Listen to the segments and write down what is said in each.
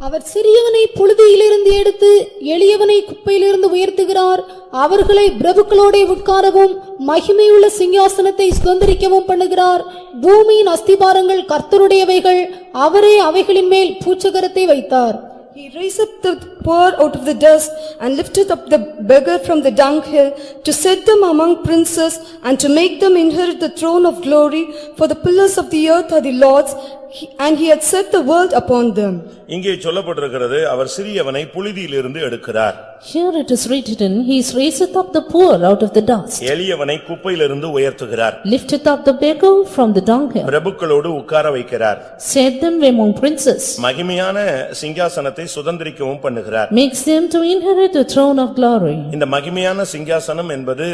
அவர் சிறியவனை புழுதியிலிருந்து எடுத்து எளியவனை குப்பையிலிருந்து உயர்த்துகிறார். அவர்களை பிரபுக்களோட உட்காரவும் மகிமையுள்ள சிங்காசனத்தை சுதந்திரிக்கவும் பண்ணுகிறார். பூமியின் அஸ்திபாரங்கள் கர்த்தருடையவைகள், அவரே அவைகளின் மேல் பூச்சகரத்தை வைத்தார். He raised up the poor out of the dust and lifted up the beggar from the dunghill to set them among princes and to make them inherit the throne of glory. For the pillars of the earth are the Lord's, and he had set the world upon them. இங்கே சொல்லப்பட்டிருக்கிறது, அவர் சிறியவனை புழுதியிலிருந்து எடுக்கிறார். Here it is written, he raiseth up the poor out of the dust, எளியவனை குப்பையிலிருந்து உயர்த்துகிறார். lifteth up the beggar from the dunghill, பிரபுக்களோடு உட்கார வைக்கிறார். set them among princes, மகிமையான சிங்காசனத்தை சுதந்திரிக்கவும் பண்ணுகிறார். makes them to inherit the throne of glory. இந்த மகிமையான சிங்காசனம் என்பது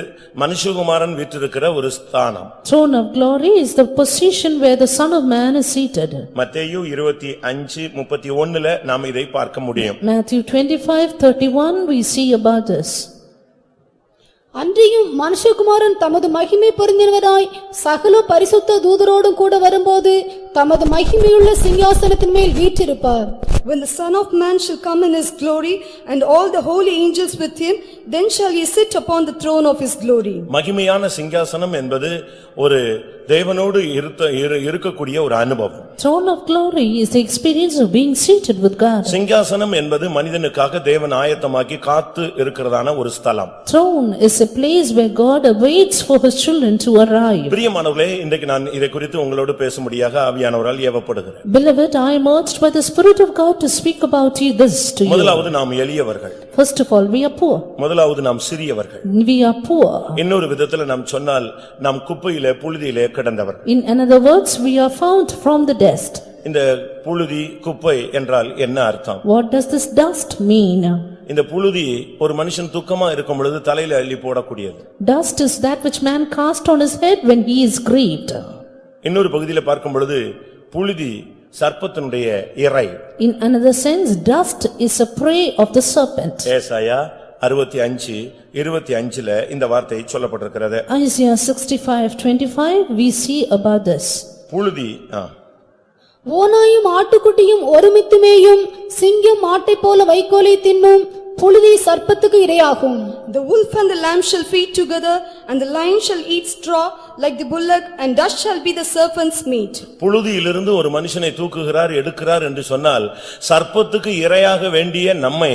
மனுஷகுமாரன் வீற்றிருக்கிற ஒரு ஸ்தானம். Throne of glory is the position where the Son of Man is seated. மத்தேயு 25:31 நாம் இதை பார்க்க முடியும். Matthew 25:31 we see about this. அன்றியும் மனுஷகுமாரன் தமது மகிமை பொருந்தினவராய் சகல பரிசுத்த தூதரோடும் கூட வரும்போது தமது மகிமையுள்ள சிங்காசனத்தின் மேல் வீற்றிருப்பார். When the Son of Man shall come in his glory and all the holy angels with him, then shall he sit upon the throne of his glory. மகிமையான சிங்காசனம் என்பது ஒரு தேவனோடு இருக்கக்கூடிய ஒரு அனுபவம். Throne of glory is the experience of being seated with God. சிங்காசனம் என்பது மனிதனுக்காக தேவன் ஆயத்தமாக்கி காத்து இருக்கிறதான ஒரு ஸ்தலம். Throne is a place where God awaits for his children to arrive. பிரியமானவர்களே, இன்றைக்கு நான் இதை குறித்து உங்களோடு பேசும்படியாக ஆவியானவரால் ஏவப்படுகிறேன். Beloved, I am urged by the Spirit of God to speak about this to you. முதலாவது நாம் எளியவர்கள். First of all, we are poor. முதலாவது நாம் சிறியவர்கள். We are poor. இன்னொரு விதத்தில் நாம் சொன்னால் நாம் குப்பையிலே புழுதியிலே கிடந்தவர். In another words, we are found from the dust. இந்த புழுதி குப்பை என்றால் என்ன அர்த்தம்? What does this dust mean? இந்த புழுதி ஒரு மனுஷன் துக்கமா இருக்கும் பொழுது தலையில அள்ளி போடக்கூடியது. Dust is that which man casts on his head when he is grieved. இன்னொரு பகுதியில பார்க்கும் பொழுது புழுதி சர்ப்பத்தினுடைய இரை. In another sense, dust is a prey of the serpent. ஏசாயா 65:25 இந்த வார்த்தை சொல்லப்பட்டிருக்கிறது. Isaiah 65:25 we see about this. புழுதி ஓநாயும் ஆட்டுக்குட்டியும் ஒருமித்து மேயும், சிங்கம் மாட்டைப் போல வைக்கோலை தின்னும், புழுதி சர்ப்பத்துக்கு இரையாகும். The wolf and the lamb shall feed together, and the lion shall eat straw like the bullock, and dust shall be the serpent's meat. புழுதியிலிருந்து ஒரு மனுஷனை தூக்குகிறார் எடுக்கிறார் என்று சொன்னால் சர்ப்பத்துக்கு இரையாக வேண்டிய நம்மை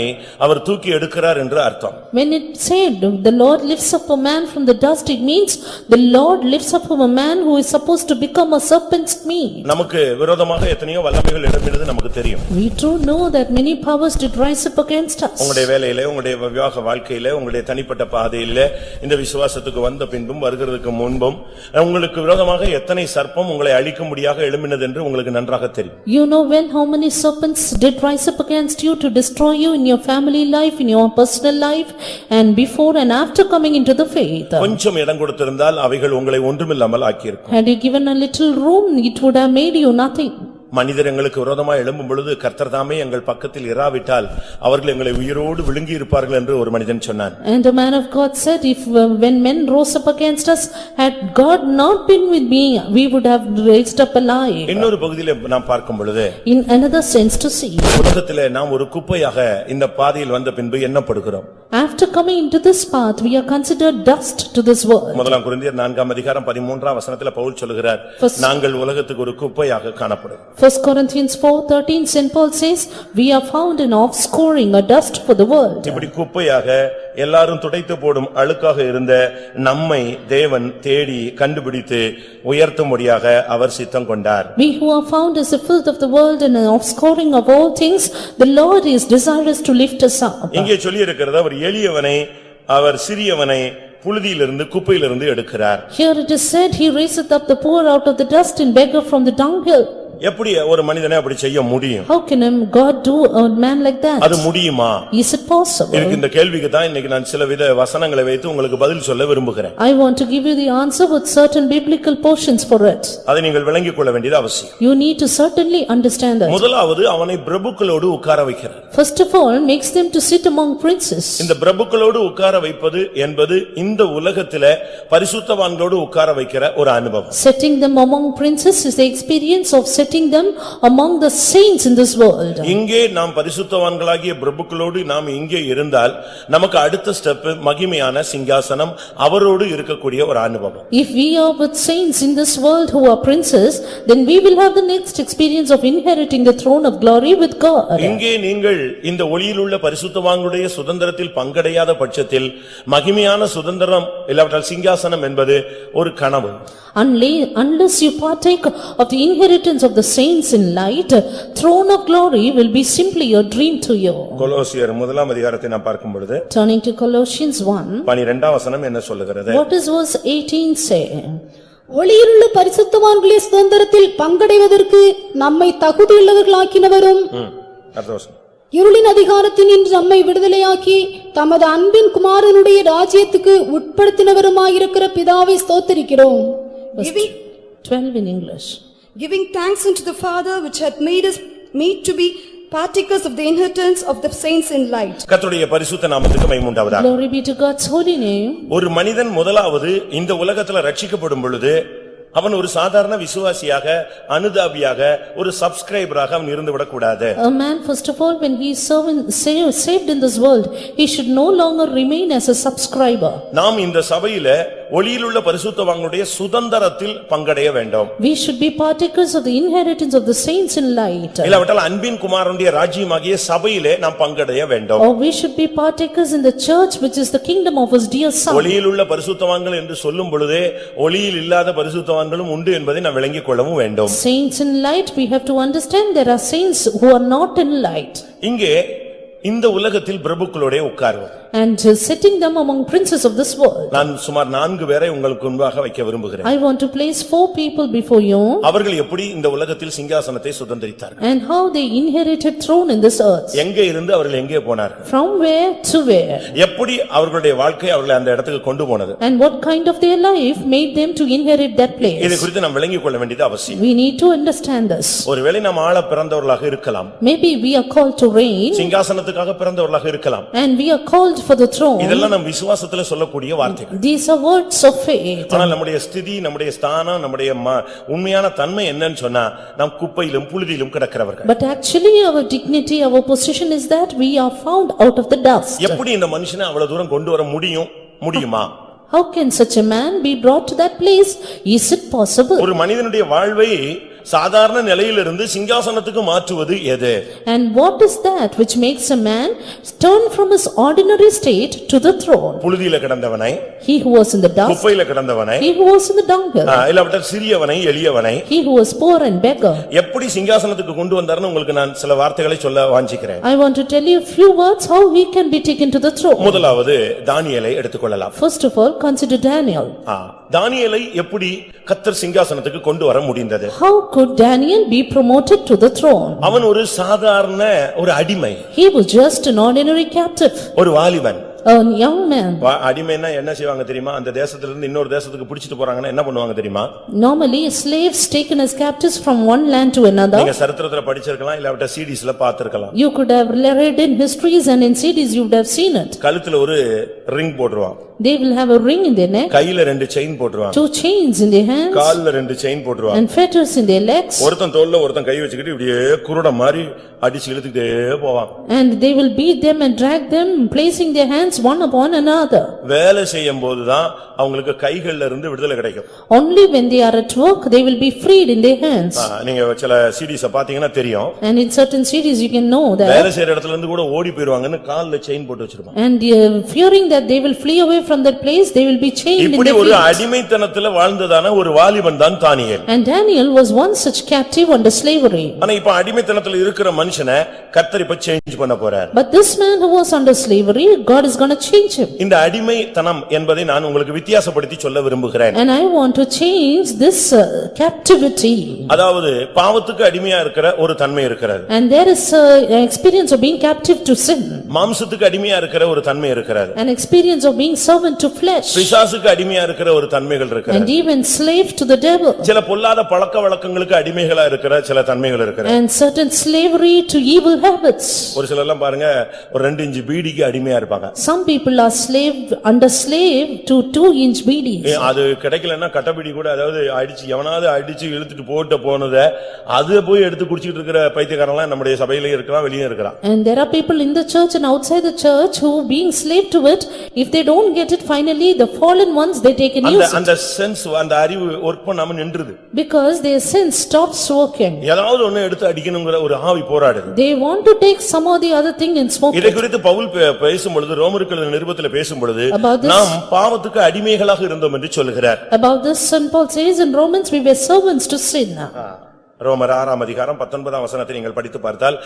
அவர் தூக்கி எடுக்கிறார் என்று அர்த்தம். When it said the Lord lifts up a man from the dust, it means the Lord lifts up a man who is supposed to become a serpent's meat. நமக்கு விரோதமாக எத்தனையோ வல்லமைகள் எழும்பினது நமக்கு தெரியும். We do know that many powers did rise up against us. உங்களுடைய வேலையிலே, உங்களுடைய விவாக வாழ்க்கையிலே, உங்களுடைய தனிப்பட்ட பாதையிலே, இந்த விசுவாசத்துக்கு வந்த பின்பும் வருகிறதுக்கு முன்பும் உங்களுக்கு விரோதமாக எத்தனை சர்ப்பம் உங்களை அழிக்கும்படியாக எழும்பினது என்று உங்களுக்கு நன்றாக தெரியும். You know well how many serpents did rise up against you to destroy you in your family life, in your personal life, and before and after coming into the faith. கொஞ்சம் இடம் கொடுத்திருந்தால் அவைகள் உங்களை ஒன்றுமில்லாமல் ஆக்கியிருக்கும். Had you given a little room, it would have made you nothing. மனிதர் எங்களுக்கு விரோதமாக எழும்பும் பொழுது கர்த்தர் தாமே எங்கள் பக்கத்தில் இராவிட்டால் அவர்கள் எங்களை உயிரோடு விழுங்கி இருப்பார்கள் என்று ஒரு மனிதன் சொன்னான். And the man of God said, if when men rose up against us, had God not been with me, we would have raised up alive. இன்னொரு பகுதியிலே நாம் பார்க்கும் பொழுது, In another sense to see, உலகத்திலே நாம் ஒரு குப்பையாக இந்த பாதையில் வந்த பின்பு எண்ணப்படுகிறோம். after coming into this path, we are considered dust to this world. முதலாம் கொரிந்தியர் 4:13 பவுல் சொல்கிறார், நாங்கள் உலகத்துக்கு ஒரு குப்பையாக காணப்படுகிறோம். 1 Corinthians 4:13 St. Paul says, we are found in offscoring, a dust for the world. இப்படி குப்பையாக எல்லாரும் துடைத்து போடும் அழுக்காக இருந்த நம்மை தேவன் தேடி கண்டுபிடித்து உயர்த்தும்படியாக அவர் சித்தம் கொண்டார். We who are found as the filth of the world and an offscoring of all things, the Lord is desirous to lift us up. இங்கே சொல்லி இருக்கிறது, அவர் எளியவனை, அவர் சிறியவனை புழுதியிலிருந்து குப்பையிலிருந்து எடுக்கிறார். Here it is said, he raiseth up the poor out of the dust and beggar from the dunghill. எப்படி ஒரு மனிதனை அப்படி செய்ய முடியும்? How can God do a man like that? அது முடியுமா? Is it possible? இந்த கேள்விக்கு தான் இன்னைக்கு நான் சில வித வசனங்களை வைத்து உங்களுக்கு பதில் சொல்ல விரும்புகிறேன். I want to give you the answer with certain biblical portions for it. அதை நீங்கள் விளங்கிக் கொள்ள வேண்டியது அவசியம். You need to certainly understand that. முதலாவது அவனை பிரபுக்களோடு உட்கார வைக்கிறார். First of all, makes them to sit among princes. இந்த பிரபுக்களோடு உட்கார வைப்பது என்பது இந்த உலகத்திலே பரிசுத்தவான்களோடு உட்கார வைக்கிற ஒரு அனுபவம். Setting them among princes is the experience of setting setting them among the saints in this world. இங்கே நாம் பரிசுத்தவான்களாகிய பிரபுக்களோடு நாம் இங்கே இருந்தால் நமக்கு அடுத்த ஸ்டெப் மகிமையான சிங்காசனம் அவரோடு இருக்கக்கூடிய ஒரு அனுபவம். If we are with saints in this world who are princes, then we will have the next experience of inheriting the throne of glory with God. இங்கே நீங்கள் இந்த ஒளியில் உள்ள பரிசுத்தவான்களுடைய சுதந்திரத்தில் பங்கடையாத பட்சத்தில் மகிமையான சுதந்திரம் இல்லாவிட்டால் சிங்காசனம் என்பது ஒரு கனவு. Unless you partake of the inheritance of the saints in light, throne of glory will be simply a dream to you. கொலோசியர் முதலாம் அதிகாரத்தை நாம் பார்க்கும் பொழுது Turning to Colossians 1, 12ஆம் வசனம் என்ன சொல்லுகிறது? what does verse 18 say? ஒளியிலுள்ள பரிசுத்தவான்களே சுதந்திரத்தில் பங்கடைவதற்கு நம்மை தகுதியுள்ளவர்களாக்கினவரும் அடுத்த வசனம். இருளின் அதிகாரத்தினின்று நம்மை விடுதலையாக்கி தமது அன்பின் குமாரனுடைய ராஜ்யத்துக்கு உட்படுத்தினவருமாயிருக்கிற பிதாவை ஸ்தோத்திரிக்கிறோம். 12 in English. Giving thanks unto the Father which hath made us meet to be partakers of the inheritance of the saints in light. கர்த்தருடைய பரிசுத்த நாமத்துக்கு மகிமை உண்டாவதாக. Glory be to God's holy name. ஒரு மனிதன் முதலாவது இந்த உலகத்துல ரட்சிக்கப்படும் பொழுது அவன் ஒரு சாதாரண விசுவாசியாக அனுதாபியாக ஒரு சப்ஸ்கிரைபராக அவன் இருந்து விடக் கூடாது. A man first of all when he is saved in this world, he should no longer remain as a subscriber. நாம் இந்த சபையில ஒளியிலுள்ள பரிசுத்தவான்களுடைய சுதந்திரத்தில் பங்கடைய வேண்டும். We should be partakers of the inheritance of the saints in light. இல்லாவிட்டால் அன்பின் குமாரனுடைய ராஜ்யமாகிய சபையிலே நாம் பங்கடைய வேண்டும். Or we should be partakers in the church which is the kingdom of his dear son. ஒளியிலுள்ள பரிசுத்தவான்கள் என்று சொல்லும் பொழுதே ஒளியில் இல்லாத பரிசுத்தவான்களும் உண்டு என்பதை நாம் விளங்கிக் கொள்ளவும் வேண்டும். Saints in light, we have to understand there are saints who are not in light. இங்கே இந்த உலகத்தில் பிரபுக்களோட உட்கார்வோம். And sitting them among princes of this world. நான் சுமார் 4 பேரை உங்களுக்கு முன்பாக வைக்க விரும்புகிறேன். I want to place 4 people before you. அவர்கள் எப்படி இந்த உலகத்தில் சிங்காசனத்தை சுதந்தரித்தார்கள்? And how they inherited throne in this earth. எங்கே இருந்து அவர்கள் எங்கே போனார்கள்? From where to where. எப்படி அவர்களுடைய வாழ்க்கை அவர்களை அந்த இடத்துக்கு கொண்டு போனது? And what kind of their life made them to inherit that place. இதை குறித்து நாம் விளங்கிக் கொள்ள வேண்டியது அவசியம். We need to understand this. ஒருவேளை நாம் ஆள பிறந்தவர்களாக இருக்கலாம். Maybe we are called to reign. சிங்காசனத்துக்காக பிறந்தவர்களாக இருக்கலாம். And we are called for the throne. இதெல்லாம் நம் விசுவாசத்திலே சொல்லக்கூடிய வார்த்தைகள். These are words of faith. ஆனால் நம்முடைய ஸ்திதி, நம்முடைய ஸ்தானம், நம்முடைய உண்மையான தன்மை என்னன்னு சொன்னா நாம் குப்பையிலும் புழுதியிலும் கிடக்கிறவர்கள். But actually our dignity, our position is that we are found out of the dust. எப்படி இந்த மனுஷனை அவ்வளவு தூரம் கொண்டு வர முடியுமா? How can such a man be brought to that place? Is it possible? ஒரு மனிதனுடைய வாழ்வை சாதாரண நிலையிலிருந்து சிங்காசனத்துக்கு மாற்றுவது எது? And what is that which makes a man turn from his ordinary state to the throne? புழுதியில கிடந்தவனை, He who was in the dust, குப்பையில கிடந்தவனை, he who was in the dunghill, இல்லாவிட்டால் சிறியவனை, எளியவனை he who was poor and beggar. எப்படி சிங்காசனத்துக்கு கொண்டு வந்தார்னு உங்களுக்கு நான் சில வார்த்தைகளை சொல்ல வாஞ்சிக்கிறேன். I want to tell you a few words how he can be taken to the throne. முதலாவது தானியேலை எடுத்துக்கொள்ளலாம். First of all, consider Daniel. தானியேலை எப்படி கர்த்தர் சிங்காசனத்துக்கு கொண்டு வர முடிந்தது? How could Daniel be promoted to the throne? அவன் ஒரு சாதாரண ஒரு அடிமை. He was just an ordinary captive. ஒரு வாலிபன். A young man. அடிமைன்னா என்ன செய்வாங்க தெரியுமா? அந்த தேசத்துல இருந்து இன்னொரு தேசத்துக்கு பிடிச்சிட்டு போறாங்கன்னா என்ன பண்ணுவாங்க தெரியுமா? Normally slaves taken as captives from one land to another. நீங்க சரித்திரத்துல படிச்சிருக்கலாம் இல்ல CDsல பார்த்திருக்கலாம். You could have read in histories and in CDs you would have seen it. கழுத்துல ஒரு ரிங் போடுவாங்க. They will have a ring in their neck. கையில 2 chain போடுவாங்க. 2 chains in their hands. கால்ல 2 செயின் போடுவாங்க. And fetters in their legs. ஒருத்தன் தோள்ல ஒருத்தன் கை வச்சிட்டு இப்படியே குருட மாதிரி அடிச்சு இழுத்துட்டே போவாங்க. And they will beat them and drag them, placing their hands one upon another. வேலை செய்யும்போது தான் அவங்களுக்கு கைகள்ல இருந்து விடுதலை கிடைக்கும். Only when they are at work they will be freed in their hands. நீங்க சில CDs பாத்தீங்கன்னா தெரியும். And in certain CDs you can know that. வேலை செய்யற இடத்துல இருந்து கூட ஓடி போயிடுவாங்கன்னு கால்ல செயின் போட்டு வச்சிருப்பாங்க. And fearing that they will flee away from that place, they will be chained in இப்படி their ஒரு feet. அடிமைத்தனத்துல வாழ்ந்ததான ஒரு வாலிபன் தான் தானியேல். And Daniel was once such captive under slavery. ஆனா இப்ப அடிமைத்தனத்துல இருக்கிற மனுஷனை கர்த்தர் இப்ப சேஞ்ச் பண்ண போறார். But this man who was under slavery, God is going to change him. இந்த அடிமைத்தனம் என்பதை நான் உங்களுக்கு வித்தியாசப்படுத்தி சொல்ல விரும்புகிறேன். And I want to change this captivity. அதாவது பாவத்துக்கு அடிமையா இருக்கிற ஒரு தன்மை இருக்கிறது. And there is an experience of being captive to sin. மாம்சத்துக்கு அடிமையா இருக்கிற ஒரு தன்மை இருக்கிறது. An experience of being servant to flesh. பிசாசுக்கு அடிமையா இருக்கிற ஒரு தன்மைகள் இருக்கிறது. And even slave to the devil. சில பொல்லாத பழக்கவழக்கங்களுக்கு அடிமைகளா இருக்கிற சில தன்மைகள் இருக்கிறது. And certain slavery to evil habits. ஒரு சிலர் எல்லாம் பாருங்க ஒரு 2 இன்ச் பீடிக்கு அடிமையா இருப்பாங்க. Some people are under slave to 2-inch beedies. அது கிடைக்கலன்னா கட்டபிடி கூட அதாவது அடிச்சு எவனாவது அடிச்சு இழுத்துட்டு போனத அது போய் எடுத்து குடிச்சிட்டு இருக்கிற பைத்தியக்காரன்லாம் நம்முடைய சபையிலே இருக்கலாம் வெளியே இருக்கலாம். And there are people in the church and outside the church who being slave to it, if they don't get it finally the fallen ones they take and use it. அந்த சென்ஸ் அந்த அறிவு work பண்ணாம நின்றுது. Because their sense stops working. ஏதாவது ஒன்னு எடுத்து அடிக்கணும்ங்கற ஒரு ஆவி போராடுது. They want to take some or the other thing and smoke. இதை குறித்து பவுல் பேசும்பொழுது ரோமருக்கு எழுதின நிருபத்திலே பேசும்பொழுது நாம் பாவத்துக்கு அடிமைகளாக இருந்தோம் என்று சொல்கிறார். About this St. Paul says in Romans we were servants to sin. ரோமர் 6ஆம் அதிகாரம் 19ஆம் வசனத்தை நீங்கள் படித்து பார்த்தால்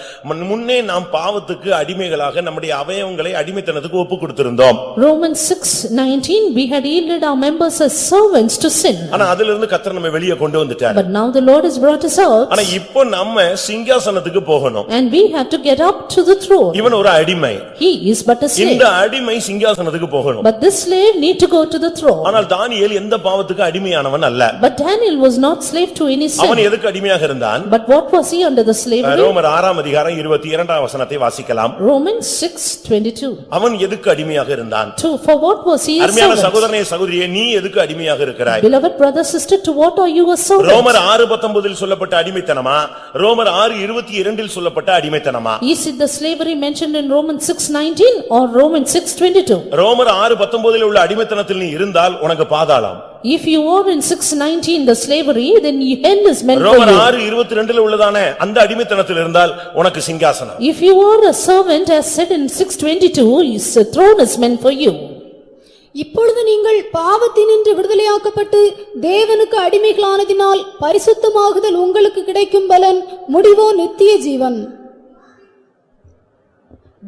முன்னே நாம் பாவத்துக்கு அடிமைகளாக நம்முடைய அவயவங்களை அடிமைத்தனத்துக்கு ஒப்பு கொடுத்திருந்தோம். Romans 6:19 we had yielded our members as servants to sin. ஆனா அதிலிருந்து கர்த்தர் நம்மை வெளியே கொண்டு வந்துட்டார். But now the Lord has brought us out. ஆனா இப்போ நம்ம சிங்காசனத்துக்கு போகணும். And we have to get up to the throne. இவன் ஒரு அடிமை. He is but a slave. இந்த அடிமை சிங்காசனத்துக்கு போகணும். But this slave need to go to the throne. ஆனால் தானியேல் எந்த பாவத்துக்கு அடிமையானவன் அல்ல. But Daniel was not slave to any sin. அவன் எதுக்கு அடிமையாக இருந்தான்? But what was he under the slavery? ரோமர் 6ஆம் அதிகாரம் 22ஆம் வசனத்தை வாசிக்கலாம். Romans 6:22. அவன் எதுக்கு அடிமையாக இருந்தான்? For what was he a servant? அருமையான சகோதரனே சகோதரியே, நீ எதுக்கு அடிமையாக இருக்கிறாய்? Beloved brother sister, to what are you a servant? ரோமர் 6:19 சொல்லப்பட்ட அடிமைத்தனமா, ரோமர் 6:22 சொல்லப்பட்ட அடிமைத்தனமா? Is it the slavery mentioned in Romans 6:19 or Romans 6:22? ரோமர் 6:19 உள்ள அடிமைத்தனத்தில் நீ இருந்தால் உனக்கு பாதாளம். If you are in 6:19 the slavery, then hell is meant for ரோமர் you. 6:22 உள்ளதானே அந்த அடிமைத்தனத்தில் இருந்தால் உனக்கு சிங்காசனம். If you are a servant as said in 6:22, his throne is meant for you. இப்பொழுது நீங்கள் பாவத்தினின்று விடுதலையாக்கப்பட்டு தேவனுக்கு அடிமைகளானதினால் பரிசுத்தமாகுதல் உங்களுக்கு கிடைக்கும் பலன் முடிவோ நித்திய ஜீவன்.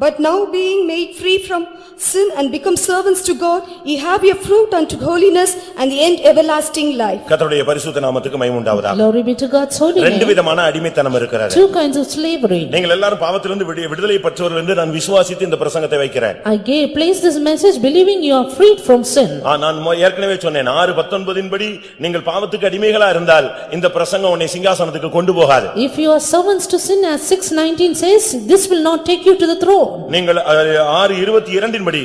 But now being made free from sin and become servants to God, ye have your fruit unto holiness and the end everlasting life. கர்த்தருடைய பரிசுத்த நாமத்துக்கு மகிமை உண்டாவதாக. Glory be to God's holy name. ரெண்டு விதமான அடிமைத்தனம் இருக்கிறது. Two kinds of slavery. நீங்கள் எல்லாரும் பாவத்திலிருந்து விடுதலை பெற்றவர்கள் என்று நான் விசுவாசித்து இந்த பிரசங்கத்தை வைக்கிறேன். I place this message believing you are freed from sin. நான் ஏற்கனவே சொன்னேன் 6:19 படி நீங்கள் பாவத்துக்கு அடிமைகளா இருந்தால் இந்த பிரசங்கம் உன்னை சிங்காசனத்துக்கு கொண்டு போகாது. If you are servants to sin as 6:19 says, this will not take you to the throne. நீங்கள் 6:22 படி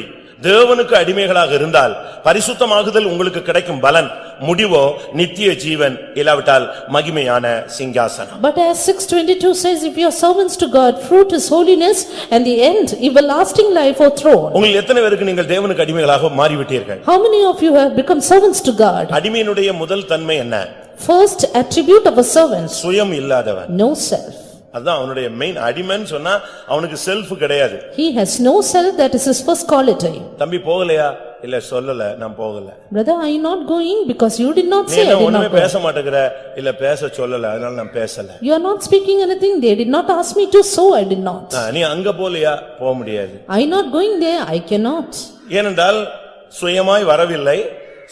தேவனுக்கு அடிமைகளாக இருந்தால் பரிசுத்தமாகுதல் உங்களுக்கு கிடைக்கும் பலன் முடிவோ நித்திய ஜீவன் இல்லாவிட்டால் மகிமையான சிங்காசனம். But as 6:22 says, if you are servants to God, fruit is holiness and the end everlasting life or throne. உங்கள் எத்தனை பேருக்கு நீங்கள் தேவனுக்கு அடிமைகளாக மாறிவிட்டீர்கள்? How many of you have become servants to God? அடிமையினுடைய முதல் தன்மை என்ன? First attribute of a servant, சுயம் இல்லாதவன். no self. அதான் அவனுடைய மெயின் அடிமைன்னு சொன்னா அவனுக்கு செல்ஃப் கிடையாது. He has no self, that is his first quality. தம்பி போகலையா? இல்ல சொல்லல, நான் போகல. Brother, are you not going because you did not say? நீ ஒண்ணுமே பேச மாட்டேங்கற, இல்ல பேச சொல்லல, அதனால நான் பேசல. You are not speaking anything, they did not ask me to, so I did not. நீ அங்க போலையா? போக முடியாது. I not going there, I cannot. ஏனென்றால் சுயமாய் வரவில்லை,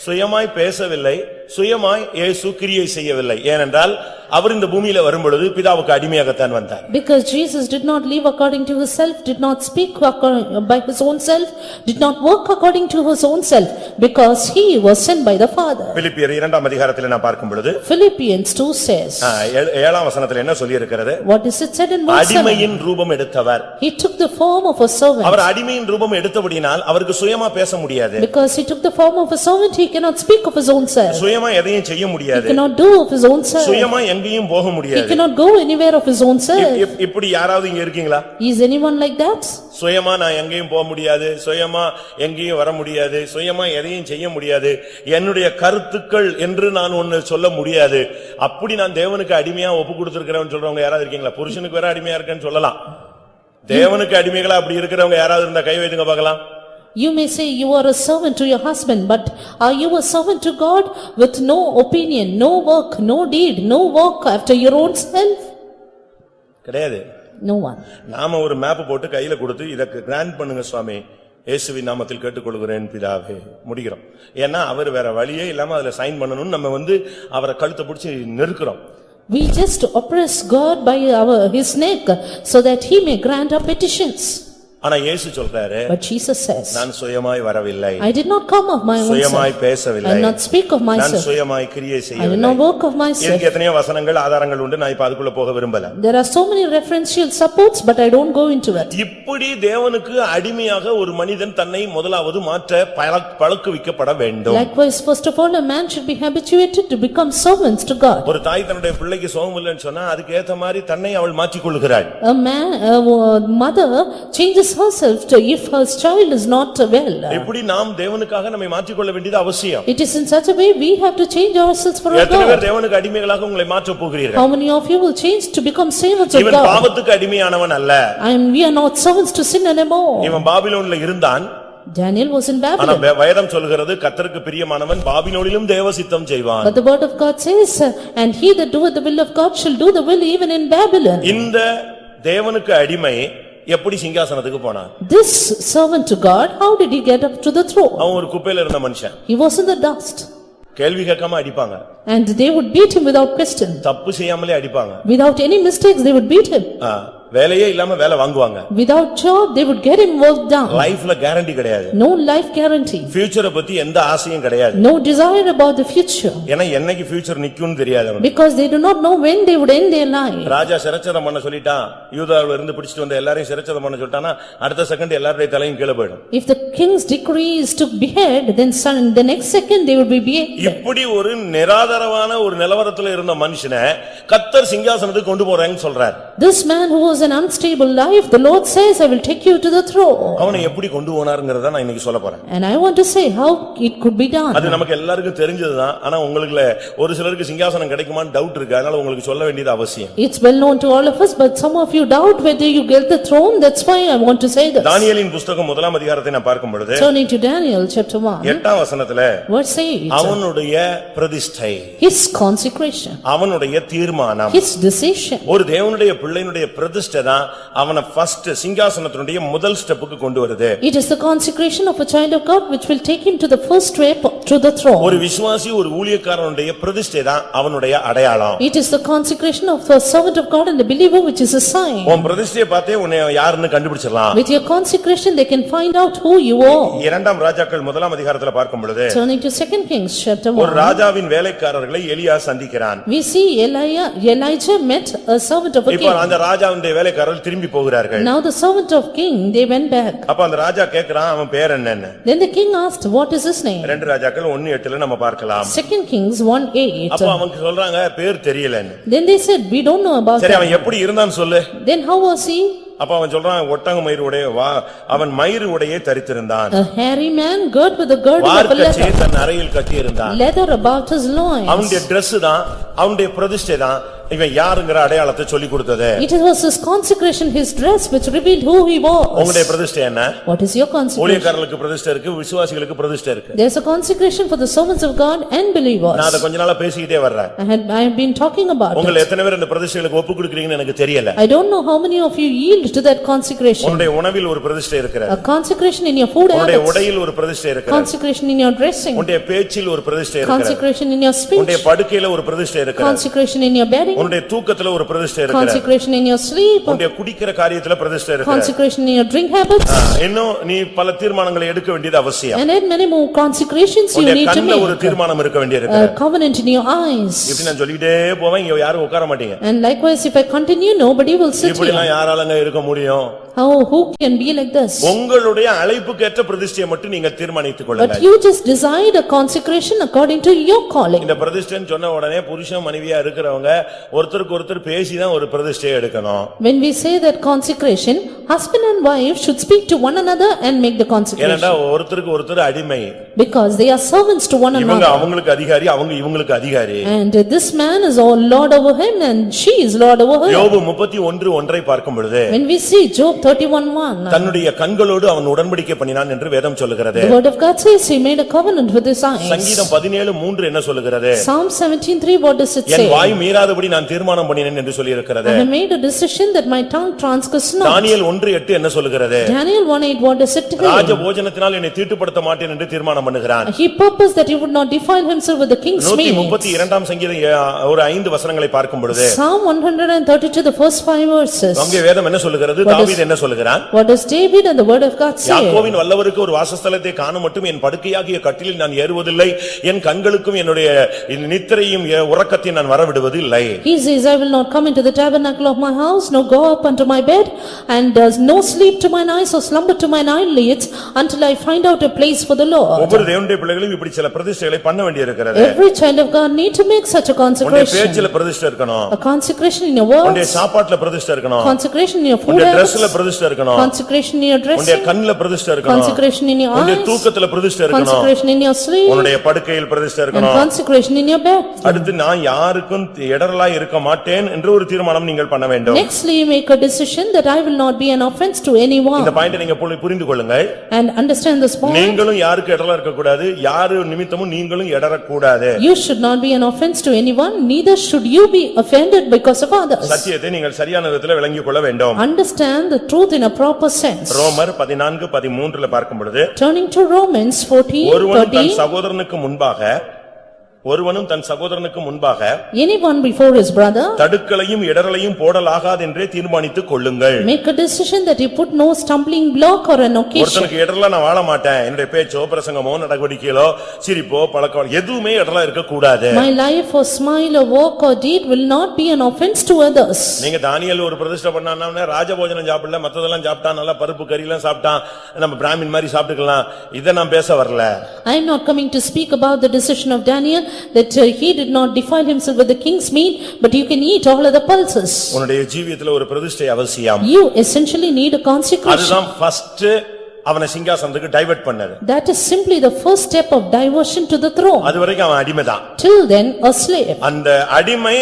சுயமாய் பேசவில்லை, சுயமாய் இயேசு கிரியை செய்யவில்லை. ஏனென்றால் அவர் இந்த பூமியில வரும்பொழுது பிதாவுக்கு அடிமையாகத்தான் வந்தார். Because Jesus did not live according to himself, did not speak by his own self, did not work according to his own self, because he was sent by the Father. பிலிப்பியர் 2ஆம் அதிகாரத்தில் நான் பார்க்கும் பொழுது Philippians 2 says, 7ஆம் வசனத்தில் என்ன சொல்லி இருக்கிறது? What is it said in verse 7? அடிமையின் ரூபம் எடுத்தவர். He took the form of a servant. அவர் அடிமையின் ரூபம் எடுத்தபடியால் அவருக்கு சுயமா பேச முடியாது. Because he took the form of a servant, he cannot speak of his own self. சுயமா எதையும் செய்ய முடியாது. He cannot do of his own self. சுயமா எங்கேயும் போக முடியாது. He cannot go anywhere of his own self. இப்படி யாராவது இங்க இருக்கீங்களா? Is anyone like that? சுயமா நான் எங்கேயும் போக முடியாது, சுயமா எங்கேயும் வர முடியாது, சுயமா எதையும் செய்ய முடியாது, என்னுடைய கருத்துக்கள் என்று நான் ஒன்னு சொல்ல முடியாது, அப்படி நான் தேவனுக்கு அடிமையா ஒப்பு கொடுத்திருக்கிறேன்னு சொல்றவங்க யாராவது இருக்கீங்களா? புருஷனுக்கு வேற அடிமையா இருக்கேன்னு சொல்லலாம், தேவனுக்கு அடிமைகளா அப்படி இருக்கிறவங்க யாராவது இருந்தா கை வைத்துங்க பார்க்கலாம். You may say you are a servant to your husband, but are you a servant to God with no opinion, no work, no deed, no walk after your own self? கிடையாது. No one. நாம ஒரு map போட்டு கையில கொடுத்து இதற்கு grand பண்ணுங்க சுவாமி, இயேசுவின் நாமத்தில் கேட்டுக்கொள்கிறேன் பிதாவே, முடிக்கிறோம். ஏன்னா அவர் வேற வழியே இல்லாம அதுல சைன் பண்ணணும்னு நம்ம அவரை கழுத்தை பிடிச்சி நெருக்கிறோம். We just oppress God by his neck so that he may grant our petitions. ஆனா இயேசு சொல்றாரு, But Jesus says, நான் சுயமாய் வரவில்லை, I did not come of my own சுயமாய் self, பேசவில்லை, I did not speak of நான் myself, சுயமாய் கிரியை I did செய்யவில்லை. not work of myself. எனக்கு எத்தனையோ வசனங்கள் ஆதாரங்கள் உண்டு, நான் இப்ப அதுக்குள்ள போக விரும்பல. There are so many referential supports, but I don't go into it. இப்படி தேவனுக்கு அடிமையாக ஒரு மனிதன் தன்னை முதலாவது மாற்ற பழக்குவிக்கப்பட வேண்டும். Likewise, first of all, a man should be habituated to become servants to God. ஒரு தாய் தன்னுடைய பிள்ளைக்கு சுகம் இல்லைன்னு சொன்னா அதுக்கு ஏத்த மாதிரி தன்னை அவள் மாற்றிக்கொள்கிறாள். A mother changes herself to if her child is not well. எப்படி நாம் தேவனுக்காக நம்மை மாற்றிக்கொள்ள வேண்டியது அவசியம். It is in such a way we have to change ourselves for எத்தனை God. பேர் தேவனுக்கு அடிமைகளாக உங்களை மாற்றப் போகிறீர்கள்? How many of you will change to become servants of இவன் God? பாவத்துக்கு அடிமையானவன் அல்ல. We are not servants to sin anymore. இவன் பாபிலோனில் இருந்தான். Daniel was in ஆனா Babylon. வேதம் சொல்கிறது கர்த்தருக்கு பிரியமானவன் பாபிலோனிலும் தேவசித்தம் செய்வான். But the word of God says, and he that doeth the will of God shall do the will even in Babylon. இந்த தேவனுக்கு அடிமை எப்படி சிங்காசனத்துக்கு போனான்? This servant to God, how did he get up to the throne? அவன் ஒரு குப்பையில இருந்த மனுஷன். He was in the dust. கேள்வி கேட்காம அடிப்பாங்க. And they would beat him without question. தப்பு செய்யாமலே அடிப்பாங்க. Without any mistakes, they would beat him. வேலையே இல்லாம வேலை வாங்குவாங்க. Without job, they would get him worked down. லைஃப்ல கேரண்டி கிடையாது. No life guarantee. ஃபியூச்சரை பத்தி எந்த ஆசையும் கிடையாது. No desire about the future. ஏன்னா என்னைக்கு ஃபியூச்சர் நிக்கும்னு தெரியாது. Because they do not know when they would end their life. ராஜா சிரச்சேதம் பண்ண சொல்லிட்டான், யூதாவுல இருந்து பிடிச்சிட்டு வந்த எல்லாரையும் சிரச்சேதம் பண்ண சொல்லிட்டானா அடுத்த செகண்ட் எல்லாருடைய தலையும் கீழ போய்டும். If the king's decree is to behead, then the next second they would be beheaded. இப்படி ஒரு நிராதரவான ஒரு நிலவரத்துல இருந்த மனுஷனை கர்த்தர் சிங்காசனத்துக்கு கொண்டு போறேன்னு சொல்றார். This man who was an unstable life, the Lord says, I will take you to the throne. அவனை எப்படி கொண்டு போனாருங்கறத நான் இன்னைக்கு சொல்லப் போறேன். And I want to say how it could be done. அது நமக்கு எல்லாருக்கும் தெரிஞ்சதுதான். ஆனா உங்களுக்குல ஒரு சிலருக்கு சிங்காசனம் கிடைக்குமான்னு டவுட் இருக்கு. அதனால உங்களுக்கு சொல்ல வேண்டியது அவசியம். It's well known to all of us, but some of you doubt whether you get the throne. That's why I want to say this. தானியேலின் புத்தகம் முதலாம் அதிகாரத்தை நான் பார்க்கும் பொழுது Turning to Daniel chapter 1, 8ஆம் வசனத்துல verse 8, அவனுடைய பிரதிஷ்டை, his consecration, அவனுடைய தீர்மானம், his decision. ஒரு தேவனுடைய பிள்ளையினுடைய பிரதிஷ்டை தான் அவனை ஃபர்ஸ்ட் சிங்காசனத்தினுடைய முதல் ஸ்டெப்புக்கு கொண்டு வருது. It is the consecration of a child of God which will take him to the first step to the throne. ஒரு விசுவாசி ஒரு ஊழியக்காரனுடைய பிரதிஷ்டை தான் அவனுடைய அடையாளம். It is the consecration of the servant of God and the believer which is a sign. உன் பிரதிஷ்டையை பார்த்தே உன்னை யாருன்னு கண்டுபிடிச்சிடலாம். With your consecration they can find out who you are. இரண்டாம் ராஜாக்கள் முதலாம் அதிகாரத்துல பார்க்கும் பொழுது Turning to 2 Kings chapter ஒரு 1, ராஜாவின் வேலைக்காரர்களை எலியா சந்திக்கிறான். we see Elijah met a servant of a இப்போ king. அந்த ராஜாவின் வேலைக்காரர்கள் திரும்பி போகிறார்கள். Now the servant of king, they went back. அப்ப அந்த ராஜா கேக்குறான் அவன் பேர் என்னன்னு. Then the king asked, what is his name? ரெண்டு ராஜாக்கள் 1:8ல நம்ம பார்க்கலாம். 2 Kings 1:8. அப்ப அவங்க சொல்றாங்க பேர் தெரியலன்னு. Then they said, we don't know about சரி him. அவன் எப்படி இருந்தான்னு சொல்லு. Then how was he? அப்ப அவன் சொல்றான் ஒட்டக மயிர் உடைய அவன் மயிர் உடையை தரித்திருந்தான். A hairy man girt with the girdle of a வார்க்கச்சையை leather. தன் அறையில் கட்டி இருந்தான். Leather about his loins. அவனுடைய Dress தான் அவனுடைய பிரதிஷ்டை தான் இவன் யாருங்கற அடையாளத்தை சொல்லி கொடுத்தது. It was his consecration, his dress which revealed who he was. உங்களுடைய பிரதிஷ்டை என்ன? What is your consecration? ஊழியக்காரர்களுக்கு பிரதிஷ்டை இருக்கு, விசுவாசிகளுக்கு பிரதிஷ்டை இருக்கு. There's a consecration for the servants of God and believers. நான் அத கொஞ்ச நாளா பேசிட்டே வர்றேன். I have been talking about உங்க it. எத்தனை பேர் இந்த பிரதிஷ்டைகளுக்கு ஒப்பு கொடுக்கிறீங்கன்னு எனக்கு தெரியல. I don't know how many of you yield to that consecration. உங்களுடைய உணவில் ஒரு பிரதிஷ்டை இருக்கிறது. A consecration in your food உங்களுடைய habits. உடையில் ஒரு பிரதிஷ்டை இருக்கிறது. Consecration in your dressing. உங்களுடைய பேச்சில் ஒரு பிரதிஷ்டை இருக்கிறது. Consecration in your speech. உங்களுடைய படுக்கையில ஒரு பிரதிஷ்டை இருக்கிறது. Consecration in your bedding. உங்களுடைய தூக்கத்துல ஒரு பிரதிஷ்டை இருக்கிறது. Consecration in your sleep. உங்களுடைய குடிக்கிற காரியத்துல பிரதிஷ்டை இருக்கிறது. Consecration in your drink habits. இன்னும் நீ பல தீர்மானங்களை எடுக்க வேண்டியது அவசியம். And then many more consecrations you need to கண்ணுல ஒரு make. தீர்மானம் இருக்க வேண்டியிருக்கு. A covenant in your eyes. இப்படி நான் சொல்லிட்டே போவேன், இங்க யாரும் உட்கார மாட்டீங்க. And likewise if I continue, nobody will sit இப்படி here. எல்லாம் யாராலங்க இருக்க முடியும்? Oh, who can be like this? உங்களுடைய அழைப்புக்கேற்ற பிரதிஷ்டையை மட்டும் நீங்க தீர்மானித்துக் கொள்ளுங்க. But you just decide a consecration according to your calling. இந்த பிரதிஷ்டைன்னு சொன்ன உடனே புருஷன் மனைவியா இருக்கிறவங்க ஒருத்தருக்கு ஒருத்தர் பேசி தான் ஒரு பிரதிஷ்டையை எடுக்கணும். When we say that consecration, husband and wife should speak to one another and make the consecration. ஏனென்றா ஒருத்தருக்கு ஒருத்தர் அடிமை. Because they are servants to one இவங்க another. அவங்களுக்கு அதிகாரி, அவங்க இவங்களுக்கு அதிகாரி. And this man is all lord over him and she is lord over her. யோபு 31:1 பார்க்கும் பொழுது When we see Job 31:1, தன்னுடைய கண்களோடு அவன் உடன்படிக்கை பண்ணினான் என்று வேதம் சொல்லுகிறது. the word of God says he made a covenant with his eyes. சங்கீதம் 17:3 என்ன சொல்லுகிறது? Psalm 17:3, what does it say? என் வாய் மீறாதபடி நான் தீர்மானம் பண்ணினேன் என்று சொல்லி இருக்கிறது. I have made a decision that my tongue transgress not. தானியேல் 1:8 என்ன சொல்லுகிறது? Daniel 1:8, what does it say? ராஜ போஜனத்தினால் என்னை தீட்டுப்படுத்த மாட்டேன் என்று தீர்மானம் பண்ணுகிறான். He purposed that he would not defile himself with the king's meat. 132ஆம் சங்கீதம் ஒரு 5 வசனங்களை பார்க்கும் பொழுது Psalm 132, the first 5 verses. அங்கே வேதம் என்ன சொல்லுகிறது? தாவீது என்ன என்ன சொல்லுகிறான்? What does David and the word of God say? யாக்கோபின் வல்லவருக்கு ஒரு வாசஸ்தலத்தை காண மட்டும் என் படுக்கையாகிய கட்டிலில் நான் ஏறுவதில்லை, என் கண்களுக்கும் என்னுடைய நித்திரையும் உறக்கத்தையும் நான் வரவிடுவதில்லை. He says, I will not come into the tabernacle of my house, nor go up unto my bed, and no sleep to mine eyes or slumber to mine eyelids, until I find out a place for the Lord. ஒவ்வொரு தேவனுடைய பிள்ளைகளும் இப்படி சில பிரதிஷ்டைகளை பண்ண வேண்டியிருக்கிறது. Every child of God need to make such a consecration. உன்னுடைய பேச்சில பிரதிஷ்டை இருக்கணும். A consecration in your words. உன்னுடைய சாப்பாட்டுல பிரதிஷ்டை இருக்கணும். Consecration in your food. உன்னுடைய Dressல பிரதிஷ்டை இருக்கணும். Consecration in your dressing. உன்னுடைய கண்ணுல பிரதிஷ்டை இருக்கணும். Consecration in your eyes. உன்னுடைய தூக்கத்துல பிரதிஷ்டை இருக்கணும். Consecration in your sleep. உன்னுடைய படுக்கையில் பிரதிஷ்டை இருக்கணும். And consecration in your bed. அடுத்து நான் யாருக்கும் இடறலாய் இருக்க மாட்டேன் என்று ஒரு தீர்மானம் நீங்கள் பண்ண வேண்டும். Nextly you make a decision that I will not be an offense to anyone. இந்த பாயிண்ட் நீங்க புரிந்து கொள்ளுங்கள். And understand this point. நீங்களும் யாருக்கு இடறலா இருக்க கூடாது, யாரு நிமித்தமும் நீங்களும் இடற கூடாது. You should not be an offense to anyone, neither should you be offended because of others. சத்தியத்தை நீங்கள் சரியான விதத்தில் விளங்கிக் கொள்ள வேண்டும். Understand the truth in a proper sense. ரோமர் 14:13 பார்க்கும் பொழுது, Turning to Romans 14:13. ஒருவனும் தன் சகோதரனுக்கு முன்பாக anyone before his brother தடுக்களையும் இடறலையும் போடலாகாது என்றே தீர்மானித்துக் கொள்ளுங்கள். make a decision that you put no stumbling block or an occasion. ஒருத்தனுக்கு இடறல நான் வாழ மாட்டேன், என்னுடைய பேச்சோ பிரசங்கமோ நடவடிக்கைகளோ சிரிப்போ பழக்கம் எதுவுமே இடறல இருக்க கூடாது. my life or smile or walk or deed will not be an offense to others. நீங்க தானியேல் ஒரு பிரதிஷ்டை பண்ணானே ராஜபோஜனம் சாப்பிடல, மத்ததெல்லாம் சாப்பிட்டான், நல்லா பருப்பு கறி எல்லாம் சாப்பிட்டான், நம்ம பிராமின் மாதிரி சாப்பிட்டுக்கலாம், இத நான் பேச வரல. I am not coming to speak about the decision of Daniel that he did not defile himself with the king's meat, but you can eat all of the pulses. உன்னுடைய ஜீவியத்துல ஒரு பிரதிஷ்டை அவசியம். You essentially need a consecration. அதுதான் first அவனை சிங்காசனத்துக்கு divert பண்ணது. That is simply the first step of diversion to the throne. அதுவரைக்கும் அவன் அடிமைதான். Till then a slave. அந்த அடிமை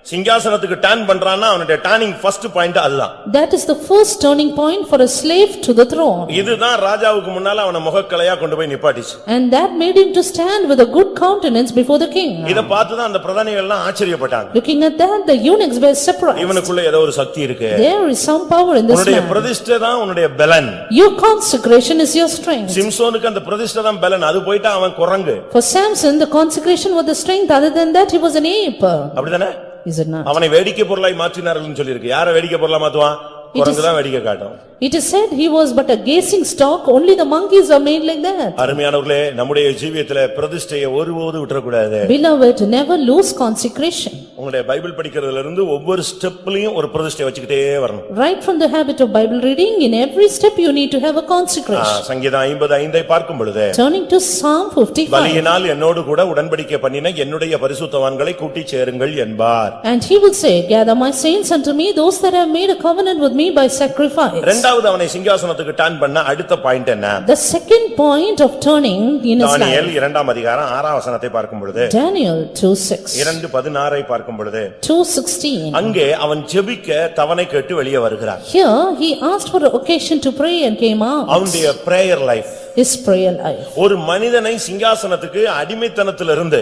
சிங்காசனத்துக்கு டர்ன் பண்றானா அவனுடைய டர்னிங் ஃபர்ஸ்ட் பாயிண்ட் அதுதான். That is the first turning point for a slave to the throne. இதுதான் ராஜாவுக்கு முன்னால அவன முகக்கலையா கொண்டு போய் நிப்பாட்டிச்சு. And that made him to stand with a good countenance before the king. இத பார்த்து தான் அந்த பிரதானிகள் எல்லாம் ஆச்சரியப்பட்டாங்க. Looking at that, the eunuchs were surprised. இவனுக்குள்ள ஏதோ ஒரு சக்தி இருக்கு. There is some power in this man. உன்னுடைய பிரதிஷ்டை தான் உன்னுடைய பலன். Your consecration is your strength. சிம்சோனுக்கு அந்த பிரதிஷ்டை தான் பலன், அது போய்ட்டா அவன் குரங்கு. For Samson, the consecration was the strength, other than that he was an ape. அப்படிதானே? Is it not? அவனை வேடிக்கை பொருளாய் மாற்றினார்கள்னு சொல்லிருக்கு. யாரை வேடிக்கை பொருளா மாத்துவான்? குரங்கு தான் வேடிக்கை காட்டும். It is said he was but a gazing stock, only the monkeys are made like that. அருமையானவர்களே, நம்முடைய ஜீவியத்திலே பிரதிஷ்டையை ஒருபோதும் விட்டுற கூடாது. Beloved, never lose consecration. உங்களுடைய பைபிள் படிக்கிறதுல இருந்து ஒவ்வொரு ஸ்டெப்லயும் ஒரு பிரதிஷ்டை வச்சுக்கிட்டே வரணும். Right from the habit of Bible reading, in every step you need to have a consecration. சங்கீதம் 55 பார்க்கும் பொழுது, Turning to Psalm 55. பலியினால் என்னோடு கூட உடன்படிக்கை பண்ணின என்னுடைய பரிசுத்தவான்களை கூட்டி சேருங்கள் என்பார். And he will say, gather my saints unto me, those that have made a covenant with me by sacrifice. இரண்டாவது அவனை சிங்காசனத்துக்கு டர்ன் பண்ண அடுத்த பாயிண்ட் என்ன? The second point of turning in his life. தானியேல் 2ஆம் அதிகாரம் 6ஆம் வசனத்தை பார்க்கும் பொழுது, Daniel 2:6. 2:16 பார்க்கும் பொழுது, 2:16. அங்கே அவன் ஜெபிக்க தவணை கேட்டு வெளியே வருகிறான். Here he asked for an occasion to pray and came out. அவனுடைய prayer life, His prayer life. ஒரு மனிதனை சிங்காசனத்துக்கு அடிமைத்தனத்திலிருந்து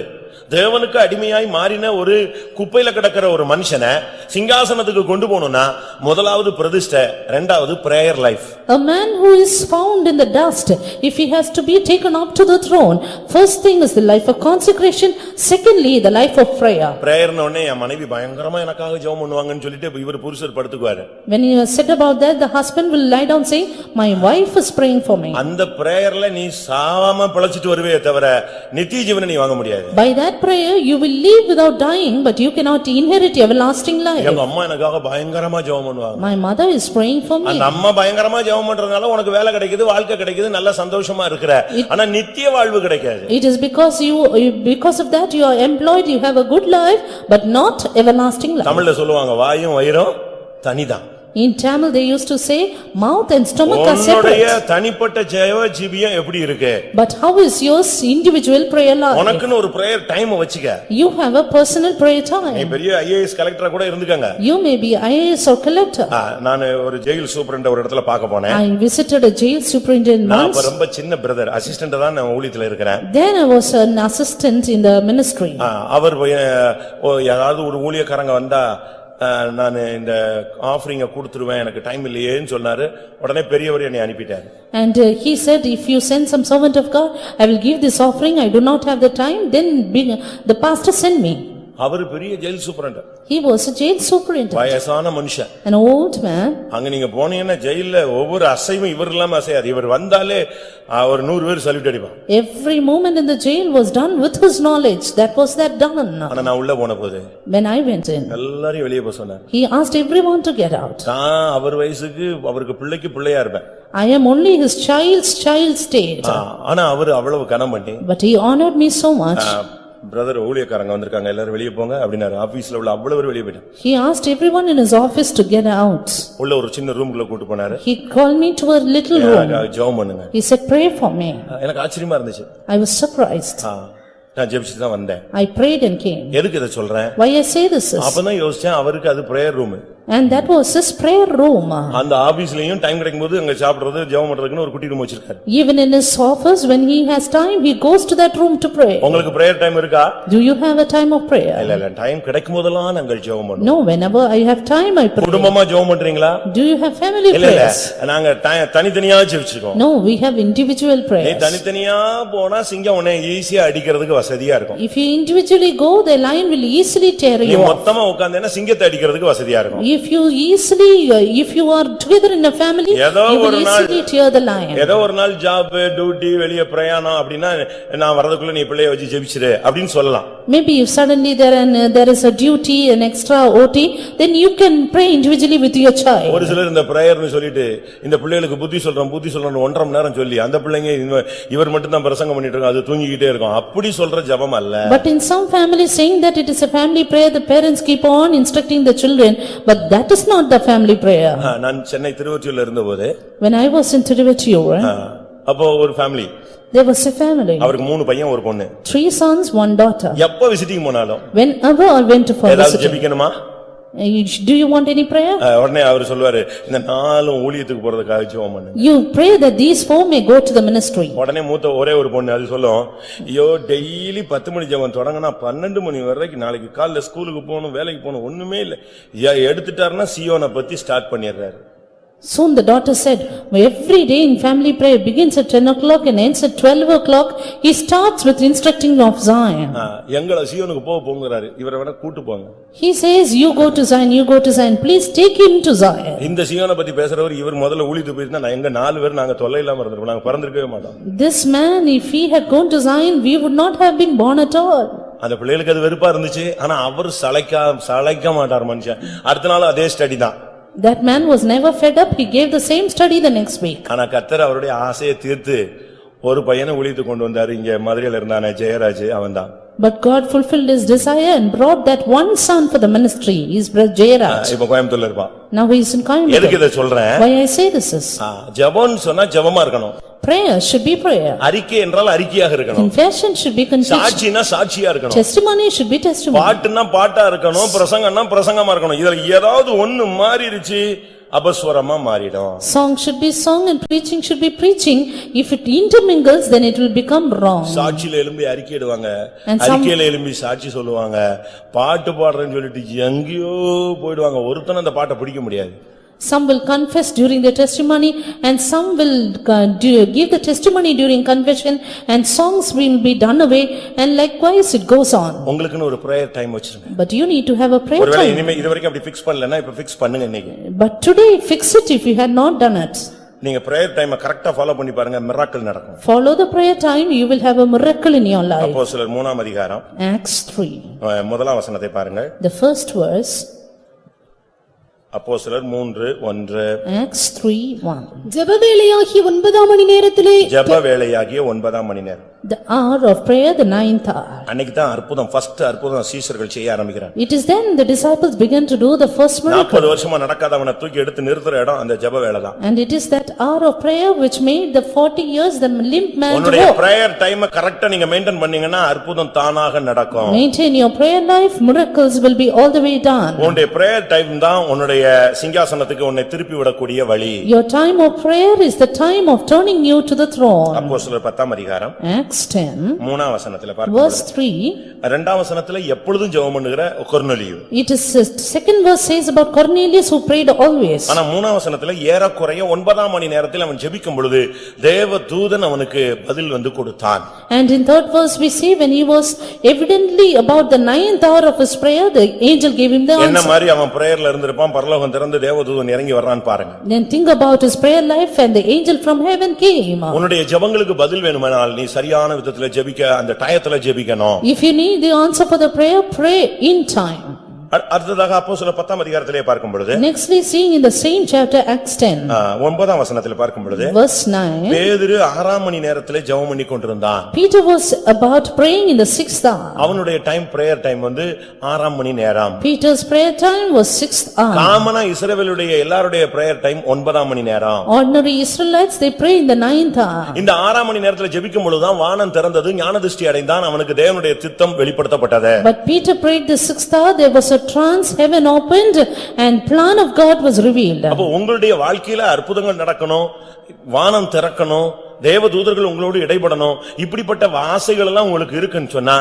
தேவனுக்கு அடிமையாய் மாறின ஒரு குப்பையில கிடக்கிற ஒரு மனுஷனை சிங்காசனத்துக்கு கொண்டு போகணும்னா முதலாவது பிரதிஷ்டை, இரண்டாவது prayer life. A man who is found in the dust, if he has to be taken up to the throne, first thing is the life of consecration, secondly the life of prayer. பிரேயர்ன உடனே என் மனைவி பயங்கரமா எனக்காக ஜெபம் பண்ணுவாங்கன்னு சொல்லிட்டு இவர் புருஷர் படுத்துக்குவாரு. When you said about that, the husband will lie down saying, my wife is praying for me. அந்த பிரேயர்ல நீ சாவாம பிழைச்சிட்டு வருவே தவிர நித்திய ஜீவனை நீ வாங்க முடியாது. By that prayer you will live without dying, but you cannot inherit everlasting life. எங்க அம்மா எனக்காக பயங்கரமா ஜெபம் பண்ணுவாங்க. My mother is praying for me. அந்த அம்மா பயங்கரமா ஜெபம் பண்றதுனால உனக்கு வேலை கிடைக்குது, வாழ்க்கை கிடைக்குது, நல்ல சந்தோஷமா இருக்கற. ஆனா நித்திய வாழ்வு கிடைக்காது. It is because of that you are employed, you have a good life, but not everlasting life. தமிழ்ல சொல்லுவாங்க வாயும் வயிறும் தனிதான். In Tamil they used to say, mouth and stomach are உன்னுடைய separate. தனிப்பட்ட ஜெப ஜீவியம் எப்படி இருக்கு? But how is yours individual prayer life? உனக்குன்னு ஒரு பிரேயர் டைம் வச்சுக்க. You have a personal prayer நீ time. பெரிய ஐஏஎஸ் கலெக்டரா கூட இருந்துக்கங்க. You may be IAS or collector. நான் ஒரு ஜெயில் சூப்பரண்ட் ஒரு இடத்துல பார்க்க போனேன். I visited a jail superintendent நான் once. ரொம்ப சின்ன பிரதர், அசிஸ்டன்ட் தான் நான் ஊழியத்துல இருக்கறேன். Then I was an assistant in the ministry. அவர் யாராவது ஒரு ஊழியக்காரங்க வந்தா நான் இந்த ஆஃபரிங்க கொடுத்துருவேன், எனக்கு டைம் இல்லையேன்னு சொன்னாரு. உடனே பெரியவர் என்னை அனுப்பிட்டார். And he said, if you send some servant of God, I will give this offering, I do not have the time, then the pastor send me. அவர் பெரிய jail superintendent. He was a jail superintendent. வயசான மனுஷன். An old man. அங்க நீங்க போனீங்கன்னா ஜெயில்ல ஒவ்வொரு அசைவும் இவர் இல்லாம அசையாது. இவர் வந்தாலே ஒரு 100 பேர் சல்யூட் அடிப்பாங்க. Every moment in the jail was done with his knowledge. That was that done. ஆனா நான் உள்ள போன போது when I went in, எல்லாரையும் வெளியே போக சொன்னார். he asked everyone to get out. நான் அவர் வயசுக்கு அவருக்கு பிள்ளைக்கு பிள்ளையா இருப்பேன். I am only his child state. ஆனா அவர் அவ்வளவு கனம் பண்ணி. But he honored me so much. Brother ஊழியக்காரங்க வந்திருக்காங்க எல்லாரும் வெளியே போங்க அப்படினாரு. ஆபீஸ்ல உள்ள அவ்வளவு பேர் வெளியே போயிட்டாங்க. He asked everyone in his office to get out. உள்ள ஒரு சின்ன ரூம்க்குள்ள கூட்டி போனாரு. He called me to a little room. ஜெபம் பண்ணுங்க. He said pray for me. எனக்கு ஆச்சரியமா இருந்துச்சு. I was surprised. நான் ஜெபிச்சிட்டு தான் வந்தேன். I prayed and came. எதுக்கு இத சொல்றேன்? Why I say this is, அப்பதான் யோசிச்சேன் அவருக்கு அது prayer room. and that was his prayer room. அந்த ஆபீஸ்லயும் டைம் கிடைக்கும்போது அங்க சாப்பிடுறது ஜெபம் பண்றதுக்குன்னு ஒரு குட்டி ரூம் வச்சிருக்காரு. Even in his office when he has time he goes to that room to pray. உங்களுக்கு பிரேயர் டைம் இருக்கா? Do you have a time of prayer? இல்ல டைம் கிடைக்கும்போதெல்லாம் நாங்கள் ஜெபம் பண்ணுவோம். No, whenever I have time I pray. குடும்பமா ஜெபம் பண்றீங்களா? Do you have family prayers? நாங்க தனித்தனியா ஜெபிச்சுக்கோம். No, we have individual prayers. நீ தனித்தனியா போனா சிங்கம் உன்னை ஈஸியா அடிக்கிறதுக்கு வசதியா இருக்கும். If you individually go, the lion will easily tear you நீ off. மொத்தமா உட்கார்ந்தேனா சிங்கத்தை அடிக்கிறதுக்கு வசதியா இருக்கும். If you are together in a family, you will easily tear the lion. ஏதோ ஒரு நாள் ஜாப் டியூட்டி வெளிய பிரயாணம் அப்படினா நான் வரதுக்குள்ள நீ பிள்ளையை வச்சு ஜெபிச்சிரு அப்படினு சொல்லலாம். Maybe if suddenly there is a duty, an extra OT, then you can pray individually with your child. ஒரு சிலர் இந்த பிரேயர்னு சொல்லிட்டு இந்த பிள்ளைகளுக்கு புத்தி சொல்றோம் 1.5 மணி நேரம் சொல்லி அந்த பிள்ளைங்க இவர் மட்டும் தான் பிரசங்கம் பண்ணிட்டு இருக்காங்க அது தூங்கிக்கிட்டே இருக்கும். அப்படி சொல்ற ஜெபம் அல்ல. But in some families saying that it is a family prayer, the parents keep on instructing the children, but that is not the family prayer. நான் சென்னை திருவொற்றியூர்ல இருந்தபோது when I was in Tiruvattiur, அப்போ ஒரு family, there was a family, அவருக்கு 3 பையன் ஒரு பொண்ணு, 3 sons 1 daughter. எப்ப visiting போனாலும் whenever I went to for ஏதாவது ஜெபிக்கணுமா? Do you want any prayer? உடனே அவர் சொல்வாரு இந்த நாளும் ஊழியத்துக்கு போறதுக்காக ஜெபம் பண்ணு. You pray that these 4 may go to the ministry. உடனே மூத்த ஒரே ஒரு பொண்ணு அது சொல்லும், ஐயோ டெய்லி 10 மணி ஜெபம் தொடங்கினா 12 மணி வரைக்கும் நாளைக்கு காலைல ஸ்கூலுக்கு போகணும் வேலைக்கு போகணும் ஒண்ணுமே இல்ல. எடுத்துட்டாருன்னா சியோனை பத்தி ஸ்டார்ட் பண்ணிடுறாரு. Soon the daughter said, every day in family prayer begins at 10 o'clock and ends at 12 o'clock. He starts with instructing of Zion. எங்களை சியோனுக்கு போங்கறாரு. இவரை வேணா கூட்டி போங்க. He says, you go to Zion, you go to Zion. Please take him to Zion. இந்த சியோனை பத்தி பேசுறவர் இவர் முதல்ல ஊழியத்துக்கு போயிருந்தா நான் எங்க 4 பேர் நாங்க தொல்லை இல்லாம இருந்திருப்போம். நாங்க பிறந்திருக்கவே மாட்டோம். This man, if he had gone to Zion, we would not have been born at all. அந்த பிள்ளைகளுக்கு அது வெறுப்பா இருந்துச்சு. ஆனா அவர் சளைக்க மாட்டார் மனுஷன். அடுத்த நாள் அதே ஸ்டடி தான். That man was never fed up. He gave the same study the next week. ஆனா கர்த்தர் அவருடைய ஆசையை தீர்த்து ஒரு பையனை ஊழியத்துக்கு கொண்டு வந்தாரு. இங்க மதுரையில இருந்தானே ஜெயராஜ் அவன்தான். But God fulfilled his desire and brought that one son for the ministry. His brother Jayaraj. இப்ப கோயம்புத்தூர்ல இருப்பான். Now he is in Coimbatore. எதுக்கு இத சொல்றேன்? Why I say this is, ஜெபம் சொன்னா ஜெபமா இருக்கணும். prayer should be prayer. அறிக்கை என்றால் அறிக்கையாக இருக்கணும். Confession should be confession. சாட்சினா சாட்சியா இருக்கணும். Testimony should be testimony. பாட்டுனா பாட்டா இருக்கணும். பிரசங்கம்னா பிரசங்கமா இருக்கணும். இதுல ஏதாவது ஒண்ணு மாறிடுச்சு அபஸ்வரமா மாறிடும். Song should be song and preaching should be preaching. If it intermingles, then it will become wrong. சாட்சியில எழும்பி அறிக்கையிடுவாங்க, அறிக்கையில எழும்பி சாட்சி சொல்லுவாங்க, பாட்டு பாடுறேன்னு சொல்லிட்டு எங்கேயோ போயிடுவாங்க. ஒருத்தன் அந்த பாட்டை பிடிக்க முடியாது. Some will confess during their testimony and some will give the testimony during confession and songs will be done away and likewise it goes on. உங்களுக்குன்னு ஒரு prayer time வச்சிருங்க. But you need to have a prayer ஒருவேளை time. இனிமே இதுவரைக்கும் அப்படி fix பண்ணலனா இப்ப fix பண்ணுங்க இன்னைக்கு. But today fix it if you had not done it. நீங்க prayer time கரெக்ட்டா ஃபாலோ பண்ணி பாருங்க miracle நடக்கும். Follow the prayer time, you will have a miracle in your life. அப்போஸ்தலர் 3ஆம் அதிகாரம் Acts 3. முதலாம் வசனத்தை பாருங்க. The first verse. அப்போஸ்தலர் 3:1. Acts 3:1. ஜெபவேளையாகிய 9ஆம் மணி நேரத்திலே ஜெபவேளையாகிய 9ஆம் மணி நேரம். The hour of prayer, the 9th hour. அன்னைக்கு தான் அற்புதம் ஃபர்ஸ்ட் அற்புதம் சீஷர்கள் செய்ய ஆரம்பிக்கிறாங்க. It is then the disciples began to do the first miracle. 40 வருஷமா நடக்காதவனை தூக்கி எடுத்து நிறுத்துற இடம் அந்த ஜெபவேளை தான். And it is that hour of prayer which made the 40 years the limp man to உன்னுடைய walk. prayer time கரெக்ட்டா நீங்க மெயின்டெய்ன் பண்ணீங்கன்னா அற்புதம் தானாக நடக்கும். Maintain your prayer life, miracles will be all the way done. உன்னுடைய prayer time தான் உன்னுடைய சிங்காசனத்துக்கு உன்னை திருப்பி விடக்கூடிய வழி. Your time of prayer is the time of turning you to the throne. அப்போஸ்தலர் 10ஆம் அதிகாரம். Acts Acts 10, மூணாம் வசனத்துல verse பார்க்கிறோம். 3, இரண்டாம் வசனத்துல எப்பொழுதும் ஜெபம் பண்ணுகிற கொர்நேலியு. it is, second verse says about Cornelius who prayed always. ஆனா மூணாம் வசனத்துல ஏறக்குறைய 9 மணி நேரத்தில் அவன் ஜெபிக்கும் பொழுது தேவ தூதன் அவனுக்கு பதில் வந்து கொடுத்தான். And in third verse we see when he was evidently about the 9th hour of his prayer, the angel gave him the என்ன answer. மாதிரி அவன் பிரேயர்ல இருந்திருப்பான், பரலோகம் திறந்து தேவ தூதன் இறங்கி வர்றான்னு பாருங்க. Then think about his prayer life and the angel from heaven came. உன்னுடைய ஜெபங்களுக்கு பதில் வேணுமானால் நீ சரியான விதத்துல ஜெபிக்க, அந்த டயத்துல ஜெபிக்கணும். If you need the answer for the prayer, pray in time. அடுத்ததாக அப்போஸ்தலர் 10ஆம் அதிகாரத்திலே பார்க்கும் பொழுது, Nextly seeing in the same chapter Acts 10, 9ஆம் வசனத்திலே பார்க்கும் பொழுது, verse 9, பேதுரு 6ஆம் மணி நேரத்திலே ஜெபம் பண்ணி கொண்டிருந்தான். Peter was about praying in the 6th hour. அவனுடைய டைம், பிரேயர் டைம் வந்து 6ஆம் மணி நேரம். Peter's prayer time was 6th hour. காமனா இஸ்ரவேலுடைய எல்லாருடைய பிரேயர் டைம் 9ஆம் மணி நேரம். Ordinary Israelites, they pray in the 9th hour. இந்த 6ஆம் மணி நேரத்திலே ஜெபிக்கும் பொழுதுதான் வானம் திறந்தது, ஞானதிஷ்டி அடைந்தான், அவனுக்கு தேவனுடைய சித்தம் வெளிப்படுத்தப்பட்டது. But Peter prayed the 6th hour, there was a trance, heaven opened and plan of God was revealed. அப்போ உங்களுடைய வாழ்க்கையில அற்புதங்கள் நடக்கணும், வானம் திறக்கணும், தேவதூதர்கள் உங்களோடு இடைப்படணும், இப்படிப்பட்ட ஆசைகள் எல்லாம் உங்களுக்கு இருக்குன்னு சொன்னா,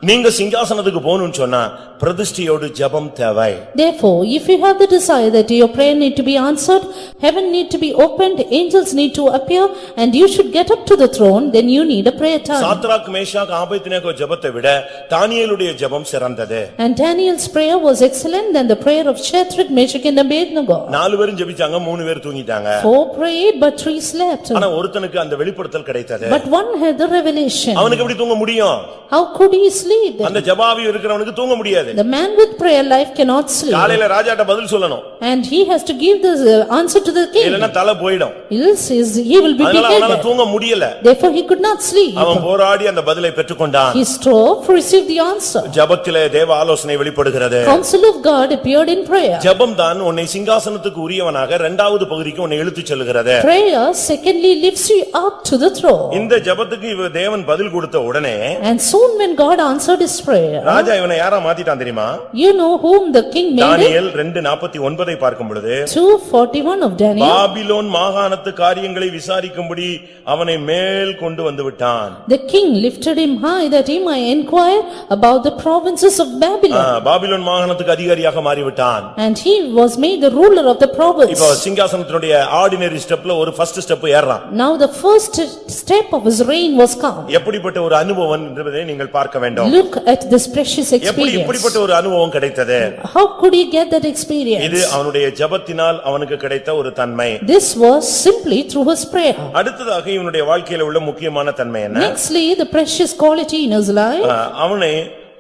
நீங்க சிங்காசனத்துக்கு போகணும்னு சொன்னா பிரதிஷ்டையோடு ஜெபம் தேவை. Therefore, if you have the desire that your prayer need to be answered, heaven need to be opened, angels need to appear, and you should get up to the throne, then you need a prayer time. Shadrach Meshach Abednego ஜெபத்தை விட தானியேலுடைய ஜெபம் சிறந்தது. And Daniel's prayer was excellent than the prayer of Shadrach, Meshach and Abednego. 4 பேரும் ஜெபிச்சாங்க, 3 பேர் தூங்கிட்டாங்க. 4 prayed but 3 slept. ஆனா ஒருத்தனுக்கு அந்த வெளிப்படுத்தல் கிடைத்தது. But one had the revelation. அவனுக்கு எப்படி தூங்க முடியும்? How could he sleep? அந்த ஜெபாவி இருக்கிறவனுக்கு தூங்க முடியாது. The man with prayer life cannot sleep. காலையில ராஜாட்ட பதில் சொல்லணும். And he has to give the answer to the king. இல்லனா தலை போய்டும். Else he will be அதனால அவனால beheaded. தூங்க முடியல. Therefore he could not sleep. அவன் போராடி அந்த பதிலை பெற்றுக்கொண்டான். He strove to receive the answer. ஜெபத்திலே தேவ ஆலோசனை வெளிப்படுகிறது. Counsel of God appeared in prayer. ஜெபம் தான் உன்னை சிங்காசனத்துக்கு உரியவனாக இரண்டாவது பகுதிக்கு உன்னை இழுத்துச் செல்கிறது. Prayer secondly lifts you up to the throne. இந்த ஜெபத்துக்கு தேவன் பதில் கொடுத்த உடனே, And soon when God answered his prayer, ராஜா இவனை யாரா மாத்திட்டான் தெரியுமா? you know whom the king made him? தானியேல் 2:49 பார்க்கும் பொழுது, 2:41 of Daniel. பாபிலோன் மாகாணத்து காரியங்களை விசாரிக்கும்படி அவனை மேல் கொண்டு வந்து விட்டான். The king lifted him high that he might inquire about the provinces of Babylon. Babylon மாகாணத்துக்கு அதிகாரியாக மாறிவிட்டான். And he was made the ruler of the province. இப்போ சிங்காசனத்தினுடைய ஆர்டினரி ஸ்டெப்ல ஒரு ஃபர்ஸ்ட் ஸ்டெப் ஏறறான். Now the first step of his reign was come. எப்படிப்பட்ட ஒரு அனுபவம் என்பதை நீங்கள் பார்க்க வேண்டும். Look at this precious எப்படி experience. இப்படிப்பட்ட ஒரு அனுபவம் கிடைத்தது? How could he get that experience? இது அவனுடைய ஜெபத்தினால் அவனுக்கு கிடைத்த ஒரு தன்மை. This was simply through his prayer. அடுத்ததாக இவனுடைய வாழ்க்கையில உள்ள முக்கியமான தன்மை என்ன? Nextly, the precious quality in his life. அவனை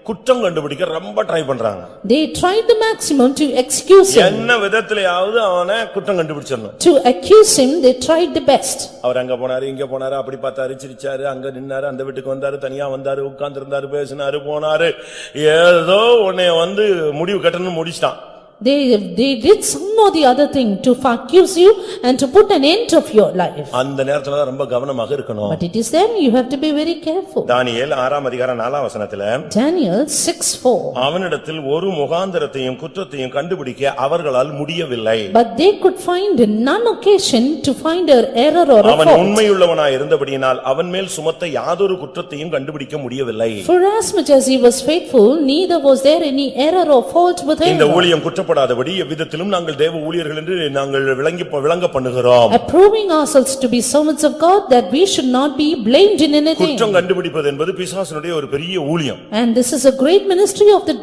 குற்றம் கண்டுபிடிக்க ரொம்ப ட்ரை பண்றாங்க. They tried the maximum to accuse him. என்ன விதத்திலயாவது அவனை குற்றம் கண்டுபிடிச்சிரணும். To accuse him, they tried the best. அவர் அங்க போனாரு, இங்க போனாரு, அப்படி பார்த்தாரு, சிரிச்சாரு, அங்க நின்னாரு, அந்த வீட்டுக்கு வந்தாரு, தனியா வந்தாரு, உட்கார்ந்து இருந்தாரு, பேசினாரு, போனாரு, ஏதோ உன்னை முடிவு கட்டணும்னு முடிச்சிட்டான். They did some or the other thing to accuse you and to put an end of your life. அந்த நேரத்துல தான் ரொம்ப கவனமாக இருக்கணும். But it is then you have to be very careful. தானியேல் 6ஆம் அதிகாரம் 4ஆம் வசனத்துல, Daniel 6:4. அவனிடத்தில் ஒரு முகாந்தரத்தையும் குற்றத்தையும் கண்டுபிடிக்க அவர்களால் முடியவில்லை. But they could find none occasion to find an error or a அவன் fault. உண்மையுள்ளவனாய் இருந்தபடியினால் அவன் மேல் சுமத்த யாதொரு குற்றத்தையும் கண்டுபிடிக்க முடியவில்லை. For as much as he was faithful, neither was there any error or fault with him. இந்த ஊழியம் குற்றப்படாதபடி எவ்விதத்திலும் நாங்கள் தேவ ஊழியர்கள் என்று நாங்கள் விளங்க பண்ணுகிறோம். Approving ourselves to be servants of God, that we should not be blamed in anything. குற்றம் கண்டுபிடிப்பது என்பது பிசாசுனுடைய ஒரு பெரிய ஊழியம். And this is a great ministry of the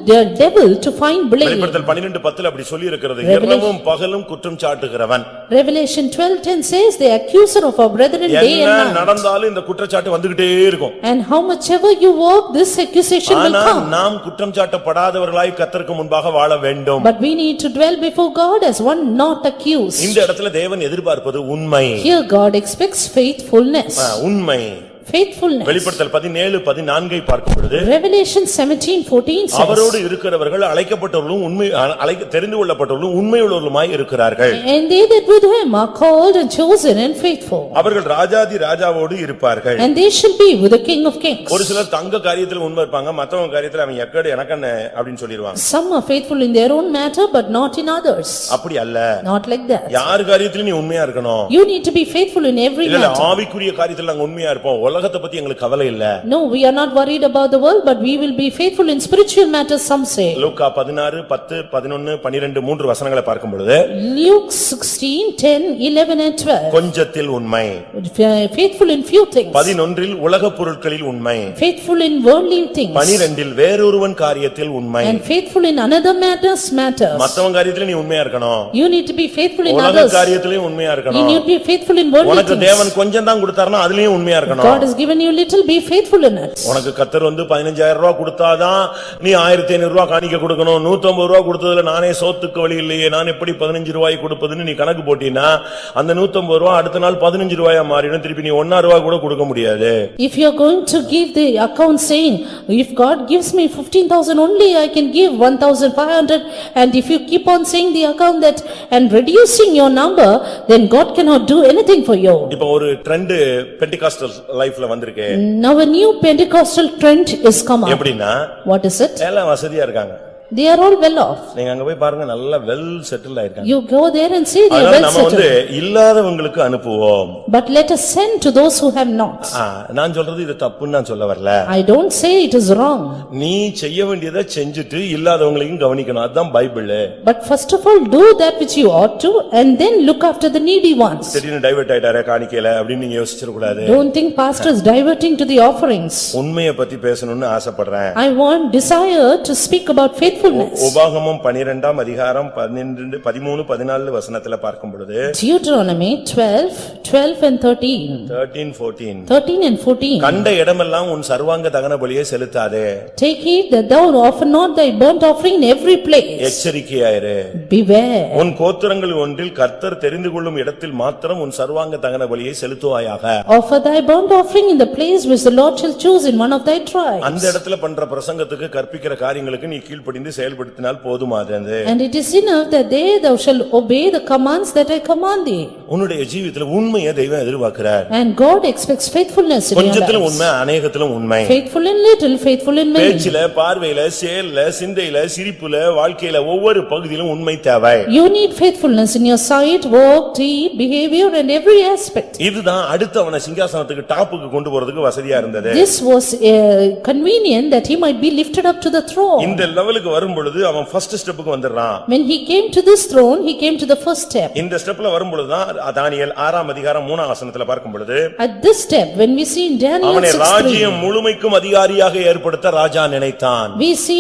devil to find blame. வெளிப்படுத்தல் 12:10 அப்படி சொல்லி இருக்கிறது, இரவும் பகலும் குற்றம் சாட்டுகிறவன். Revelation 12:10 says, the accuser of our brethren day and என்ன night. நடந்தாலும் இந்த குற்றச்சாட்டு வந்துகிட்டே இருக்கும். And how much ever you work, this accusation will come. நாம் குற்றம் சாட்டப்படாதவர்களாய் கர்த்தருக்கு முன்பாக வாழ வேண்டும். But we need to dwell before God as one not accused. இந்த இடத்துல தேவன் எதிர்பார்ப்பது உண்மை. Here God expects faithfulness. உண்மை. Faithfulness. வெளிப்படுத்தல் 17:14 பார்க்கும் பொழுது, Revelation 17:14 says, அவரோடு இருக்கிறவர்கள் அழைக்கப்பட்டவர்களும் உண்மை தெரிந்து கொள்ளப்பட்டவர்களும் உண்மையுள்ளவர்களுமாய் இருக்கிறார்கள். And they that with him are called and chosen and faithful. அவர்கள் ராஜாதி ராஜாவோடு இருப்பார்கள். And they shall be with the King of Kings. ஒரு சிலர் தங்க காரியத்தில் உண்மை இருப்பாங்க, மத்தவங்க காரியத்தில் அவன் எக்கடு எனக்கண்ணே அப்படினு சொல்லிடுவாங்க. Some are faithful in their own matter but not in others. அப்படி அல்ல. Not like that. யார் காரியத்திலும் நீ உண்மையா இருக்கணும். You need to be faithful in every இல்ல matter. ஆவிக்குரிய காரியத்தில் நாங்க உண்மையா இருப்போம், உலக உலகத்தை பத்தி எங்களுக்கு கவலை இல்ல. No, we are not worried about the world, but we will be faithful in spiritual matters, some say. லூக்கா 16, 10, 11, 12 மூன்று வசனங்களை பார்க்கும் பொழுது Luke 16, 10, 11 and 12. கொஞ்சத்தில் உண்மை, Faithful in few things. 11 உலகப் பொருட்களில் உண்மை, Faithful in worldly things. 12 வேறொருவன் காரியத்தில் உண்மை. And faithful in another matters. மத்தவங்க காரியத்துல நீ உண்மையா இருக்கணும். You need to be faithful in உலக others. காரியத்திலயும் உண்மையா You இருக்கணும். need to be faithful in worldly உனக்கு things. தேவன் கொஞ்சம் தான் கொடுத்தாருன்னா அதுலயும் உண்மையா இருக்கணும். God has given you little, be faithful in it. உனக்கு கர்த்தர் 15,000 ரூபாய் கொடுத்தாதான் நீ 1,500 ரூபாய் காணிக்க கொடுக்கணும். 150 ரூபாய் கொடுத்ததுல நானே சோத்துக்கு வழி இல்லையே, நான் எப்படி 15 ரூபாய் கொடுப்பதுன்னு நீ கணக்கு போட்டீன்னா அந்த 150 ரூபாய் அடுத்த நாள் 15 ரூபாயா மாறிடும். திருப்பி நீ 1 ரூபாய் கூட கொடுக்க முடியாது. If you are going to give the account saying, if God gives me 15,000 only, I can give 1,500, and if you keep on saying the account that and reducing your number, then God cannot do anything for you. இப்போ ஒரு trend Pentecostal லைஃப்ல வந்திருக்கு. Now a new Pentecostal trend is come up. எப்படின்னா What is it? எல்லாம் வசதியா இருக்காங்க. They are all well off. நீங்க அங்க போய் பாருங்க, நல்ல வெல் செட்டில் ஆயிருக்காங்க. You go there and see they are அதனால well நம்ம settled. இல்லாதவங்களுக்கு அனுப்புவோம். But let us send to those who have not. நான் சொல்றது இது தப்புன்னு நான் சொல்ல வரல. I don't say it is wrong. நீ செய்ய வேண்டியதை செஞ்சுட்டு இல்லாதவங்களையும் கவனிக்கணும். அதுதான் Bible. But first of all, do that which you ought to, and then look after the needy ones. திடீர்னு டைவர்ட் ஆயிட்டாரே காணிக்கையில அப்படின்னு நீங்க யோசிச்சிட கூடாது. Don't think pastor is diverting to the offerings. உண்மையை பத்தி பேசணும்னு ஆசைப்படுறேன். I want desire to speak about faithfulness. உபாகமம் 12ஆம் அதிகாரம் 13, 14 வசனத்துல பார்க்கும் பொழுது Deuteronomy 12, 12 and 13. 13, 14 13 and 14. கண்ட இடமெல்லாம் உன் சர்வாங்க தகன பலியை செலுத்தாதே. Take heed that thou offer not thy burnt offering in every place. எச்சரிக்கையாயிரு. Beware. உன் கோத்திரங்கள் ஒன்றில் கர்த்தர் தெரிந்து கொள்ளும் இடத்தில் மாத்திரம் உன் சர்வாங்க தகன பலியை செலுத்துவாயாக. Offer thy burnt offering in the place which the Lord shall choose in one of thy tribes. அந்த இடத்துல பண்ற பிரசங்கத்துக்கு கற்பிக்கிற காரியங்களுக்கு நீ கீழ்ப்படிந்து செயல்படுத்தினால் போதுமானது. And it is enough that there thou shall obey the commands that I command thee. உன்னுடைய ஜீவிதத்துல உண்மையை தெய்வம் எதிர்பார்க்கிறார். And God expects faithfulness in your கொஞ்சத்திலும் lives. உண்மை, அநேகத்திலும் உண்மை. Faithful in little, faithful in many. பேச்சில, பார்வையில, செயல்ல, சிந்தையில, சிரிப்புல, வாழ்க்கையில ஒவ்வொரு பகுதியிலும் உண்மை தேவை. You need faithfulness in your sight, work, deed, behavior and every aspect. இதுதான் அடுத்தவனை சிங்காசனத்துக்கு டாப்புக்கு கொண்டு போறதுக்கு வசதியா இருந்தது. This was convenient that he might be lifted up to the throne. இந்த லெவலுக்கு வரும் பொழுது அவன் ஃபர்ஸ்ட் ஸ்டெப்புக்கு வந்துறான். When he came to this throne, he came to the first step. இந்த ஸ்டெப்ல வரும் பொழுது தான் தானியேல் 6ஆம் அதிகாரம் 3ஆம் வசனத்துல பார்க்கும் பொழுது At this step, when we see in Daniel அவனை 6:3, ராஜ்யம் முழுமைக்கும் அதிகாரியாக ஏற்படுத்த ராஜா நினைத்தான். we see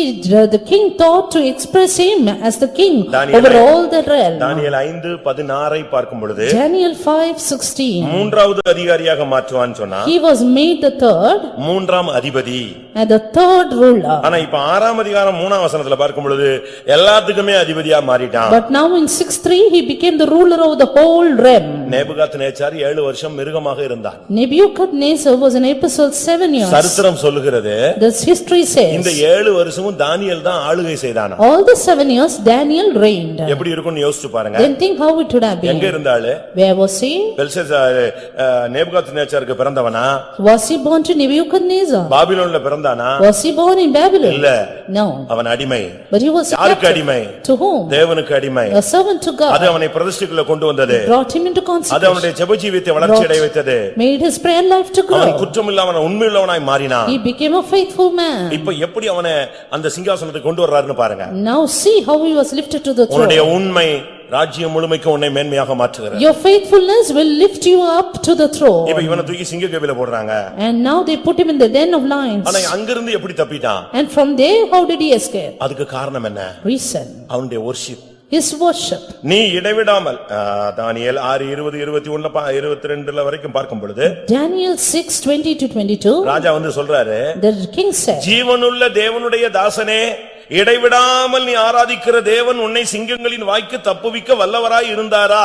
the king thought to express him as the king over all the realm. தானியேல் 5:16 பார்க்கும் பொழுது Daniel 5:16, மூன்றாவது அதிகாரியாக மாற்றுவான்னு சொன்னா he was made the third மூன்றாம் அதிபதி and the third ruler. ஆனா இப்ப 6ஆம் அதிகாரம் 3ஆம் வசனத்துல பார்க்கும் பொழுது எல்லாத்துக்குமே அதிபதியா மாறிட்டான். But now in 6:3 he became the ruler of the whole realm. Nebuchadnezzar 7 வருஷம் மிருகமாக இருந்தான். Nebuchadnezzar was an episode 7 years. சரித்திரம் சொல்லுகிறது This history இந்த says 7 வருஷமும் தானியேல் தான் ஆளுகை செய்தானா. all the 7 years Daniel reigned. எப்படி இருக்கும்னு யோசிச்சு பாருங்க. Then think how it would have எங்க been. இருந்தாளு? Where was he? பெல்ஷாத்சார் நேபுகாத்நேச்சாருக்கு பிறந்தவனா? Was he born to Nebuchadnezzar? பாபிலோன்ல பிறந்தானா? Was he born in Babylon? இல்ல. No. அவன் அடிமை. But he was a யாருக்கு captive. அடிமை? To whom? தேவனுக்கு அடிமை. A servant to அது God. அவனை பிரதிஷ்டைக்குள்ள கொண்டு வந்தது. Brought him into அது consecration. அவனுடைய ஜெப ஜீவியத்தை வளர்ச்சி அடைய வைத்தது. Made his prayer life to அவன் grow. குற்றமில்லாதவன் உண்மையுள்ளவனாய் மாறினான். He became a faithful man. இப்ப எப்படி அவனை அந்த சிங்காசனத்துக்கு கொண்டு வர்றாருன்னு பாருங்க. Now see how he was lifted to the உன்னுடைய throne. உண்மை ராஜ்யம் முழுமைக்கு உன்னை மேன்மையாக மாற்றுகிறது. Your faithfulness will lift you up to the இப்ப throne. இவனை தூக்கி சிங்கக்கேவில போடுறாங்க. And now they put him in the den of lions. ஆனா அங்கிருந்து எப்படி தப்பிட்டான்? And from there, how did he escape? அதுக்கு காரணம் என்ன? Reason. அவனுடைய worship. His worship. நீ இடைவிடாமல் தானியேல் 6:20, 21, 22 வரைக்கும் பார்க்கும் பொழுது Daniel 6:20-22. ராஜா வந்து சொல்றாரு, The king said, ஜீவனுள்ள தேவனுடைய தாசனே, இடைவிடாமல் நீ ஆராதிக்கிற தேவன் உன்னை சிங்கங்களின் வாய்க்கு தப்புவிக்க வல்லவராய் இருந்தாரா?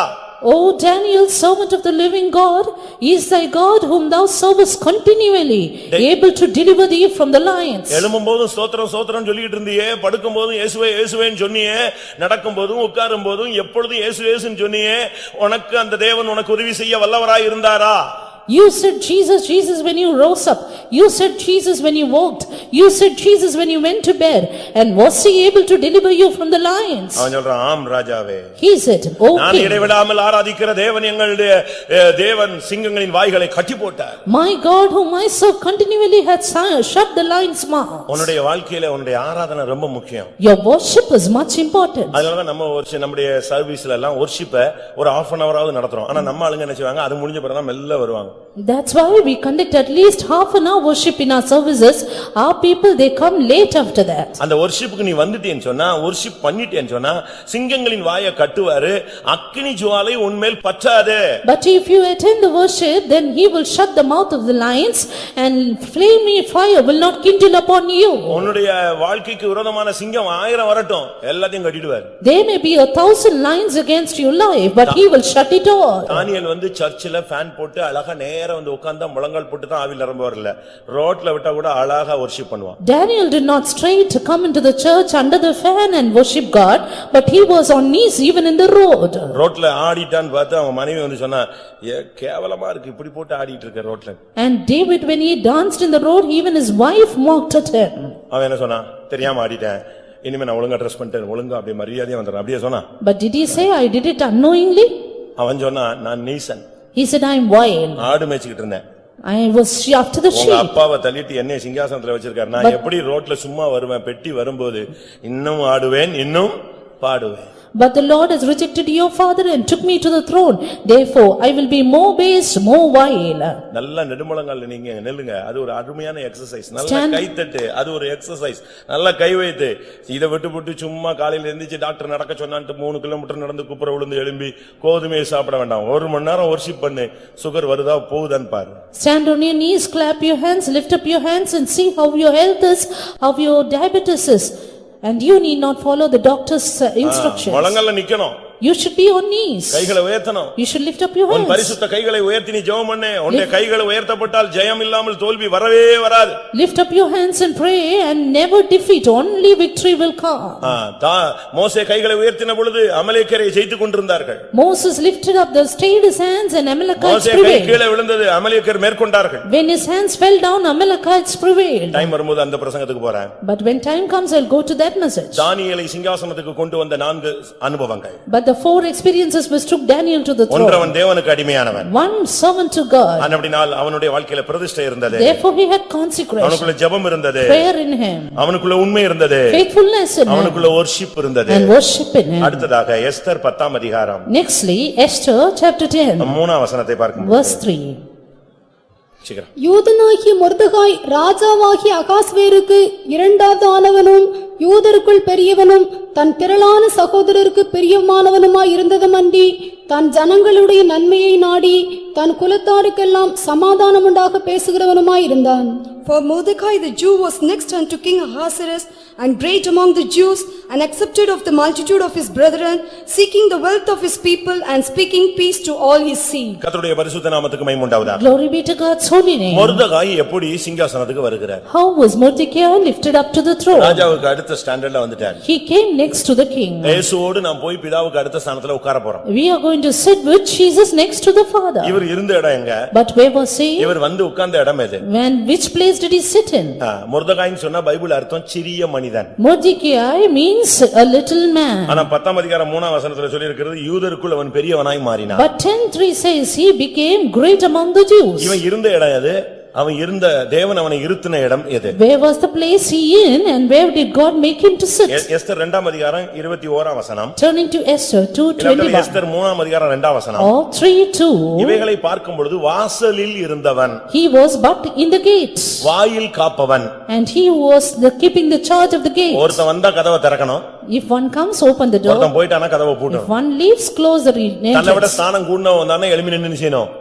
O Daniel, servant of the living God, is thy God whom thou servest continually, able to deliver thee from the lions. எழும்பும்போதும் ஸ்தோத்திரம் ஸ்தோத்திரம் சொல்லிட்டு இருந்தியே, படுக்கும்போதும் இயேசுவே இயேசுவேன்னு சொன்னியே, நடக்கும்போதும் உட்காரும்போதும் எப்பொழுதும் இயேசு இயேசுன்னு சொன்னியே, உனக்கு அந்த தேவன் உனக்கு உதவி செய்ய வல்லவராய் இருந்தாரா? You said Jesus, Jesus when you rose up. You said Jesus when you walked. You said Jesus when you went to bed. And was he able to deliver you from the lions? அவன் சொல்றான் ஆம் ராஜாவே. He said, நான் okay. இடைவிடாமல் ஆராதிக்கிற தேவன் எங்களுடைய தேவன் சிங்கங்களின் வாய்களை கட்டி போட்டார். My God whom I serve continually had shut the lions' mouth. உன்னுடைய வாழ்க்கையில உன்னுடைய ஆராதனை ரொம்ப முக்கியம். Your worship is much important. அதனால தான் நம்ம நம்முடைய சர்வீஸ்ல எல்லாம் worship ஒரு half an hour ஆவது நடத்துறோம். ஆனா நம்ம ஆளுங்க என்ன செய்வாங்க அது முடிஞ்ச பிறகு தான் மெல்ல வருவாங்க. That's why we conduct at least half an hour worship in our services. Our people they come late after that. அந்த worshipக்கு நீ வந்துட்டேன்னு சொன்னா worship பண்ணிட்டேன்னு சொன்னா சிங்கங்களின் வாயை கட்டுவாரு அக்கினி ஜுவாலை உன்மேல் பற்றாதே. But if you attend the worship then he will shut the mouth of the lions and flaming fire will not kindle upon you. உன்னுடைய வாழ்க்கைக்கு விரோதமான சிங்கம் 1000 வரட்டும் எல்லாத்தையும் கட்டிடுவார். There may be 1000 lions against your life but he will shut it all. தானியேல் வந்து சர்ச்சில fan போட்டு அழகா நேரா வந்து உட்கார்ந்தா முழங்கால் போட்டு தான் ஆவில நிரம்ப வரல. ரோட்ல விட்டா கூட அழகா worship பண்ணுவான். Daniel did not straight to come into the church under the fan and worship God but he was on knees even in the road. ரோட்ல ஆடிட்டான்னு பார்த்து அவன் மனைவி வந்து சொன்னா கேவலமா இருக்கு இப்படி போட்டு ஆடிட்டு இருக்க ரோட்ல. And David when he danced in the road even his wife mocked at him. அவன் என்ன சொன்னா தெரியாம ஆடிட்டேன் இனிமே நான் ஒழுங்கா ட்ரெஸ் பண்ணிட்டேன் ஒழுங்கா அப்படியே மரியாதையா வந்துறேன் அப்படியே சொன்னா. But did he say I did it unknowingly? அவன் சொன்னா நான் நீசன். He said I am wild. ஆடு மேய்ச்சிட்டு இருந்தேன். I was after the sheep. உங்க அப்பாவை தள்ளிட்டு என்னை சிங்காசனத்துல வச்சிருக்காரு. நான் எப்படி ரோட்ல சும்மா வருவேன் பெட்டி வரும்போது இன்னும் ஆடுவேன் இன்னும் பாடுவேன். But the Lord has rejected your father and took me to the throne. Therefore I will be more base, more vile. நல்ல நெடுமுழங்கால்ல நீங்க நில்லுங்க. அது ஒரு அருமையான எக்சர்சைஸ். நல்ல கை தட்டு. அது ஒரு எக்சர்சைஸ். நல்ல கை வைத்து இத விட்டு சும்மா காலையில எந்திரிச்சு டாக்டர் நடக்க சொன்னான்ட்டு 3 கிலோமீட்டர் நடந்து குப்புற விழுந்து எழும்பி கோதுமையை சாப்பிட வேண்டாம். 1 மணி நேரம் worship பண்ணு. சுகர் வருதா போகுதான்னு பாரு. Stand on your knees, clap your hands, lift up your hands and see how your health is, how your diabetes is. And you need not follow the doctor's instructions. முழங்கால்ல நிக்கணும். You should be on knees. கைகளை உயர்த்தணும். You should lift up your hands. உன் பரிசுத்த கைகளை உயர்த்தி நீ ஜெபம் பண்ணு. உன்னுடைய கைகளை உயர்த்தப்பட்டால் ஜெயம் இல்லாமல் தோல்வி வரவே வராது. Lift up your hands and pray and never defeat, only victory will come. மோசே கைகளை உயர்த்தின பொழுது அமலேக்கரை ஜெயித்துக் கொண்டிருந்தார்கள். Moses lifted up, stayed his hands and Amalekites மோசே கை prevailed. கீழே விழுந்தது அமலேக்கர் மேற்கொண்டார்கள். When his hands fell down, Amalekites prevailed. Time வரும்போது அந்த பிரசங்கத்துக்கு போறேன். But when time comes I'll go to that message. தானியேலை சிங்காசனத்துக்கு கொண்டு வந்த 4 அனுபவங்கள். But the 4 experiences which took Daniel to the throne. ஒன்றவன் தேவனுக்கு அடிமையானவன். One servant to God. அப்படினால் அவனுடைய வாழ்க்கையில பிரதிஷ்டை இருந்தது. Therefore he had consecration. அவனுக்குள்ள ஜெபம் இருந்தது. Prayer in him. அவனுக்குள்ள உண்மை இருந்தது. Faithfulness in him. அவனுக்குள்ள worship இருந்தது. And worship in him. அடுத்ததாக எஸ்தர் 10ஆம் அதிகாரம். Nextly Esther chapter 10. 3ஆம் வசனத்தை பார்க்கும். Verse 3. யூதனாகிய மொர்தெகாய் ராஜாவாகிய அகாஸ்வேருக்கு இரண்டாவது ஆனவனும் யூதருக்குள் பெரியவனும் தன் திரளான சகோதரருக்கு பிரியமானவனுமாய் இருந்ததும் அன்றி தன் ஜனங்களுடைய நன்மையை நாடி தன் குலத்தாருக்கெல்லாம் சமாதானம் உண்டாக பேசுகிறவனுமாய் இருந்தான். For Mordecai the Jew was next unto King Ahasuerus and great among the Jews and accepted of the multitude of his brethren, seeking the wealth of his people and speaking peace to all his seed. கர்த்தருடைய பரிசுத்த நாமத்துக்கு மகிமை உண்டாவதாக. Glory be to God's holy name. மொர்தெகாய் எப்படி சிங்காசனத்துக்கு வருகிறார்? How was Mordecai lifted up to the throne? ராஜாவுக்கு அடுத்த ஸ்டாண்டர்ட்ல வந்துட்டார். He came next to the king. இயேசுவோடு நாம் போய் பிதாவுக்கு அடுத்த ஸ்தானத்துல உட்கார போறோம். We are going to sit with Jesus next to the Father. இவர் இருந்த இடம் எங்க? But where was he? இவர் வந்து உட்கார்ந்த இடம் எது? When which place did he sit in? மொர்தெகாய்னு சொன்னா பைபிள் அர்த்தம் சிறிய மனிதன். Mordecai means a little man. ஆனா 10ஆம் அதிகாரம் 3ஆம் வசனத்துல சொல்லி இருக்கிறது யூதருக்குள் அவன் பெரியவனாய் மாறினான். But 10:3 says he became great among the Jews. இவன் இருந்த இடம் எது? அவன் இருந்த தேவன் அவனை இருத்தின இடம் எது? Where was the place he in and where did God make him to sit? Esther 2ஆம் அதிகாரம் 21ஆம் வசனம். Turning to Esther 2:21. எஸ்தர் 3ஆம் அதிகாரம் 2ஆம் வசனம். Or 3:2. இவைகளை பார்க்கும் பொழுது வாசலில் இருந்தவன். He was but in the gates. வாயில் காப்பவன். And he was keeping the charge of the gate. ஒருத்தன் வந்தா கதவை திறக்கணும். If one comes, open the door. ஒருத்தன் போய்ட்டானா கதவை பூட்டணும். If one leaves, close the entrance. தன்னைவிட ஸ்தானம் கூடனவன் வந்தானே எழும்பி நின்னு செய்யணும்.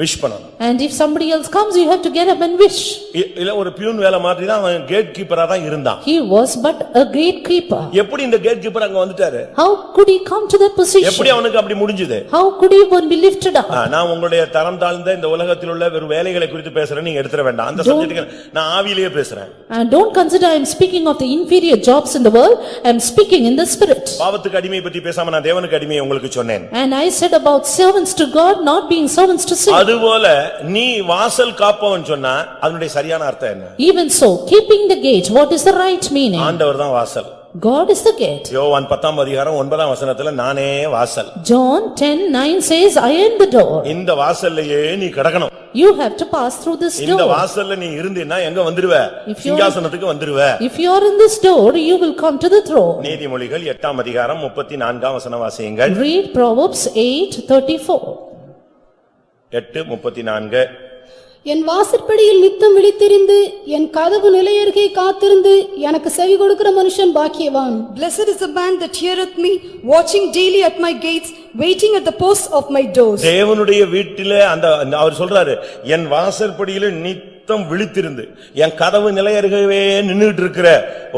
wish பண்ணணும். And if somebody else comes, you have to get up and wish. இல்ல ஒரு பியூன் வேலை மாதிரி தான் அவன் கேட் கீப்பரா தான் இருந்தான். He was but a gatekeeper. எப்படி இந்த கேட் கீப்பர் அங்க வந்துட்டாரு? How could he come to that position? எப்படி அவனுக்கு அப்படி முடிஞ்சது? How could he be lifted up? நான் உங்களுடைய தரம் தாழ்ந்த இந்த உலகத்தில் உள்ள வெறும் வேலைகளை குறித்து பேசுறேன், நீங்க எடுத்துற வேண்டாம். அந்த சப்ஜெக்ட் நான் ஆவியிலேயே பேசுறேன். And don't consider I am speaking of the inferior jobs in the world. I am speaking in the spirit. பாவத்துக்கு அடிமை பத்தி பேசாம நான் தேவனுக்கு அடிமை உங்களுக்கு சொன்னேன். And I said about servants to God not being servants to sin. அதுபோல நீ வாசல் காப்பவன் சொன்னா அதனுடைய சரியான அர்த்தம் என்ன? Even so, keeping the gate, what is the right meaning? ஆண்டவர் தான் வாசல். God is the gate. யோவான் 10ஆம் அதிகாரம் 9ஆம் வசனத்துல நானே வாசல். John 10:9 says, I am the door. இந்த வாசல்லையே நீ கடக்கணும். You have to pass through this door. இந்த வாசல்ல நீ இருந்தீனா எங்க வந்துருவ? சிங்காசனத்துக்கு வந்துருவ. If you are in this door, you will come to the throne. நீதிமொழிகள் 8ஆம் அதிகாரம் 34ஆம் வசனம் வாசியுங்கள். Read Proverbs 8:34. 8:34. என் வாசற்படியில் நித்தம் விழித்திருந்து என் கதவு நிலையருகே காத்திருந்து எனக்கு செவி கொடுக்கிற மனுஷன் பாக்கியவான். Blessed is the man that heareth me, watching daily at my gates, waiting at the posts of my doors. தேவனுடைய வீட்டிலே அவர் சொல்றாரு, என் வாசற்படியிலே நித்தம் விழித்திருந்து என் கதவு நிலையருகவே நின்னுட்டு இருக்கிற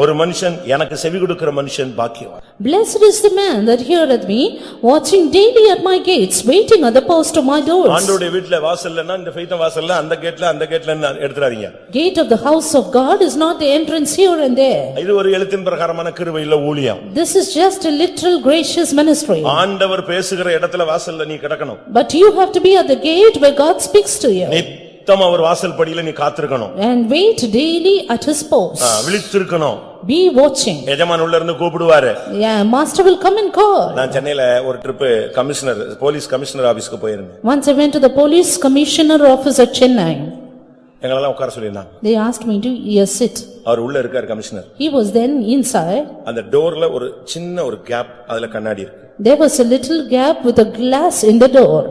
ஒரு மனுஷன், எனக்கு செவி கொடுக்கிற மனுஷன் பாக்கியவான். Blessed is the man that heareth me, watching daily at my gates, waiting at the post of my doors. ஆண்டவருடைய வீட்ல வாசல்னா இந்த ஃபெய்த் வாசல்ல அந்த கேட்ல எடுத்துறாதீங்க. Gate of the house of God is not the entrance here and there. இது ஒரு எழுத்தின் பிரகாரமான கிருபை இல்ல, ஊழியம். This is just a literal gracious ministry. ஆண்டவர் பேசுகிற இடத்துல வாசல்ல நீ கடக்கணும். But you have to be at the gate where God speaks to you. நித்தம் அவர் வாசல் படியில நீ காத்திருக்கணும். And wait daily at his post. விழித்திருக்கணும். Be watching. எஜமான் உள்ள இருந்து கூப்பிடுவாரு. Yeah, master will come and call. நான் சென்னையில ஒரு ட்ரிப் போலீஸ் கமிஷனர் ஆபீஸ்க்கு போயிருந்தேன். Once I went to the police commissioner office at Chennai. எங்களெல்லாம் உட்கார சொல்லிருந்தாங்க. They asked me to sit. அவர் உள்ள இருக்கார் commissioner. He was then inside. அந்த டோர்ல ஒரு சின்ன ஒரு கேப், அதுல கண்ணாடி இருக்கு. There was a little gap with a glass in the door.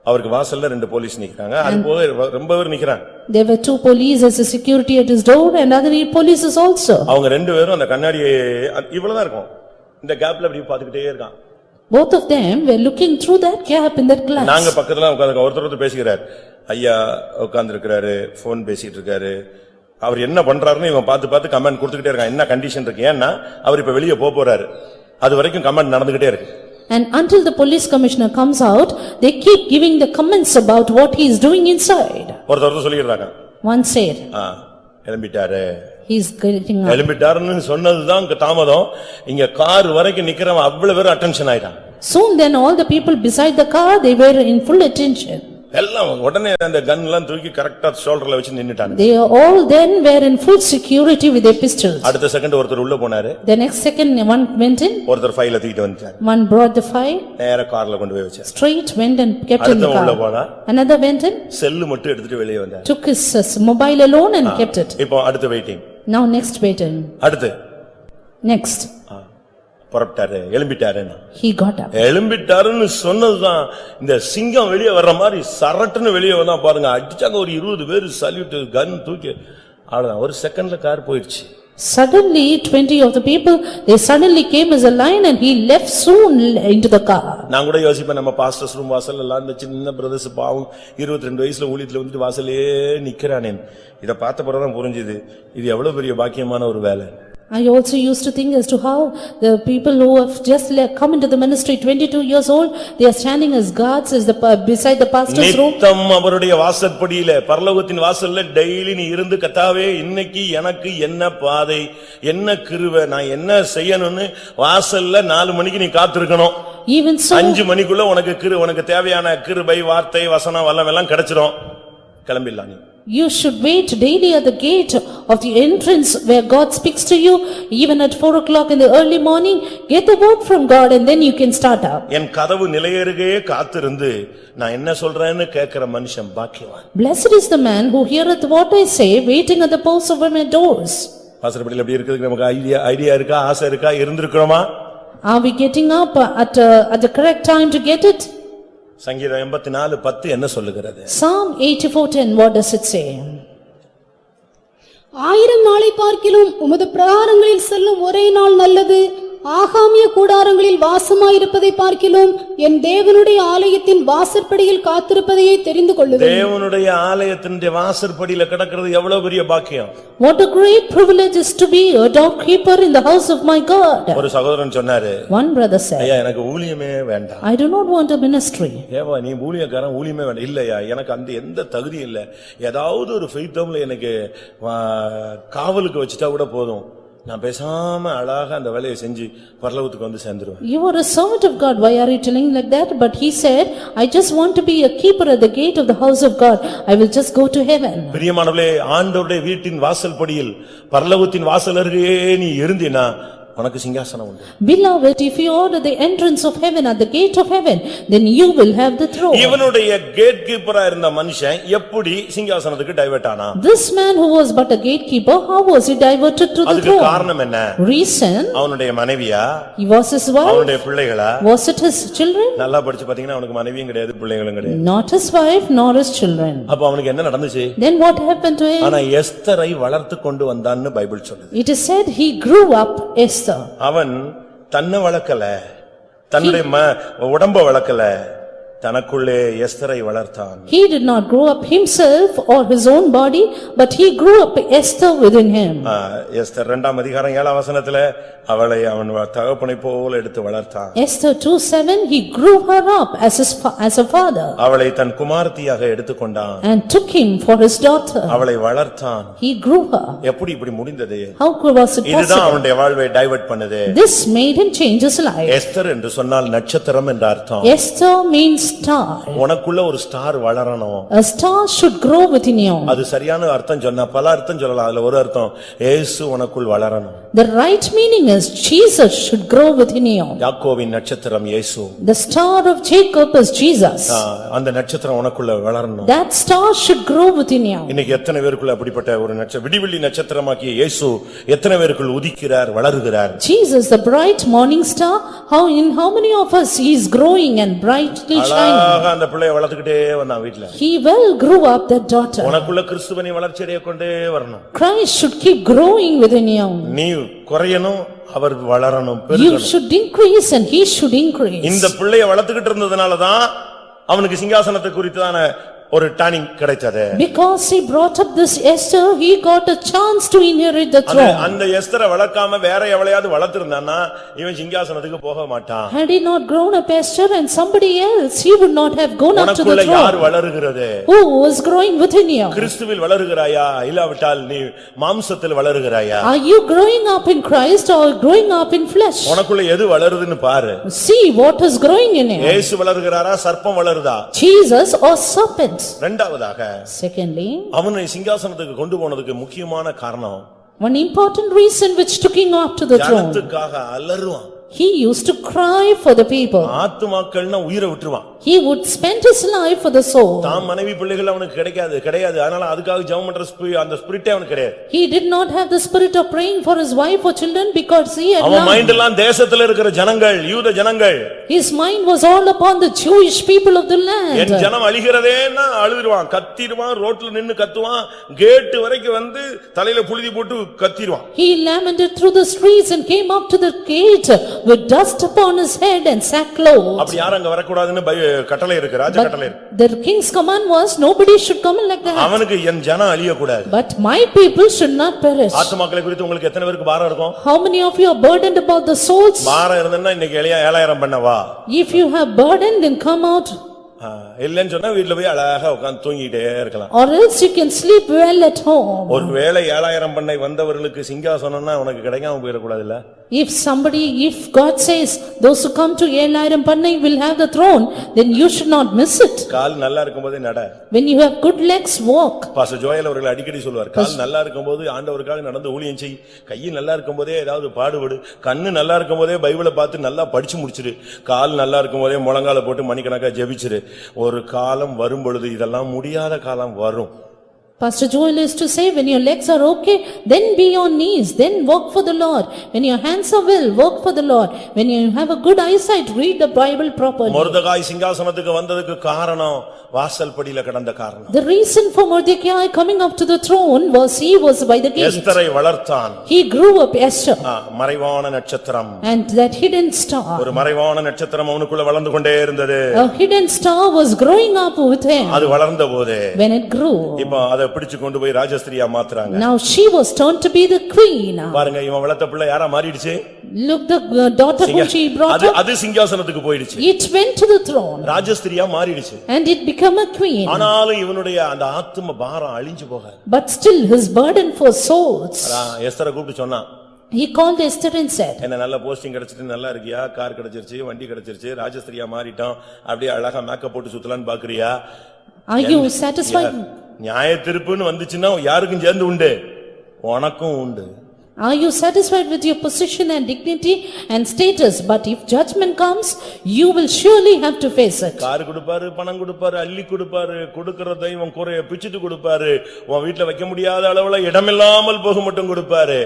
அவருக்கு வாசல்ல ரெண்டு போலீஸ் நிக்கறாங்க, அது போக ரொம்ப பேர் நிக்கறாங்க. There were two police as a security at his door and other polices also. அவங்க ரெண்டு பேரும் அந்த கண்ணாடியை இவ்வளவுதான் இருக்கும், இந்த கேப்ல அப்படியே பாத்துக்கிட்டே இருக்கான். Both of them were looking through that gap in that glass. நாங்க பக்கத்துல உட்கார்ந்து ஒருத்தர் பேசிக்கிறார். ஐயா உட்கார்ந்து இருக்காரு, போன் பேசிட்டு இருக்காரு. அவர் என்ன பண்றாருன்னு இவன் பார்த்து கமெண்ட் கொடுத்துக்கிட்டே இருக்கான். என்ன கண்டிஷன் இருக்கு, ஏன்னா அவர் இப்ப வெளியே போறாரு, அது வரைக்கும் கமெண்ட் நடந்துகிட்டே இருக்கு. And until the police commissioner comes out, they keep giving the comments about what he is doing inside. ஒருத்தர் சொல்லிடுறாங்க. One said, எழும்பிட்டாரு. He is getting up. எழும்பிட்டாருன்னு சொன்னதுதான் தாமதம். இங்க கார் வரைக்கும் நிக்கிறவன் அவ்வளவு பேர் அட்டென்ஷன் ஆயிட்டான். Soon then all the people beside the car, they were in full attention. எல்லாம் உடனே அந்த கன் எல்லாம் தூக்கி கரெக்ட்டா ஷோல்டர்ல வச்சு நின்னுட்டாங்க. They all then were in full security with their pistols. அடுத்த செகண்ட் ஒருத்தர் உள்ள போனாரு. The next second one went in. ஒருத்தர் ஃபைல தூக்கிட்டு வந்தார். One brought the file. நேரா கார்ல கொண்டு போய் வச்சார். Straight went and kept in the car. Another went in. செல் மட்டும் எடுத்துட்டு வெளியே வந்தார். Took his mobile alone and kept it. இப்போ அடுத்து வெயிட்டிங். Now next waiting. அடுத்து. Next. புறப்பட்டாரு, எழும்பிட்டாரு. He got up. எழும்பிட்டாருன்னு சொன்னதுதான் இந்த சிங்கம் வெளியே வர்ற மாதிரி சரட்டுன்னு வெளியே வந்தா பாருங்க, அடிச்சாங்க ஒரு 20 பேர் சல்யூட் கன் தூக்கி. அவ்வளவுதான், ஒரு செகண்ட்ல கார் போயிடுச்சு. Suddenly 20 of the people, they suddenly came as a line and he left soon into the car. நான் கூட யோசிப்பேன், நம்ம பாஸ்டர்ஸ் ரூம் வாசல்ல எல்லாம் இந்த சின்ன பிரதர்ஸ் பாவம் 22 வயசுல ஊழியத்துல வந்துட்டு வாசலே நிக்கிறானே. இத பார்த்த பிறகுதான் புரிஞ்சுது இது எவ்வளவு பெரிய பாக்கியமான ஒரு வேலை. I also used to think as to how the people who have just come into the ministry 22 years old, they are standing as guards as beside the pastor's room. நித்தம் அவருடைய வாசற்படியிலே பரலோகத்தின் வாசல்ல டெய்லி நீ இருந்து, கர்த்தாவே இன்னைக்கு எனக்கு என்ன பாதை, என்ன கிருபை, நான் என்ன செய்யணும்னு வாசல்ல 4 மணிக்கு நீ காத்திருக்கணும். Even so 5 மணிக்குள்ள உனக்கு தேவையான கிருபை, வார்த்தை, வசனம் எல்லாம் கிடைச்சிரும். கிளம்பிடலாம். you should wait daily at the gate of the entrance where God speaks to you. Even at 4 o'clock in the early morning, get the word from God and then you can start up. என் கதவு நிலையருகே காத்திருந்து நான் என்ன சொல்றேன்னு கேக்குற மனுஷன் பாக்கியவான். Blessed is the man who heareth what I say, waiting at the posts of my doors. வாசற்படியில எப்படி இருக்குதுக்கு நமக்கு ஐடியா இருக்கா, ஆசை இருக்கா, இருந்திருக்கிறோமா? Are we getting up at the correct time to get it? சங்கீதம் 84:10 என்ன சொல்லுகிறது? Psalm 84:10, what does it say? 1000 நாளை பார்க்கிலும் உமது பிரகாரங்களில் செல்லும் ஒரே நாள் நல்லது. ஆகாமிய கூடாரங்களில் வாசமாயிருப்பதை பார்க்கிலும் என் தேவனுடைய ஆலயத்தின் வாசற்படியில் காத்திருப்பதையே தெரிந்து கொள்ளுவேன். தேவனுடைய ஆலயத்தின் வாசற்படியில கிடக்கிறது எவ்வளவு பெரிய பாக்கியம். What a great privilege is to be a doorkeeper in the house of my God. ஒரு சகோதரன் சொன்னாரு, One brother said, ஐயா எனக்கு ஊழியமே வேண்டாம். I do not want a ministry. ஏவா நீ ஊழியக்காரன், ஊழியமே வேண்டாம். இல்லையா, எனக்கு அந்த எந்த தகுதி இல்ல. ஏதாவது ஒரு ஃபெய்த்தம்ல எனக்கு காவலுக்கு வச்சுட்டா கூட போதும், நான் பேசாம அழகா அந்த வேலையை செஞ்சு பரலோகத்துக்கு வந்து சேர்ந்துருவேன். You are a servant of God, why are you telling like that? But he said, I just want to be a keeper at the gate of the house of God, I will just go to heaven. பிரியமானவர்களே, ஆண்டவருடைய வீட்டின் வாசல் படியில் பரலோகத்தின் வாசல் அருகே நீ இருந்தீனா உனக்கு சிங்காசனம் உண்டு. Beloved, if you are at the entrance of heaven, at the gate of heaven, then you will have the throne. இவனுடைய கேட் கீப்பரா இருந்த மனுஷன் எப்படி சிங்காசனத்துக்கு டைவர்ட் ஆனா? This man who was but a gatekeeper, how was he diverted to the அதுக்கு throne? காரணம் என்ன? Reason? அவனுடைய மனைவியா? He was his wife? அவனுடைய பிள்ளைகளா? Was it his children? நல்லா படிச்சு பாத்தீங்கன்னா அவனுக்கு மனைவியும் கிடையாது, பிள்ளைகளும் கிடையாது. Not his wife nor his children. அப்ப அவனுக்கு என்ன நடந்துச்சு? Then what happened to him? ஆனா எஸ்தரை வளர்த்து கொண்டு வந்தான்னு பைபிள் சொல்லுது. It is said he grew up Esther. அவன் தன்னை வளர்க்கல, தன்னுடைய உடம்ப வளர்க்கல, தனக்குள்ளே எஸ்தரை வளர்த்தான். He did not grow up himself or his own body, but he grew up Esther within him. Esther 2ஆம் அதிகாரம் 7ஆம் வசனத்திலே அவளை அவன் தகப்பனை போல எடுத்து வளர்த்தான். Esther 2:7, he grew her up as a father. அவளை தன் குமாரத்தியாக எடுத்துக்கொண்டான். And took him for his daughter. அவளை வளர்த்தான். He grew her. எப்படி இப்படி முடிந்தது? How was it இதுதான் possible? அவனுடைய வாழ்வை டைவர்ட் பண்ணுது. This made him change his life. Esther என்று சொன்னால் நட்சத்திரம் என்ற அர்த்தம். Esther means star. உனக்குள்ள ஒரு ஸ்டார் வளரணும். A star should grow within you. அது சரியான அர்த்தம் சொன்னா பல அர்த்தம் சொல்லலாம். அதுல ஒரு அர்த்தம் இயேசு உனக்குள் வளரணும். The right meaning is Jesus should grow within you. யாக்கோபின் நட்சத்திரம் இயேசு. The star of Jacob is Jesus. அந்த நட்சத்திரம் உனக்குள்ள வளரணும். That star should grow within you. இன்னைக்கு எத்தனை பேருக்குள்ள அப்படிப்பட்ட ஒரு விடிவெள்ளி நட்சத்திரமாக்கிய இயேசு எத்தனை பேருக்குள் உதிக்கிறார், வளருகிறார்? Jesus, the bright morning star, how many of us he is growing and brightly shining. அந்த பிள்ளையை வளர்த்துக்கிட்டே வந்தான் வீட்டுல. He well grew up that daughter. உனக்குள்ள கிறிஸ்துவனை வளர்ச்சியடைய கொண்டே வரணும். Christ should keep growing within you. நீ குறையணும், அவர் வளரணும், You பெருகணும். should increase and he should increase. இந்த பிள்ளையை வளர்த்துக்கிட்டு இருந்ததனாலதான் அவனுக்கு சிங்காசனத்தை குறித்தான ஒரு டர்னிங் கிடைச்சது. Because he brought up this Esther, he got a chance to inherit the throne. அந்த எஸ்தரை வளர்க்காம வேற எவளையாவது வளர்த்திருந்தானா இவன் சிங்காசனத்துக்கு போக மாட்டான். Had he not grown up Esther and somebody else, he would not have gone up to the உனக்குள்ள யார் throne. வளருகிறது? Who was growing within you? கிறிஸ்துவில் வளருகிறாயா, இல்லாவிட்டால் நீ மாம்சத்தில் வளருகிறாயா? Are you growing up in Christ or growing up in flesh? உனக்குள்ள எது வளருதுன்னு பாரு. See what is growing in you. இயேசு வளருகிறாரா, சர்ப்பம் வளருதா? Jesus or serpent? இரண்டாவதாக Secondly, அவனை சிங்காசனத்துக்கு கொண்டு போனதுக்கு முக்கியமான காரணம் one important reason which took him up to the throne. ஜனத்துக்காக அலறுவான். He used to cry for the people. ஆத்துமாக்கள்னா உயிரை விட்டுருவான். He would spend his life for the soul. தாம் மனைவி பிள்ளைகள் அவனுக்கு கிடையாது. அதனால அதுக்காக ஜெபம் பண்ற அந்த ஸ்பிரிட்டே அவனுக்கு கிடையாது. He did not have the spirit of praying for his wife or children because he had அவன் மைண்ட் எல்லாம் தேசத்துல இருக்கிற ஜனங்கள், யூத ஜனங்கள். His mind was all upon the Jewish people of the land. என் ஜனம் அழிகிறதேன்னா அழுதுருவான், கத்திடுவான், ரோட்ல நின்னு கத்துவான், கேட் வரைக்கும் வந்து தலையில புழுதி போட்டு கத்திடுவான். He lamented through the streets and came up to the gate with dust upon his head and sackcloth. அப்படி யாரும் அங்க வரக்கூடாதுன்னு கட்டளை இருக்கு, ராஜ கட்டளை இருக்கு. The king's command was nobody should come in like that. அவனுக்கு என் ஜனம் அழிய கூடாது. But my people should not perish. ஆத்துமாக்களை குறித்து உங்களுக்கு எத்தனை பேருக்கு பாரம் இருக்கும்? How many of you are burdened about the souls? பாரம் இருந்தன்னா இன்னைக்கு 7000 பண்ணவா? If you have burden, then come out. இல்லன்னு சொன்னா வீட்ல போய் அழகா உட்கார்ந்து தூங்கிட்டே இருக்கலாம். Or else you can sleep well at home. ஒருவேளை 7000 பண்ணை வந்தவர்களுக்கு சிங்காசனம்னா உனக்கு கிடைக்காம போயிட கூடாதுல்ல? If God says those who come to Elaram Pannai will have the throne, then you should not miss it. கால் நல்லா இருக்கும்போதே நட. When you have good legs, walk. Pastor Joel அவர்கள் அடிக்கடி சொல்வார், கால் நல்லா இருக்கும்போது ஆண்டவருக்காக நடந்து ஊழியம் செய், கை நல்லா இருக்கும்போதே ஏதாவது பாடுபடு, கண்ணு நல்லா இருக்கும்போதே பைபிளை பார்த்து நல்லா படிச்சு முடிச்சிரு, கால் நல்லா இருக்கும்போதே முழங்கால போட்டு மணிக்கணக்கா ஜெபிச்சிரு. ஒரு காலம் வரும் பொழுது இதெல்லாம் முடியாத காலம் வரும். Pastor Joel is to say, when your legs are okay, then be on knees, then walk for the Lord. When your hands are well, work for the Lord. When you have a good eyesight, read the Bible properly. மொர்தெகாய் சிங்காசனத்துக்கு வந்ததுக்கு காரணம் வாசல் படியில கிடந்த காரணம். The reason for Mordecai coming up to the throne was he was by the gate. எஸ்தரை வளர்த்தான். He grew up Esther. மறைவான நட்சத்திரம். And that hidden star. ஒரு மறைவான நட்சத்திரம் அவனுக்குள்ள வளர்ந்து கொண்டே இருந்தது. A hidden star was growing up with him. அது வளர்ந்த போது when it grew, இப்போ அத பிடிச்சு கொண்டு போய் ராஜஸ்திரியா மாத்துறாங்க. now she was turned to be the queen. பாருங்க, இவன் வளர்த்த பிள்ளை யாரா மாறிடுச்சு? Look, the daughter whom she brought up, அது சிங்காசனத்துக்கு போயிடுச்சு. it went to the throne. ராஜஸ்திரியா மாறிடுச்சு. And it became a queen. ஆனாலும் இவனுடைய அந்த ஆத்தும பாரம் அழிஞ்சு போகாது. But still his burden for souls. எஸ்தரை கூப்பிட்டு சொன்னான், He called Esther and said, என்ன நல்ல போஸ்டிங் கிடைச்சிட்டு நல்லா இருக்கியா, கார் கிடைச்சிருச்சு, வண்டி கிடைச்சிருச்சு, ராஜஸ்திரியா மாறிட்டோம், அப்படியே அழகா மேக்கப் போட்டு சுத்தலான்னு பாக்குறியா? Are you satisfied? நியாய தீர்ப்புன்னு வந்துச்சுன்னா யாருக்கும் சேர்ந்து உண்டு, உனக்கும் உண்டு. Are you satisfied with your position and dignity and status? But if judgment comes, you will surely have to face it. Car கொடுப்பாரு, பணம் கொடுப்பாரு, அள்ளி கொடுப்பாரு, கொடுக்கறதை உன் குறைய பிச்சிட்டு கொடுப்பாரு, உன் வீட்டுல வைக்க முடியாத அளவுல இடமில்லாமல் போக மட்டும் கொடுப்பாரு.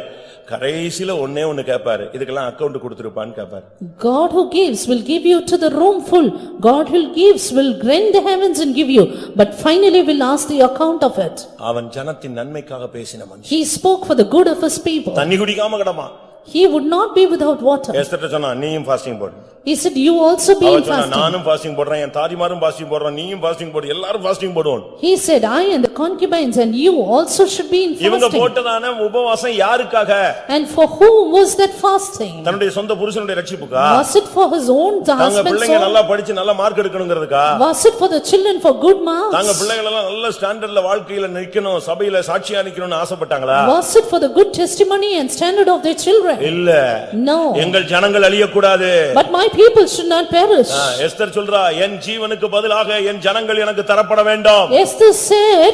கடைசில ஒண்ணே ஒண்ணு கேட்பாரு, இதுக்கெல்லாம் அக்கவுண்ட் கொடுத்திருப்பான்னு கேட்பாரு. God who gives will give you to the room full. God who gives will rend the heavens and give you, but finally will ask the account of it. அவன் ஜனத்தின் நன்மைக்காக பேசின மனுஷன். He spoke for the good of his people. தண்ணி குடிக்காம கிடமா. He would not be without water. Esther சொன்னா, நீயும் fasting போடு. He said, you also be in fasting. நானும் ஃபாஸ்டிங் போடுறேன், என் தாதிமாரும் ஃபாஸ்டிங் போடுறோம், நீயும் ஃபாஸ்டிங் போடு, எல்லாரும் ஃபாஸ்டிங் போடுவோம். He said, I and the concubines and you also should be in fasting. இவங்க போட்டதான உபவாசம் யாருக்காக? And for whom was that fasting? தன்னுடைய சொந்த புருஷனுடைய ரட்சிப்புக்கா? Was it for his own தாங்க husband's பிள்ளைங்க soul? நல்லா படிச்சு நல்ல mark எடுக்கணும்ங்கிறதுக்கா? Was it for the children for good marks? தாங்க பிள்ளைகள் எல்லாம் நல்ல ஸ்டாண்டர்ட்ல வாழ்க்கையில நிக்கணும், சபையில சாட்சியா நிக்கணும்னு ஆசைப்பட்டாங்களா? Was it for the good testimony and standard of their children? இல்ல. No. எங்கள் ஜனங்கள் அழிய கூடாது. But my people should not perish. Esther சொல்றா, என் ஜீவனுக்கு பதிலாக என் ஜனங்கள் எனக்கு தரப்பட வேண்டும். Esther said,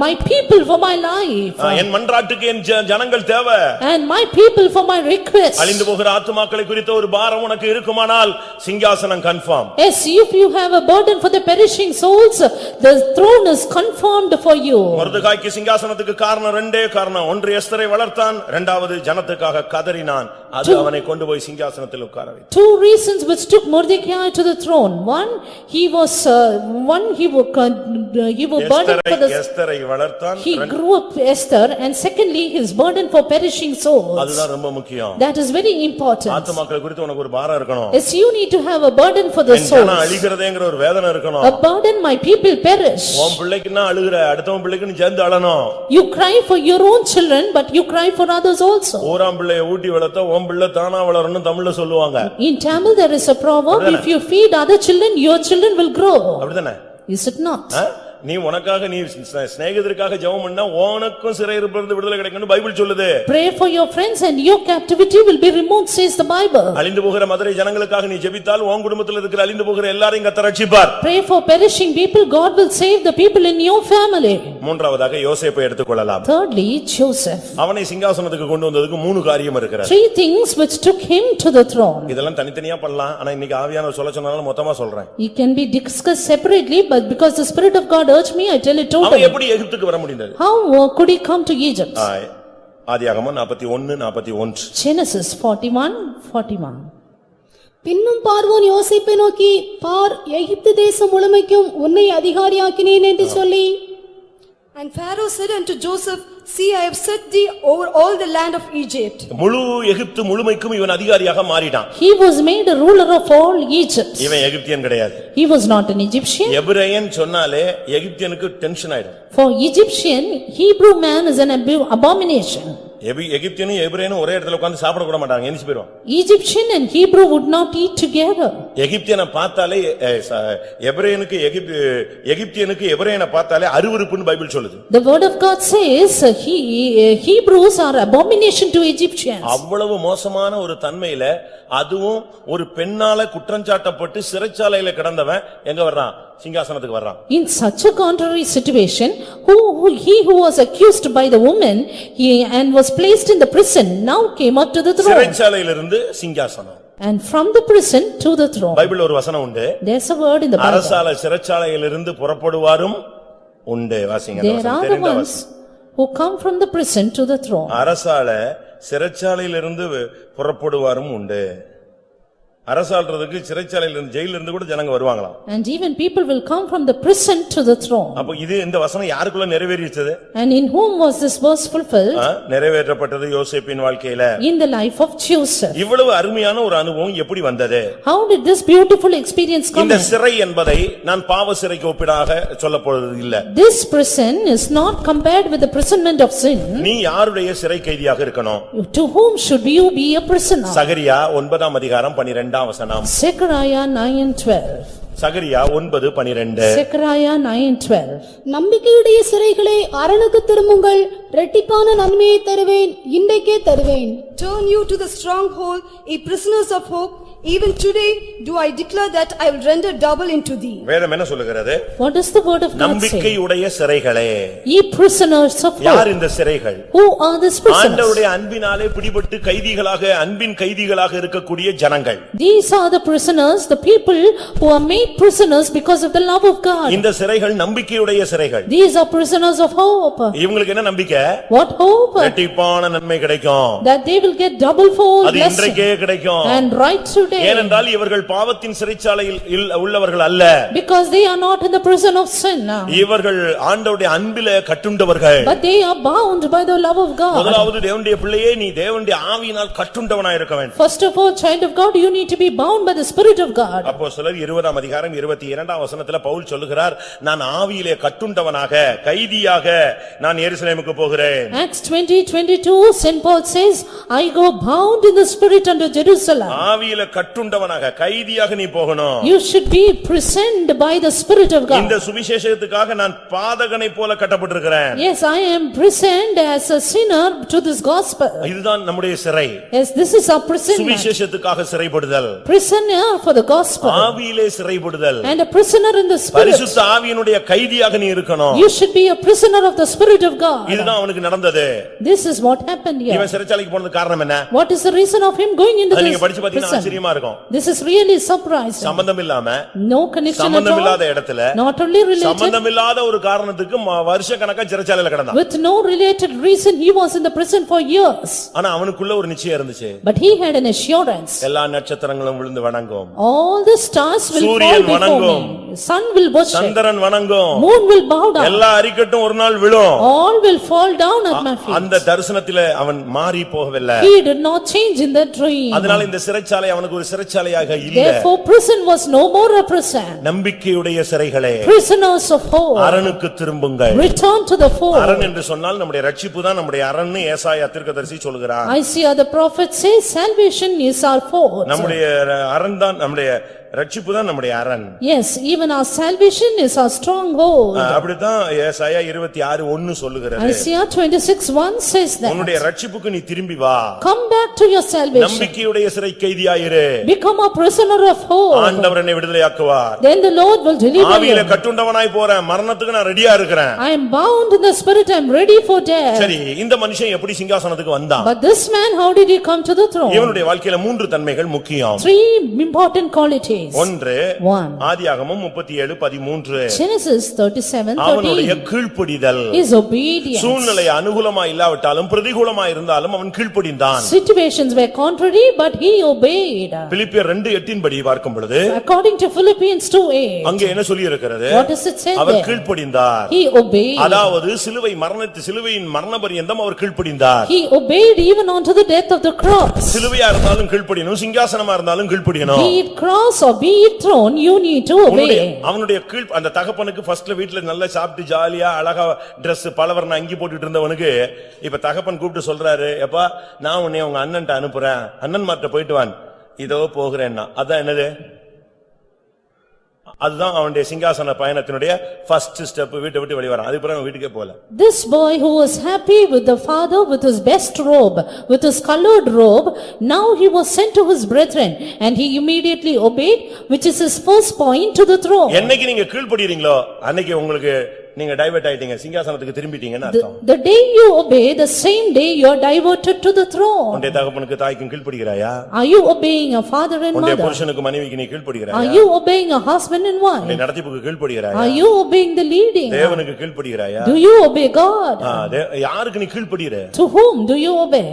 my people for my life. என் மன்றாட்டுக்கு என் ஜனங்கள் தேவை. And my people for my request. அழிந்து போகிற ஆத்துமாக்களை குறித்த ஒரு பாரம் உனக்கு இருக்குமானால் சிங்காசனம் confirm. Yes, if you have a burden for the perishing souls, the throne is confirmed for you. மொர்தெகாய்க்கு சிங்காசனத்துக்கு காரணம் ரெண்டே காரணம். ஒன்று எஸ்தரை வளர்த்தான், இரண்டாவது ஜனத்துக்காக கதறினான். அது அவனை கொண்டு போய் சிங்காசனத்தில் உட்கார வைத்தது. Two reasons which took Mordecai to the throne. One, he was burdened for the எஸ்தரை வளர்த்தான். He grew up Esther, and secondly his burden for perishing souls. அதுதான் ரொம்ப முக்கியம். That is very important. ஆத்துமாக்களை குறித்து உனக்கு ஒரு பாரம் இருக்கணும். Yes, you need to have a burden for the souls. ஜனம் அழிகிறதேங்கற ஒரு வேதனை இருக்கணும். A burden, my people perish. உன் பிள்ளைக்குன்னா அழுகுற, அடுத்தவன் பிள்ளைக்கு நீ சேர்ந்து அழணும். You cry for your own children, but you cry for others also. ஓராம் பிள்ளையை ஊட்டி வளர்த்தா உன் பிள்ளை தானா வளரணும்னு தமிழ்ல சொல்லுவாங்க. In Tamil there is a proverb, if you feed other children, your children will grow. அப்படிதானே? Is it not? நீ உனக்காக நீ சிநேகிதருக்காக ஜெபம் பண்ணா உனக்கும் சிறையிருப்பிலிருந்து விடுதலை கிடைக்கும்னு பைபிள் சொல்லுது. Pray for your friends and your captivity will be removed, says the Bible. அழிந்து போகிற மதுரை ஜனங்களுக்காக நீ ஜெபித்தால் உன் குடும்பத்தில் இருக்கிற அழிந்து போகிற எல்லாரையும் கர்த்தர் ரட்சிப்பார். Pray for perishing people, God will save the people in your family. மூன்றாவதாக யோசேப்பை எடுத்துக்கொள்ளலாம். Thirdly, Joseph. அவனை சிங்காசனத்துக்கு கொண்டு வந்ததுக்கு மூணு காரியம் இருக்கிறது. Three things which took him to the throne. இதெல்லாம் தனித்தனியா பண்ணலாம், ஆனா இன்னைக்கு ஆவியானவர் சொல்ல சொன்னாலும் மொத்தமா சொல்றேன். It can be discussed separately, but because the Spirit of God urged me, I tell it அவன் totally. எப்படி எகிப்துக்கு வர முடிந்தது? How could he come to Egypt? ஆதியாகமம் 41:41. Genesis 41:41. பின்னும் பார்வோன் யோசேப்பை நோக்கி, பார், எகிப்து தேசம் முழுமைக்கும் உன்னை அதிகாரியாக்கினேன் என்று சொல்லி. And Pharaoh said unto Joseph, see, I have set thee over all the land of Egypt. முழு எகிப்து முழுமைக்கும் இவன் அதிகாரியாக மாறிட்டான். He was made a ruler of all Egypt. இவன் எகிப்தியன் கிடையாது. He was not an Egyptian. எபிரேயன் சொன்னாலே எகிப்தியனுக்கு டென்ஷன் ஆயிடும். For Egyptian, Hebrew man is an abomination. எகிப்தியனும் எபிரேயனும் ஒரே இடத்துல உட்கார்ந்து சாப்பிட கூட மாட்டாங்க, எந்திச்சு போயிடுவான். Egyptian and Hebrew would not eat together. எகிப்தியனை பார்த்தாலே எகிப்தியனுக்கு எபிரேயனை பார்த்தாலே அருவருப்புன்னு பைபிள் சொல்லுது. The word of God says Hebrews are abomination to Egyptians. அவ்வளவு மோசமான ஒரு தன்மையில அதுவும் ஒரு பெண்ணால குற்றஞ்சாட்டப்பட்டு சிறைச்சாலையில கிடந்தவன் எங்க வர்றான்? சிங்காசனத்துக்கு வர்றான். In such a contrary situation, he who was accused by the woman and was placed in the prison now came up to the throne. சிறைச்சாலையிலிருந்து சிங்காசனம். And from the prison to the throne. பைபிள்ல ஒரு வசனம் உண்டு. There's a word in the Bible. அரசால சிறைச்சாலையிலிருந்து புறப்படுவாரும் உண்டு. வாசிங்க அந்த வசனம். There are the ones who come from the prison to the throne. அரசால சிறைச்சாலையிலிருந்து புறப்படுவாரும் உண்டு. அரசாள்றதுக்கு சிறைச்சாலையிலிருந்து ஜெயிலிலிருந்து கூட ஜனங்க வருவாங்களாம். And even people will come from the prison to the throne. அப்ப இது இந்த வசனம் யாருக்குள்ள நிறைவேறிச்சது? And in whom was this verse fulfilled? நிறைவேற்றப்பட்டது யோசேப்பின் வாழ்க்கையில. In the life of Joseph. இவ்வளவு அருமையான ஒரு அனுபவம் எப்படி வந்தது? How did this beautiful experience come? இந்த சிறை என்பதை நான் பாவ சிறைக்கு ஒப்பிடாக சொல்லப் போறது இல்ல. This prison is not compared with the imprisonment of sin. நீ யாருடைய சிறை கைதியாக இருக்கணும்? To whom should you be a prisoner? சகரியா 9:12 வசனம். Zechariah 9:12. சகரியா 9:12. Zechariah 9:12. நம்பிக்கையுடைய சிறைகளே அரணுக்கு திரும்புங்கள், இரட்டிப்பான நன்மையை தருவேன், இன்றைக்கே தருவேன். Turn you to the stronghold, ye prisoners of hope. Even today do I declare that I will render double into thee. வேதம் என்ன சொல்லுகிறது? What does the word of God say? நம்பிக்கையுடைய சிறைகளே. Ye prisoners of hope. யார் இந்த சிறைகள்? Who are these prisoners? ஆண்டவருடைய அன்பினாலே பிடிபட்டு கைதிகளாக அன்பின் கைதிகளாக இருக்கக்கூடிய ஜனங்கள். These are the prisoners, the people who are made prisoners because of the love of God. இந்த சிறைகள் நம்பிக்கையுடைய சிறைகள். These are prisoners of hope. இவங்களுக்கு என்ன நம்பிக்கை? What hope? இரட்டிப்பான நன்மை கிடைக்கும். That they will get double fold அது blessing. இன்றைக்கே கிடைக்கும். And right today. ஏனென்றால் இவர்கள் பாவத்தின் சிறைச்சாலையில் உள்ளவர்கள் அல்ல. Because they are not in the prison of sin. இவர்கள் ஆண்டவருடைய அன்பிலே கட்டுண்டவர்கள். But they are bound by the love of God. முதலாவது தேவனுடைய பிள்ளையே நீ தேவனுடைய ஆவியினால் கட்டுண்டவனாய் இருக்க வேண்டும். First of all, child of God, you need to be bound by the Spirit of God. அப்போஸ்தலர் 20:22 பவுல் சொல்லுகிறார், நான் ஆவியிலே கட்டுண்டவனாக கைதியாக நான் எருசலேமுக்கு போகிறேன். Acts 20:22, Saint Paul says, I go bound in the Spirit unto Jerusalem. ஆவியிலே கட்டுண்டவனாக கைதியாக நீ போகணும். You should be prisoned by the Spirit of God. இந்த சுவிசேஷத்துக்காக நான் பாதகனை போல கட்டப்பட்டிருக்கிறேன். Yes, I am prisoned as a sinner to this gospel. இதுதான் நம்முடைய சிறை. Yes, this is our prison. சுவிசேஷத்துக்காக சிறைப்படுதல். Prisoner for the gospel. ஆவியிலே சிறைப்படுதல். And a prisoner in the Spirit. பரிசுத்த ஆவியினுடைய கைதியாக நீ இருக்கணும். You should be a prisoner of the Spirit of God. இதுதான் அவனுக்கு நடந்தது. This is what happened here. இவன் சிறைச்சாலைக்கு போனதுக்கு காரணம் என்ன? What is the reason of him going into நீங்க this படிச்சு பாத்தீங்கன்னா prison? ஆச்சரியமா இருக்கும். This is really surprising. சம்பந்தம் இல்லாம No connection at சம்பந்தம் all. இல்லாத இடத்துல Not only related. சம்பந்தம் இல்லாத ஒரு காரணத்துக்கு வருஷக்கணக்கா சிறைச்சாலையில கிடந்தான். With no related reason he was in the prison for years. ஆனா அவனுக்குள்ள ஒரு நிச்சயம் இருந்துச்சு. But he had an assurance. எல்லா நட்சத்திரங்களும் விழுந்து வணங்கும். All the stars will fall சூரியன் before வணங்கும். me. Sun will worship. சந்திரன் வணங்கும். Moon will bow down. எல்லா அறிக்கட்டும் ஒரு நாள் விழும். All will fall down at my feet. அந்த தரிசனத்திலே அவன் மாறி போகவில்லை. He did not change in that dream. அதனால இந்த சிறைச்சாலை அவனுக்கு ஒரு சிறைச்சாலையாக இல்ல. Therefore prison was no more a prison. நம்பிக்கையுடைய சிறைகளே, Prisoners of hope. அரணுக்கு திரும்புங்கள். Return to the fold. அரண் என்று சொன்னால் நம்முடைய ரட்சிப்பு தான் நம்முடைய அரண்னு ஏசாயா தீர்க்கதரிசி சொல்கிறார். Isaiah the prophet says salvation is our fold. நம்முடைய அரண் தான் நம்முடைய ரட்சிப்பு தான் நம்முடைய அரண். Yes, even our salvation is our stronghold. அப்படிதான் ஏசாயா 26:1 சொல்லுகிறது. Isaiah 26:1 says that. உன்னுடைய ரட்சிப்புக்கு நீ திரும்பி வா. Come back to your salvation. நம்பிக்கையுடைய சிறை கைதியாயிரு. Become a prisoner of hope. ஆண்டவர் என்னை விடுதலையாக்குவார். Then the Lord will deliver you. ஆவியிலே கட்டுண்டவனாய் போறேன், மரணத்துக்கு நான் ரெடியா இருக்கிறேன். I am bound in the spirit, I am ready for death. சரி, இந்த மனுஷன் எப்படி சிங்காசனத்துக்கு வந்தான்? But this man, how did he come to the throne? இவனுடைய வாழ்க்கையில 3 தன்மைகள் முக்கியம். 3 important qualities. ஒன்று, ஆதியாகமம் 37:13. Genesis 37:13. அவனுடைய கீழ்ப்படிதல். His obedience. சூழ்நிலை அனுகூலமா இல்லாவிட்டாலும் பிரதிகூலமா இருந்தாலும் அவன் கீழ்ப்படிந்தான். Situations were contrary, but he obeyed. பிலிப்பியர் 2:8 படி பார்க்கும் பொழுது, According to Philippians 2:8. அங்கே என்ன சொல்லி இருக்கிறது? What does it say our there? கீழ்ப்படிந்தார். He obeyed. அதாவது சிலுவையின் மரண பரியந்தம் அவர் கீழ்ப்படிந்தார். He obeyed even unto the death of the cross. Siluvaiya இருந்தாலும் கீழ்ப்படியணும், சிங்காசனமா இருந்தாலும் கீழ்ப்படியணும். Be it cross or be it throne, you need to obey. அவனுடைய அந்த தகப்பனுக்கு ஃபர்ஸ்ட்ல வீட்ல நல்லா சாப்பிட்டு ஜாலியா அழகா Dress பலவர்ண அங்கி போட்டுட்டு இருந்தவனுக்கு இப்ப தகப்பன் கூப்பிட்டு சொல்றாரு, எப்பா நான் உன்னை உங்க அண்ணன்ட்ட அனுப்புறேன், அண்ணன் மாட்ட போயிட்டு வான், இதோ போகிறேன்னா. அதான் என்னது? அதுதான் அவனுடைய சிங்காசன பயணத்தினுடைய ஃபர்ஸ்ட் ஸ்டெப். வீட்டை விட்டு வெளிய வரான், அதுக்கு பிறகு வீட்டுக்கே போல. This boy who was happy with the father with his best robe, with his colored robe, now he was sent to his brethren and he immediately obeyed, which is his first point to the throne. என்னைக்கு நீங்க கீழ்ப்படிறீங்களோ அன்னைக்கு உங்களுக்கு நீங்க divert ஆயிட்டீங்க, சிங்காசனத்துக்கு திரும்பிட்டீங்கன்னு அர்த்தம். The day you obey, the same day you are diverted to the throne. உன்னுடைய தகப்பனுக்கு தாய்க்கும் கீழ்ப்படிகிறாயா? Are you obeying a father and உன்னுடைய mother? புருஷனுக்கு மனைவிக்கு நீ கீழ்ப்படிகிறாயா? Are you obeying a husband and wife? உன்னுடைய நடத்திப்புக்கு கீழ்ப்படிகிறாயா? Are you obeying the leading? தேவனுக்கு கீழ்ப்படிகிறாயா? Do you obey God? யாருக்கு நீ கீழ்ப்படிற? To whom do you obey?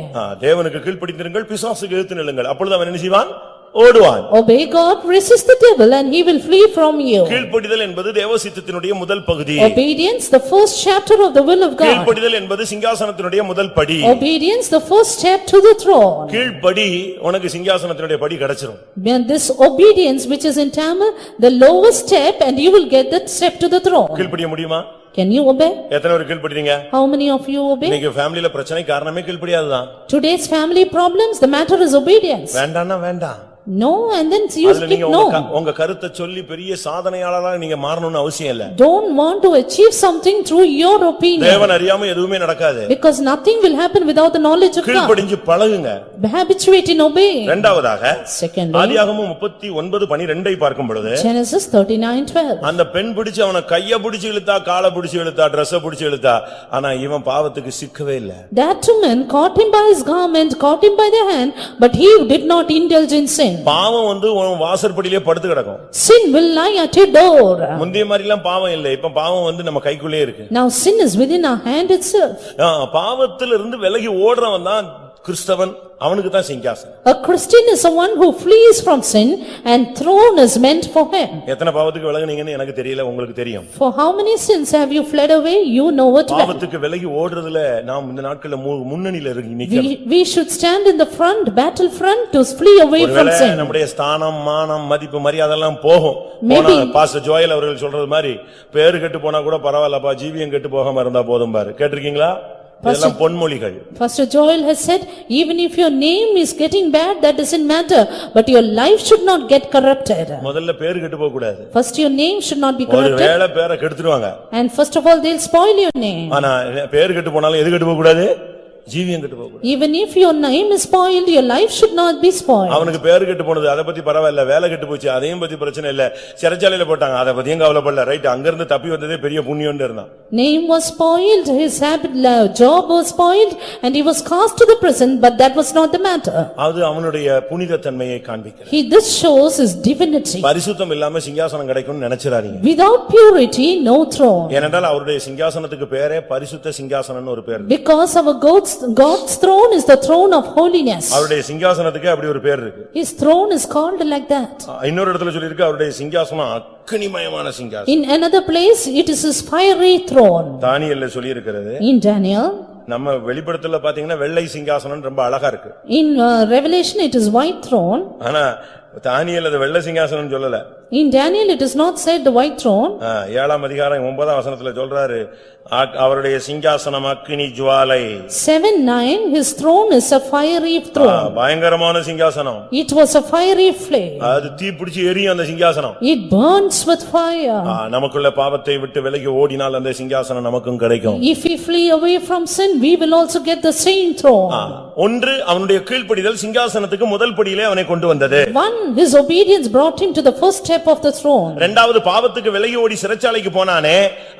தேவனுக்கு கீழ்ப்படிந்திருங்கள், பிசாசுக்கு எதிர்த்து நில்லுங்கள், அப்பொழுது அவன் என்ன செய்வான்? ஓடுவான். Obey God, resist the devil and he will flee from you. கீழ்ப்படிதல் என்பது தேவ சித்தத்தினுடைய முதல் பகுதி. Obedience, the first chapter of the will of God. கீழ்ப்படிதல் என்பது சிங்காசனத்தினுடைய முதல் படி. Obedience, the first step to the throne. கீழ்ப்படி உனக்கு சிங்காசனத்தினுடைய படி கிடைச்சிரும். And this obedience which is in Tamil, the lowest step, and you will get that step to the throne. கீழ்ப்படிய முடியுமா? Can you obey? எத்தனை பேர் கீழ்ப்படிறீங்க? How many of you obey? இன்னைக்கு ஃபேமிலில பிரச்சனை காரணமே கீழ்ப்படியாததான். Today's family problems, the matter is obedience. வேண்டாம்னா வேண்டாம். No, and then you அதுல skip நீங்க no. உங்க கருத்தை சொல்லி பெரிய சாதனையாளரா நீங்க மாறணும்னு அவசியம் இல்ல. Don't want to achieve something through your opinion. தேவன் அறியாம எதுவுமே நடக்காது. Because nothing will happen without the knowledge of God. கீழ்ப்படிஞ்சு பழகுங்க. Habituate in obeying. இரண்டாவதாக Secondly, ஆதியாகமம் 39:12 பார்க்கும் பொழுது Genesis 39:12. அந்த பெண் பிடிச்சு அவனை கைய பிடிச்சு இழுத்தா, காலை பிடிச்சு இழுத்தா, Dress பிடிச்சு இழுத்தா, ஆனா இவன் பாவத்துக்கு சிக்கவே இல்ல. That woman caught him by his garment, caught him by the hand, but he did not indulge in sin. பாவம் வந்து உன் வாசற்படியிலே படுத்து கிடக்கும். Sin will lie at your door. முந்தைய மாதிரிலாம் பாவம் இல்ல, இப்ப பாவம் வந்து நம்ம கைக்குள்ளே இருக்கு. Now sin is within our hand itself. பாவத்திலிருந்து விலகி ஓடுறவன் தான் கிறிஸ்தவன், அவனுக்கு தான் சிங்காசனம். A Christian is someone who flees from sin and throne is meant for him. எத்தனை பாவத்துக்கு விலகுனீங்கன்னு எனக்கு தெரியல, உங்களுக்கு தெரியும். For how many sins have you fled away? You know it well. பாவத்துக்கு விலகி ஓடுறதுல நாம் இந்த நாட்கள்ல முன்னணியில நிக்கிறோம். We should stand in the front, battle front to flee away from sin. நம்முடைய ஸ்தானம், மானம், மதிப்பு, மரியாதை எல்லாம் போகும். போனா பாஸ்டர் ஜோயல் அவர்கள் சொல்றது மாதிரி பேரு கெட்டு போனா கூட பரவாயில்லப்பா, ஜீவியம் கெட்டு போகாம இருந்தா போதும் பாரு. கேட்டிருக்கீங்களா? இதெல்லாம் பொன்மொழிகள். Pastor Joel has said, even if your name is getting bad, that doesn't matter, but your life should not get corrupted. முதல்ல பேரு கெட்டு போக கூடாது. First your name should not be corrupted. ஒருவேளை பேரை கெடுத்துருவாங்க. And first of all they'll spoil your name. ஆனா பேரு கெட்டு போனாலும் எது கெட்டு போக கூடாது? ஜீவியம் கெட்டு போக கூடாது. Even if your name is spoiled, your life should not be spoiled. அவனுக்கு பேரு கெட்டு போனது அத பத்தி பரவாயில்ல, வேலை கெட்டு போச்சு அதையும் பத்தி பிரச்சனை இல்ல, சிறைச்சாலையில போட்டாங்க அத பத்தியும் கவலைப்படல. ரைட், அங்க இருந்து தப்பி வந்ததே பெரிய புண்ணியம்னு இருந்தான். Name was spoiled, his job was spoiled, and he was cast to the prison, but that was not the matter. அது அவனுடைய புனித தன்மையை காண்பிக்கிறது. This shows his divinity. பரிசுத்தம் இல்லாம சிங்காசனம் கிடைக்கும்னு நினைச்சிராதீங்க. Without purity, no throne. ஏனென்றால் அவருடைய சிங்காசனத்துக்கு பேரே பரிசுத்த சிங்காசனம்னு ஒரு பேர். Because our God's throne is the throne of holiness. அவருடைய சிங்காசனத்துக்கு அப்படி ஒரு பேர் இருக்கு. His throne is called like that. இன்னொரு இடத்துல சொல்லி இருக்கு அவருடைய சிங்காசனம் அக்கினிமயமான சிங்காசனம். In another place it is his fiery throne. தானியேல்ல சொல்லி இருக்கிறது. In Daniel, நம்ம வெளிப்படுத்தல பாத்தீங்கன்னா வெள்ளை சிங்காசனம் ரொம்ப அழகா இருக்கு. In Revelation it is white throne. ஆனா தானியேல் அது வெள்ளை சிங்காசனம் சொல்லல. In Daniel it is not said the white throne. 7ஆம் அதிகாரம் 9ஆம் வசனத்துல சொல்றாரு அவருடைய சிங்காசனம் அக்கினி ஜுவாலை. 7:9 his throne is a fiery throne. பயங்கரமான சிங்காசனம். It was a fiery flame. அது தீ பிடிச்சு எரியும் அந்த சிங்காசனம். It burns with fire. நமக்குள்ள பாவத்தை விட்டு விலகி ஓடினால் அந்த சிங்காசனம் நமக்கும் கிடைக்கும். If we flee away from sin, we will also get the same throne. ஒன்று அவனுடைய கீழ்ப்படிதல் சிங்காசனத்துக்கு முதல் படியிலே அவனை கொண்டு வந்தது. One, his obedience brought him to the first step of the throne. இரண்டாவது பாவத்துக்கு விலகி ஓடி சிறைச்சாலைக்கு போனானே,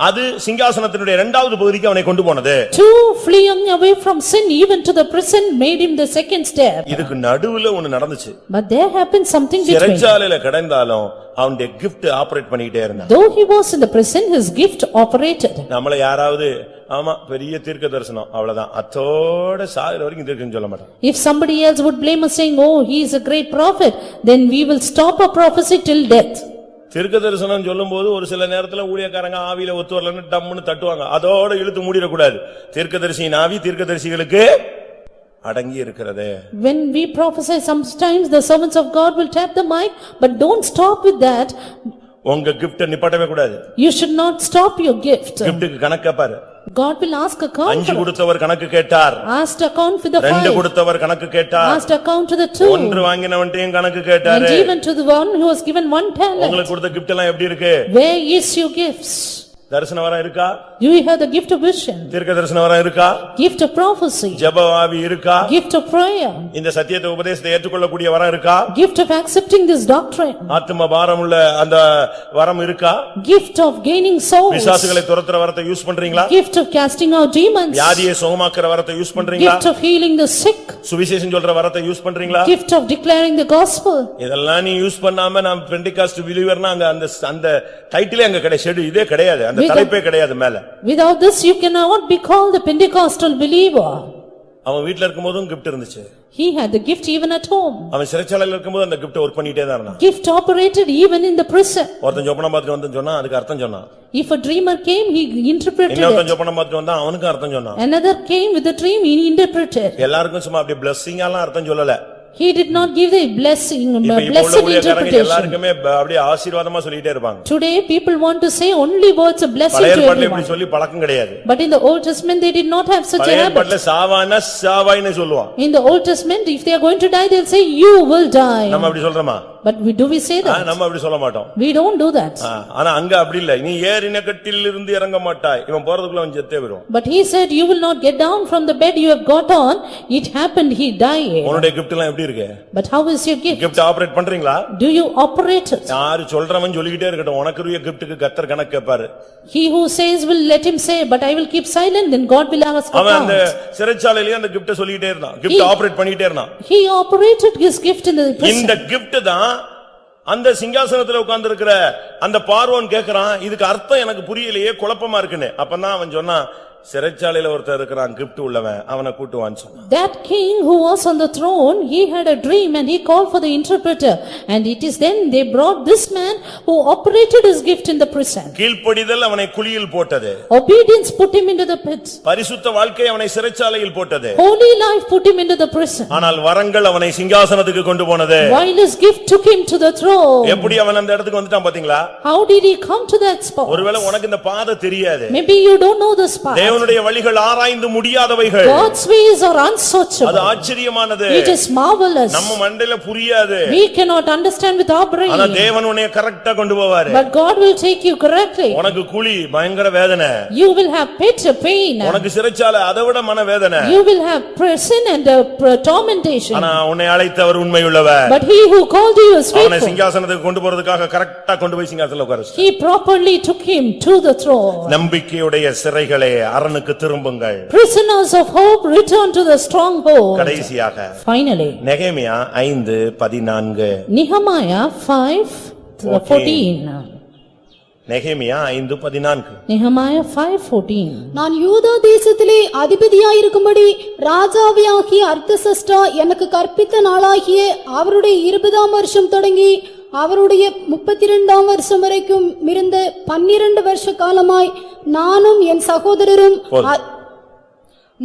அது சிங்காசனத்தினுடைய இரண்டாவது பகுதிக்கு அவனை கொண்டு போனது. Two, fleeing away from sin even to the prison made him the second step. இதுக்கு நடுவுல ஒன்னு நடந்துச்சு. But there happened something between. சிறைச்சாலையில கிடந்தாலும் அவனுடைய gift ஆபரேட் பண்ணிட்டே இருந்தான். Though he was in the prison, his gift operated. நம்மள யாராவது ஆமா பெரிய தீர்க்கதரிசனம் அவ்வளவுதான் அத்தோட சாகுற வரைக்கும் தீர்க்கன்னு சொல்ல மாட்டான். If somebody else would blame us saying, oh, he is a great prophet, then we will stop our prophecy till death. தீர்க்கதரிசனம் சொல்லும்போது ஒரு சில நேரத்துல ஊழியக்காரங்க ஆவியில ஒத்து வரலன்னு டம்முன்னு தட்டுவாங்க, அதோட இழுத்து மூடிடக்கூடாது. தீர்க்கதரிசியின் ஆவி தீர்க்கதரிசிகளுக்கு அடங்கி இருக்கிறது. When we prophesy, sometimes the servants of God will tap the mic, but don't stop with that. உங்க gift நிப்பாட்டவே கூடாது. You should not stop your gift. giftக்கு கணக்க பாரு. God will ask account. 5 கொடுத்தவர் கணக்கு கேட்டார். Asked account for the 5. 2 கொடுத்தவர் கணக்கு கேட்டார். Asked account to the 2. 1 வாங்கினவன்டையும் கணக்கு கேட்டார். And even to the one who was given 1 talent. உங்களுக்கு கொடுத்த gift எல்லாம் எப்படி இருக்கு? Where is your gifts? தரிசன வரம் இருக்கா? You have the gift of vision. தீர்க்க தரிசன வரம் இருக்கா? Gift of prophecy. ஜெப ஆவி இருக்கா? Gift of prayer. இந்த சத்தியத்தை உபதேசத்தை ஏற்றுக்கொள்ளக்கூடிய வரம் இருக்கா? Gift of accepting this doctrine. ஆத்தும பாரமுள்ள அந்த வரம் இருக்கா? Gift of gaining souls. பிசாசுகளை துரத்துற வரத்தை யூஸ் பண்றீங்களா? Gift of casting out demons. வியாதியை சுகமாக்குற வரத்தை யூஸ் பண்றீங்களா? Gift of healing the sick. சுவிசேஷம் சொல்ற வரத்தை யூஸ் பண்றீங்களா? Gift of declaring the gospel. இதெல்லாம் நீ யூஸ் பண்ணாம நான் பெண்டிகாஸ்ட் பிலீவர்னா அங்க அந்த டைட்டிலே அங்க கிடையாது, இதே கிடையாது, அந்த தலைப்பே கிடையாது மேல. Without this you cannot be called the Pentecostal believer. அவன் வீட்ல இருக்கும்போதும் gift இருந்துச்சு. He had the gift even at home. அவன் சிறைச்சாலையில இருக்கும்போது அந்த gift வர்க் பண்ணிட்டே தான் இருந்தான். Gift operated even in the prison. ஒருத்தன் ஜொப்பனம் பார்த்துட்டு வந்து சொன்னா அதுக்கு அர்த்தம் சொன்னான். If a dreamer came, he interpreted it. இன்னொருத்தன் ஜொப்பனம் பார்த்துட்டு வந்தா அவனுக்கு அர்த்தம் சொன்னான். Another came with a dream, he interpreted. எல்லாருக்கும் சும்மா அப்படியே blessing எல்லாம் அர்த்தம் சொல்லல. He did not give the blessing, இப்ப blessed ஊழியக்காரங்க interpretation. எல்லாருக்குமே அப்படியே ஆசீர்வாதமா சொல்லிட்டே இருப்பாங்க. Today people want to say only words of blessing பழைய to ஏற்பாட்டுல everyone. இப்படி சொல்லி பழக்கம் கிடையாது. But in the Old Testament they did not have such a பழைய habit. ஏற்பாட்டுல சாவானா சாவாய்னு சொல்லுவான். In the Old Testament if they are going to die they'll say you will die. நம்ம அப்படி சொல்றோமா? But do we say that? நம்ம அப்படி சொல்ல மாட்டோம். We don't do that. ஆனா அங்க அப்படி இல்ல. நீ ஏறின கட்டில் இருந்து இறங்க மாட்டாய். இவன் போறதுக்குள்ள அவன் செத்தே போய்டும். But he said you will not get down from the bed you have got on. It happened he died. உன்னுடைய gift எல்லாம் எப்படி இருக்கு? But how is your gift? gift operate பண்றீங்களா? Do you operate it? யாரு சொல்றவன் சொல்லிட்டே இருக்கட்டும். உனக்குரிய giftக்கு கர்த்தர் கணக்கு கேட்பாரு. He who says will let him say, but I will keep silent, then God will ask account. அவன் அந்த சிறைச்சாலையிலே அந்த gift சொல்லிட்டே இருந்தான். gift ஆபரேட் பண்ணிட்டே இருந்தான். He operated his gift in the prison. இந்த gift தான் அந்த சிங்காசனத்துல உட்கார்ந்து இருக்கிற அந்த பார்வோன் கேக்குறான், இதுக்கு அர்த்தம் எனக்கு புரியலையே, குழப்பமா இருக்குன்னு. அப்பதான் அவன் சொன்னான், சிறைச்சாலையில ஒருத்தர் இருக்கிறான் gift உள்ளவன், அவனை கூட்டுவான்னு சொன்னான். That king who was on the throne, he had a dream and he called for the interpreter, and it is then they brought this man who operated his gift in the prison. கீழ்ப்படிதல் அவனை குழியில் போட்டது. Obedience put him into the pit. பரிசுத்த வாழ்க்கை அவனை சிறைச்சாலையில் போட்டது. Holy life put him into the prison. ஆனால் வரங்கள் அவனை சிங்காசனத்துக்கு கொண்டு போனது. While his gift took him to the throne. எப்படி அவன் அந்த இடத்துக்கு வந்துட்டான் பாத்தீங்களா? How did he come to that spot? ஒருவேளை உனக்கு இந்த பாதை தெரியாது. Maybe you don't know this path. தேவனுடைய வழிகள் ஆராய்ந்து முடியாதவைகள். God's ways are unsearchable. அது ஆச்சரியமானது. It is marvelous. நம்ம மண்டையில புரியாது. We cannot understand with our brain. ஆனா தேவன் உன்னை கரெக்ட்டா கொண்டு போவாரு. But God will take you correctly. உனக்கு குழி பயங்கர வேதனை. You will have pit pain. உனக்கு சிறைச்சாலை அதைவிட மன வேதனை. You will have prison and tormentation. ஆனா உன்னை அழைத்தவர் உண்மையுள்ளவர். But he who called you is அவனை faithful. சிங்காசனத்துக்கு கொண்டு போறதுக்காக கரெக்ட்டா கொண்டு போய் சிங்காசனத்துல உட்கார வச்சார். He properly took him to the throne. நம்பிக்கையுடைய சிறைகளே அரணுக்கு திரும்புங்கள். Prisoners of hope return to the stronghold. கடைசியாக Finally நெகேமியா 5:14. Nehemiah 5:14. நெகேமியா 5:14. Nehemiah 5:14. நான் யூதா தேசத்திலே அதிபதியாயிருக்கும்படி ராஜாவியாகிய அர்த்தசஷ்டா எனக்கு கற்பித்த நாளாகிய அவருடைய 20ஆம் வருஷம் தொடங்கி அவருடைய 32ஆம் வருஷம் வரைக்கும் இருந்த 12 வருஷ காலமாய் நானும் என் சகோதரரும்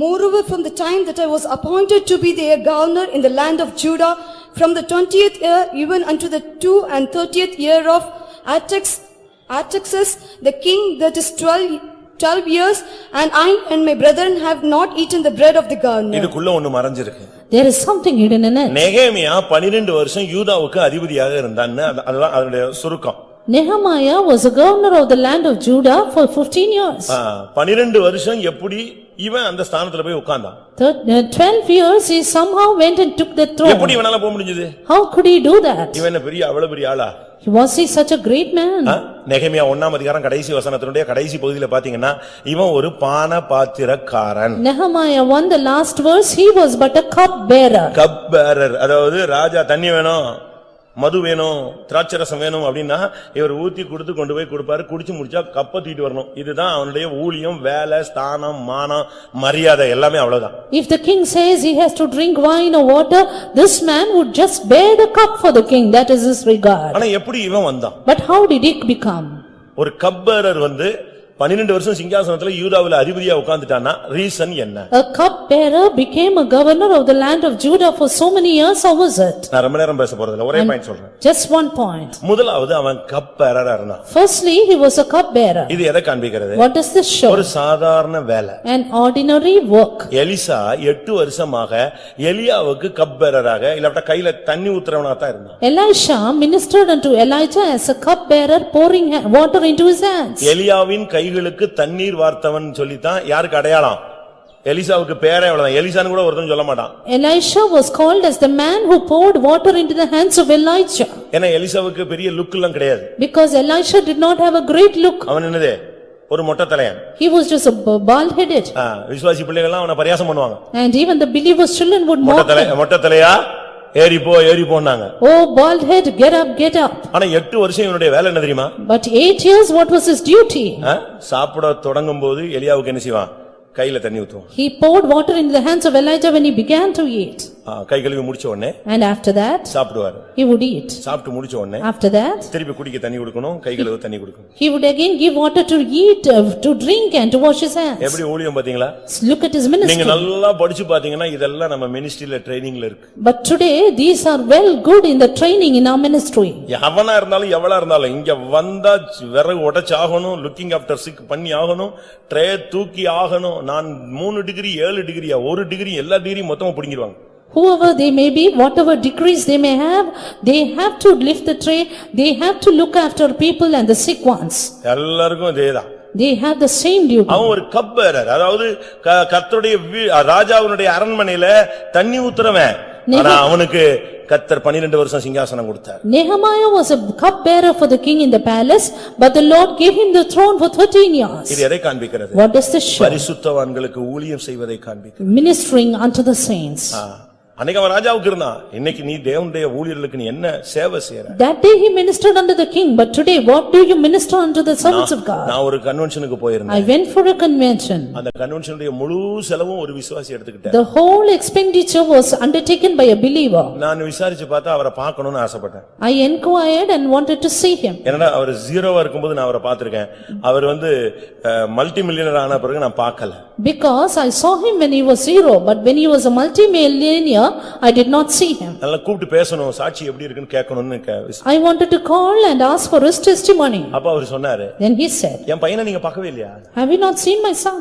Moreover, from the time that I was appointed to be their governor in the land of Judah, from the 20th year even unto the 32nd year of Artaxerxes the king, that is 12 years, and I and my brethren have not eaten the bread of the governor. இதுக்குள்ள ஒன்னு மறைஞ்சிருக்கு. There is something hidden in it. நெகேமியா 12 வருஷம் யூதாவுக்கு அதிபதியாக இருந்தான்னு அதுதான் அதனுடைய சுருக்கம். Nehemiah was a governor of the land of Judah for 15 years. 12 வருஷம் எப்படி இவன் அந்த ஸ்தானத்துல போய் உட்கார்ந்தான்? 12 years he somehow went and took the throne. எப்படி இவனால போக முடிஞ்சது? How could he do that? இவன் அவ்வளவு பெரிய ஆளா? Was he such a great man? நெகேமியா 1ஆம் அதிகாரம் கடைசி வசனத்தினுடைய கடைசி பகுதியில பாத்தீங்கன்னா இவன் ஒரு பான பாத்திரக்காரன். Nehemiah 1 the last verse, he was but a cup bearer. cup bearer, அதாவது ராஜா தண்ணி வேணும், மது வேணும், திராட்சரசம் வேணும் அப்படின்னா இவர் ஊத்தி கொடுத்து கொண்டு போய் கொடுப்பாரு. குடிச்சு முடிச்சா கப்ப தூக்கிட்டு வரணும். இதுதான் அவனுடைய ஊழியம், வேலை, ஸ்தானம், மானம், மரியாதை எல்லாமே அவ்வளவுதான். If the king says he has to drink wine or water, this man would just bear the cup for the king. That is his regard. ஆனா எப்படி இவன் வந்தான்? But how did he become? ஒரு cup bearer 12 வருஷம் சிங்காசனத்துல யூதாவுல அதிபதியா உட்கார்ந்துட்டானா reason என்ன? A cup bearer became a governor of the land of Judah for so many years. How was it? நான் ரொம்ப நேரம் பேச போறதில்ல, ஒரே பாயிண்ட் சொல்றேன். Just one point. முதலாவது அவன் cup bearer இருந்தான். Firstly, he was a cup bearer. இது எதை காண்பிக்கிறது? What does this show? ஒரு சாதாரண வேலை. An ordinary work. எலிசா 8 வருஷமாக எலியாவுக்கு cup bearer-ஆக இல்லட்ட கையில தண்ணி ஊத்துறவனா தான் இருந்தான். Elisha ministered unto Elijah as a cup bearer, pouring water into his hands. எலியாவின் கைகளுக்கு தண்ணீர் வார்த்தவன் சொல்லித்தான் யாருக்கு அடையாளம்? எலிசாவுக்கு பேரே அவ்வளவுதான். எலிசான்னு கூட ஒருத்தன் சொல்ல மாட்டான். Elisha was called as the man who poured water into the hands of Elijah. ஏன்னா எலிசாவுக்கு பெரிய லுக் எல்லாம் கிடையாது. Because Elisha did not have a great look. அவன் என்னது? ஒரு மொட்டை தலையன். He was just a bald headed. விசுவாசி பிள்ளைகள் எல்லாம் அவனை பரியாசம் பண்ணுவாங்க. And even the believers children would mock him. மொட்டை தலையா ஏறி போனாங்க. Oh bald head, get up, get up. ஆனா 8 வருஷம் இவனுடைய வேலை என்ன தெரியுமா? But 8 years what was his duty? சாப்பிட தொடங்கும்போது எலியாவுக்கு என்ன செய்வான்? கையில தண்ணி ஊத்துவான். He poured water into the hands of Elijah when he began to eat. கை கழுவி முடிச்ச உடனே And after that சாப்பிடுவார். he would eat. சாப்பிட்டு முடிச்ச உடனே After that திருப்பி குடிக்க தண்ணி கொடுக்கணும், கை கழுவ தண்ணி கொடுக்கணும். he would again give water to eat, to drink and to wash his hands. எப்படி ஊழியம் பாத்தீங்களா? Look at his ministry. நீங்க நல்லா படிச்சு பாத்தீங்கன்னா இதெல்லாம் நம்ம மினிஸ்ட்ரியில ட்ரெய்னிங்ல இருக்கு. But today these are well good in the training in our ministry. எவனா இருந்தாலும் எவளா இருந்தாலும் இங்க வந்தா விறகு உடைச்சு ஆகணும், லுக்கிங் ஆஃப்டர் சிக் பண்ணி ஆகணும், ட்ரே தூக்கி ஆகணும். நான் 3 டிகிரி 7 டிகிரியா 1 டிகிரி எல்லா டிகிரி மொத்தமா புடிங்கிடுவாங்க. Whoever they may be, whatever degrees they may have, they have to lift the tray, they have to look after people and the sick ones. எல்லாருக்கும் இதேதான். They have the same duty. அவன் ஒரு cup பேரர், அதாவது கர்த்தருடைய ராஜாவுடைய அரண்மனையில தண்ணி ஊத்துறவன். ஆனா அவனுக்கு கர்த்தர் 12 வருஷம் சிங்காசனம் கொடுத்தார். Nehemiah was a cup bearer for the king in the palace, but the Lord gave him the throne for 13 years. இது எதை காண்பிக்கிறது? What does this show? பரிசுத்தவான்களுக்கு ஊழியம் செய்வதை காண்பிக்கிறது. Ministering unto the saints. அன்னைக்கு அவன் ராஜாவுக்கு இருந்தான். இன்னைக்கு நீ தேவனுடைய ஊழியர்களுக்கு நீ என்ன சேவை செய்யற? That day he ministered unto the king, but today what do you minister unto the servants of God? நான் ஒரு கன்வென்ஷனுக்கு போயிருந்தேன். I went for a convention. அந்த கன்வென்ஷனுடைய முழு செலவும் ஒரு விசுவாசி எடுத்துக்கிட்டார். The whole expenditure was undertaken by a believer. நான் விசாரிச்சு பார்த்தா அவரை பார்க்கணும்னு ஆசைப்பட்டேன். I inquired and wanted to see him. என்னடா அவர் ஜீரோவா இருக்கும்போது நான் அவரை பார்த்திருக்கேன். அவர் மல்டி மில்லியனர் ஆன பிறகு நான் பார்க்கல. Because I saw him when he was zero, but when he was a multi-millionaire I did not see him. நல்லா கூப்பிட்டு பேசணும், சாட்சி எப்படி இருக்குன்னு கேட்கணும்னு I wanted to call and ask for his testimony. அப்ப அவர் சொன்னாரு. Then he said, என் பையனை நீங்க பார்க்கவே இல்லையா? Have you not seen my son?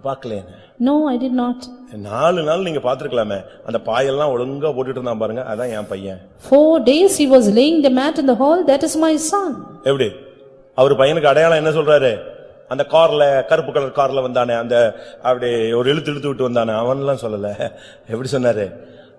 பார்க்கலையே. No, I did not. 4 நாள் நீங்க பார்த்திருக்கலாமே. அந்த பாயெல்லாம் ஒழுங்கா போட்டுட்டு இருந்தான் பாருங்க, அதான் என் பையன். 4 days he was laying the mat in the hall, that is my son. எப்படி? அவர் பையனுக்கு அடையாளம் என்ன சொல்றாரு? அந்த கார்ல கருப்பு கலர் கார்ல வந்தானே, அந்த அப்படி ஒரு இழுத்து விட்டு வந்தானே, அவன்லாம் சொல்லல. எப்படி சொன்னாரு?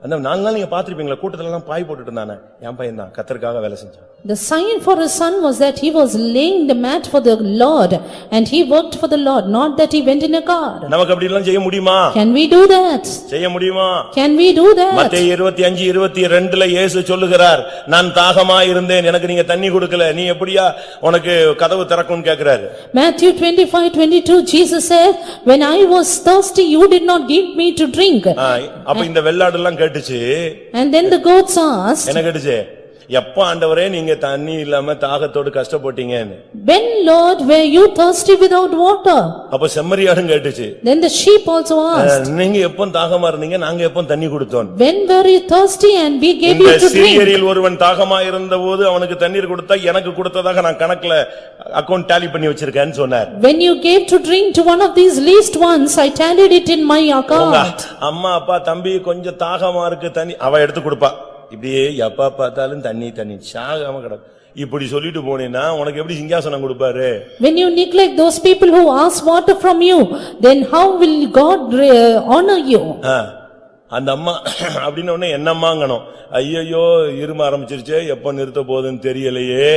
அந்த 4 நாள் நீங்க பாத்திருப்பீங்களா, கூட்டத்துல எல்லாம் பாய் போட்டுட்டு இருந்தானே, என் பையன் தான் கர்த்தருக்காக வேலை செஞ்சான். The sign for his son was that he was laying the mat for the Lord and he worked for the Lord, not that he went in a car. நமக்கு அப்படி எல்லாம் செய்ய முடியுமா? Can we do that? செய்ய முடியுமா? Can we do that? மத்தேயு 25:22ல இயேசு சொல்லுகிறார், நான் தாகமா இருந்தேன், எனக்கு நீங்க தண்ணி கொடுக்கல, நீ எப்படியா உனக்கு கதவு திறக்கும்னு கேக்குறாரு. Matthew 25:22 Jesus said, when I was thirsty you did not give me to drink. அப்ப இந்த வெள்ளாடு எல்லாம் கேட்டுச்சு. And then the goats asked, என்ன கேட்டுச்சு? எப்ப ஆண்டவரே நீங்க தண்ணி இல்லாம தாகத்தோடு கஷ்டப்பட்டீங்கன்னு? When Lord were you thirsty without water? அப்ப செம்மறியாடும் கேட்டுச்சு. Then the sheep also asked, நீங்க எப்ப தாகமா இருந்தீங்க, நாங்க எப்ப தண்ணி கொடுத்தோம்? When were you thirsty and we gave you to drink? சீரியரில் ஒருவன் தாகமா இருந்தபோது அவனுக்கு தண்ணீர் கொடுத்தா எனக்கு கொடுத்ததாக நான் கணக்குல அக்கவுண்ட் டாலி பண்ணி வச்சிருக்கேன்னு சொன்னார். When you gave to drink to one of these least ones, I tallied it in my account. அம்மா அப்பா தம்பி கொஞ்சம் தாகமா இருக்கு தண்ணி, அவ எடுத்து கொடுப்பா. இப்படியே எப்பா பார்த்தாலும் தண்ணி தண்ணி சாகாம கிடக்கு. இப்படி சொல்லிட்டு போனேன்னா உனக்கு எப்படி சிங்காசனம் கொடுப்பாரு? When you neglect those people who ask water from you, then how will God honor you? அந்த அம்மா அப்படின்னு உடனே என்னம்மாங்கணும். ஐயோ இரும ஆரம்பிச்சிருச்சே, எப்ப நிறுத்த போகுதுன்னு தெரியலையே,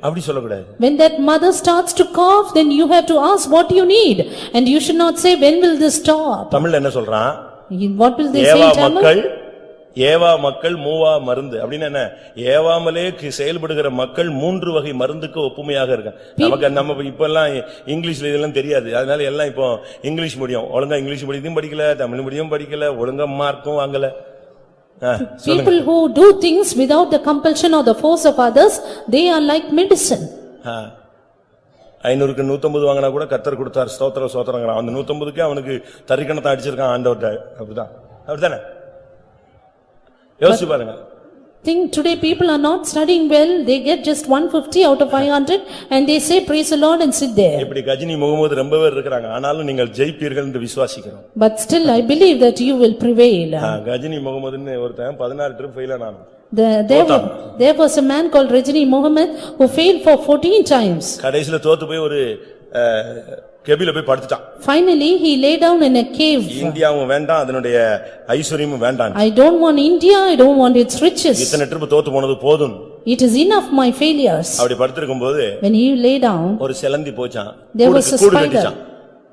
அப்படி சொல்லக்கூடாது. When that mother starts to cough, then you have to ask what you need, and you should not say when will this stop. தமிழ்ல என்ன சொல்றான்? What will they say in Tamil? ஏவா மக்கள் மூவா மருந்து அப்படின்னு என்ன? ஏவாமலே செயல்படுகிற மக்கள் 3 வகை மருந்துக்கு ஒப்புமையாக இருக்காங்க. நமக்கு நம்ம இப்ப எல்லாம் இங்கிலீஷ்ல இதெல்லாம் தெரியாது, அதனால எல்லாம் இப்போ இங்கிலீஷ் மீடியம், ஒழுங்கா இங்கிலீஷ் மீடியம் படிக்கல, தமிழ் மீடியம் படிக்கல, ஒழுங்கா மார்க்கும் வாங்கல. People who do things without the compulsion or the force of others, they are like medicine. 500க்கு 150 வாங்கினா கூட கர்த்தர் கொடுத்தார், ஸ்தோத்திரம் ஸ்தோத்திரங்கறான். அந்த 150க்கு அவனுக்கு தரிக்கணத்தை அடிச்சிருக்கான் ஆண்டவர்ட்ட. அப்படிதான் அப்படிதானே? யோசிச்சு பாருங்க. Think today people are not studying well, they get just 150 out of 500 and they say praise the Lord and sit there. இப்படி கஜினி முகமது ரொம்ப பேர் இருக்காங்க, ஆனாலும் நீங்கள் ஜெயிப்பீர்கள் என்று விசுவாசிக்கிறோம். But still I believe that you will prevail. Ghajini முகமதுன்னு ஒருத்தன் 16 ட்ரிப் ஃபெயில் ஆனான். There was a man called Rajini Mohammed who failed for 14 times. கடைசில தோத்து போய் ஒரு கேபில போய் படுத்துட்டான். Finally he lay down in a cave. இந்தியாவும் வேண்டாம், அதனுடைய ஐஸ்வரியமும் வேண்டாம். I don't want India, I don't want its riches. இத்தனை ட்ரிப் தோத்து போனது போதும். It is enough my failures. அப்படி படுத்திருக்கும்போது when he lay down, ஒரு செலந்தி போச்சான். There was a spider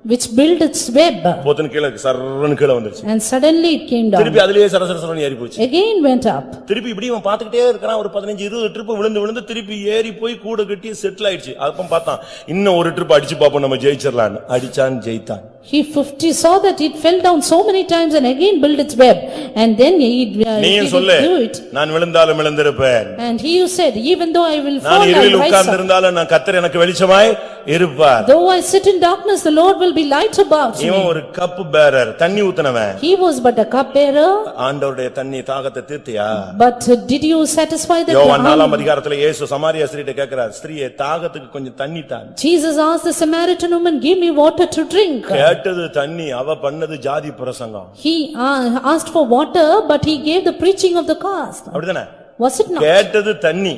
which built its web. போத்தன கீழ சர்றன்னு கீழ வந்துருச்சு. And suddenly it came down. திருப்பி அதிலேயே சரசரசரன்னு ஏறி போச்சு. Again went up. திருப்பி இப்படி இவன் பாத்துக்கிட்டே இருக்கான். ஒரு 15-20 ட்ரிப் விழுந்து திருப்பி ஏறி போய் கூட கட்டி செட்டில் ஆயிடுச்சு. அப்ப பார்த்தான், இன்னும் ஒரு ட்ரிப் அடிச்சு பாப்போம் நம்ம ஜெயிச்சிரலாம்னு. அடிச்சான், ஜெயித்தான். He saw that it fell down so many times and again built its web, and then he நீயும் சொல்லு நான் விழுந்தாலும் விழுந்திருப்பேன். And he said, even though I will fall, நான் I இருளில் will rise உட்கார்ந்திருந்தாலும் நான் கர்த்தர் எனக்கு வெளிச்சமாய் இருப்பார். Though I sit in darkness, the Lord will be light about me. இவன் ஒரு கப் பேரர், தண்ணி ஊத்துனவன். He was but a cup bearer. ஆண்டவருடைய தண்ணி தாகத்தை தீர்த்தியா? But did you satisfy the யோவான் 4ஆம் அதிகாரத்திலே இயேசு சமாரியா ஸ்திரீட்ட கேக்குறார், ஸ்திரீயே தாகத்துக்கு கொஞ்சம் தண்ணி தா. Jesus asked the Samaritan woman, give me water to drink. கேட்டது தண்ணி, அவ பண்ணது ஜாதி பிரசங்கம். He asked for water, but he gave the preaching of the caste. அப்படிதானே? Was it not? கேட்டது தண்ணி,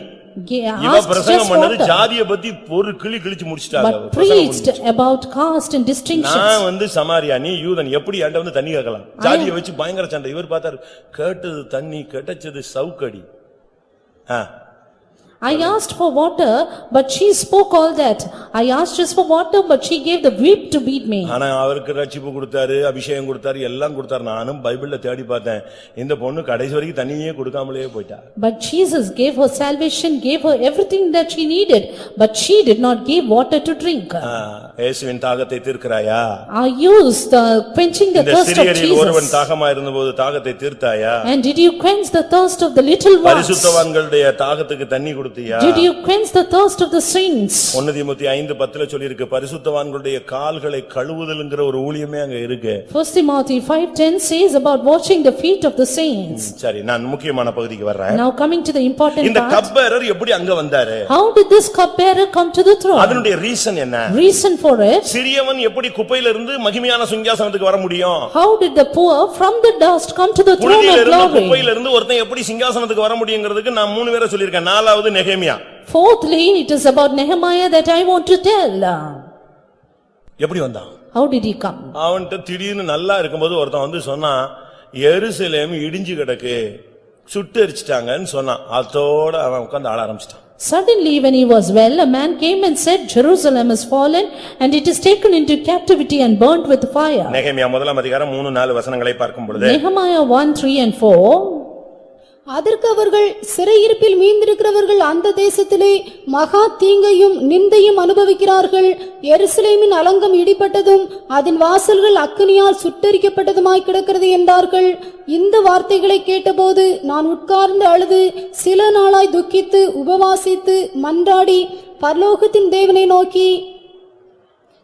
இவ பிரசங்கம் பண்ணது ஜாதியை பத்தி ஒரு கிளி கிழிச்சு முடிச்சிட்டாங்க. But preached about caste and distinctions. நான் சமாரியா, நீ யூதன், எப்படி என்கிட்ட வந்து தண்ணி கேட்கலாம்? ஜாதியை வச்சு பயங்கர சண்டை. இவர் பார்த்தாரு, கேட்டது தண்ணி, கிடைச்சது சவுக்கடி. I asked for water, but she spoke all that. I asked just for water, but she gave the whip to beat me. ஆனா அவருக்கு ரட்சிப்பு கொடுத்தாரு, அபிஷேகம் கொடுத்தாரு, எல்லாம் கொடுத்தாரு. நானும் பைபிள்ல தேடி பார்த்தேன், இந்த பொண்ணு கடைசி வரைக்கும் தண்ணியே கொடுக்காமலே போயிட்டா. But Jesus gave her salvation, gave her everything that she needed, but she did not give water to drink. இயேசுவின் தாகத்தை தீர்க்கறாயா? Are you quenching the thirst of Jesus? ஒருவன் தாகமா இருந்தபோது தாகத்தை தீர்த்தாயா? And did you quench the thirst of the little ones? பரிசுத்தவான்களுடைய தாகத்துக்கு தண்ணி கொடுத்தியா? Did you quench the thirst of the saints? 1 தீமோத்தேயு 5:10ல சொல்லி இருக்கு, பரிசுத்தவான்களுடைய கால்களை கழுவுதல்ங்கற ஒரு ஊழியமே அங்க இருக்கு. 1 Timothy 5:10 says about washing the feet of the saints. சரி, நான் முக்கியமான பகுதிக்கு வர்றேன். Now coming to the important part. இந்த கப்பேரர் எப்படி அங்க வந்தாரு? How did this cupbearer come to the throne? அதனுடைய ரீசன் என்ன? Reason for it. சிறியவன் எப்படி குப்பையில இருந்து மகிமையான சிங்காசனத்துக்கு வர முடியும்? How did the poor from the dust come to the throne of glory? குப்பையில இருந்து ஒருத்தன் எப்படி சிங்காசனத்துக்கு வர முடியும்ங்கிறதுக்கு நான் 3 பேரை சொல்லிருக்கேன். நாலாவது நெகேமியா. Fourthly, it is about Nehemiah that I want to tell. எப்படி வந்தான்? How did he come? அவன்ட்ட திடீர்னு நல்லா இருக்கும்போது ஒருத்தன் வந்து சொன்னா, எருசலேம் இடிஞ்சு கிடக்கு, சுட்டு எரிச்சிட்டாங்கன்னு சொன்னான். அதோட அவன் உட்கார்ந்து ஆள ஆரம்பிச்சிட்டான். Suddenly when he was well, a man came and said, Jerusalem is fallen and it is taken into captivity and burnt with fire. நெகேமியா 1ஆம் அதிகாரம் 3-4 வசனங்களை பார்க்கும் பொழுது, Nehemiah 1:3-4. அதற்கு அவர்கள் சிறையிருப்பில் மீந்திருக்கிறவர்கள் அந்த தேசத்திலே மகா தீங்கையும் நிந்தையும் அனுபவிக்கிறார்கள். எருசலேமின் அலங்கம் இடிபட்டதும் அதன் வாசல்கள் அக்கினியால் சுட்டெரிக்கப்பட்டதுமாய் கிடக்கிறது என்றார்கள். இந்த வார்த்தைகளை கேட்டபோது நான் உட்கார்ந்து அழுது சில நாளாய் துக்கித்து உபவாசித்து மன்றாடி பரலோகத்தின் தேவனை நோக்கி,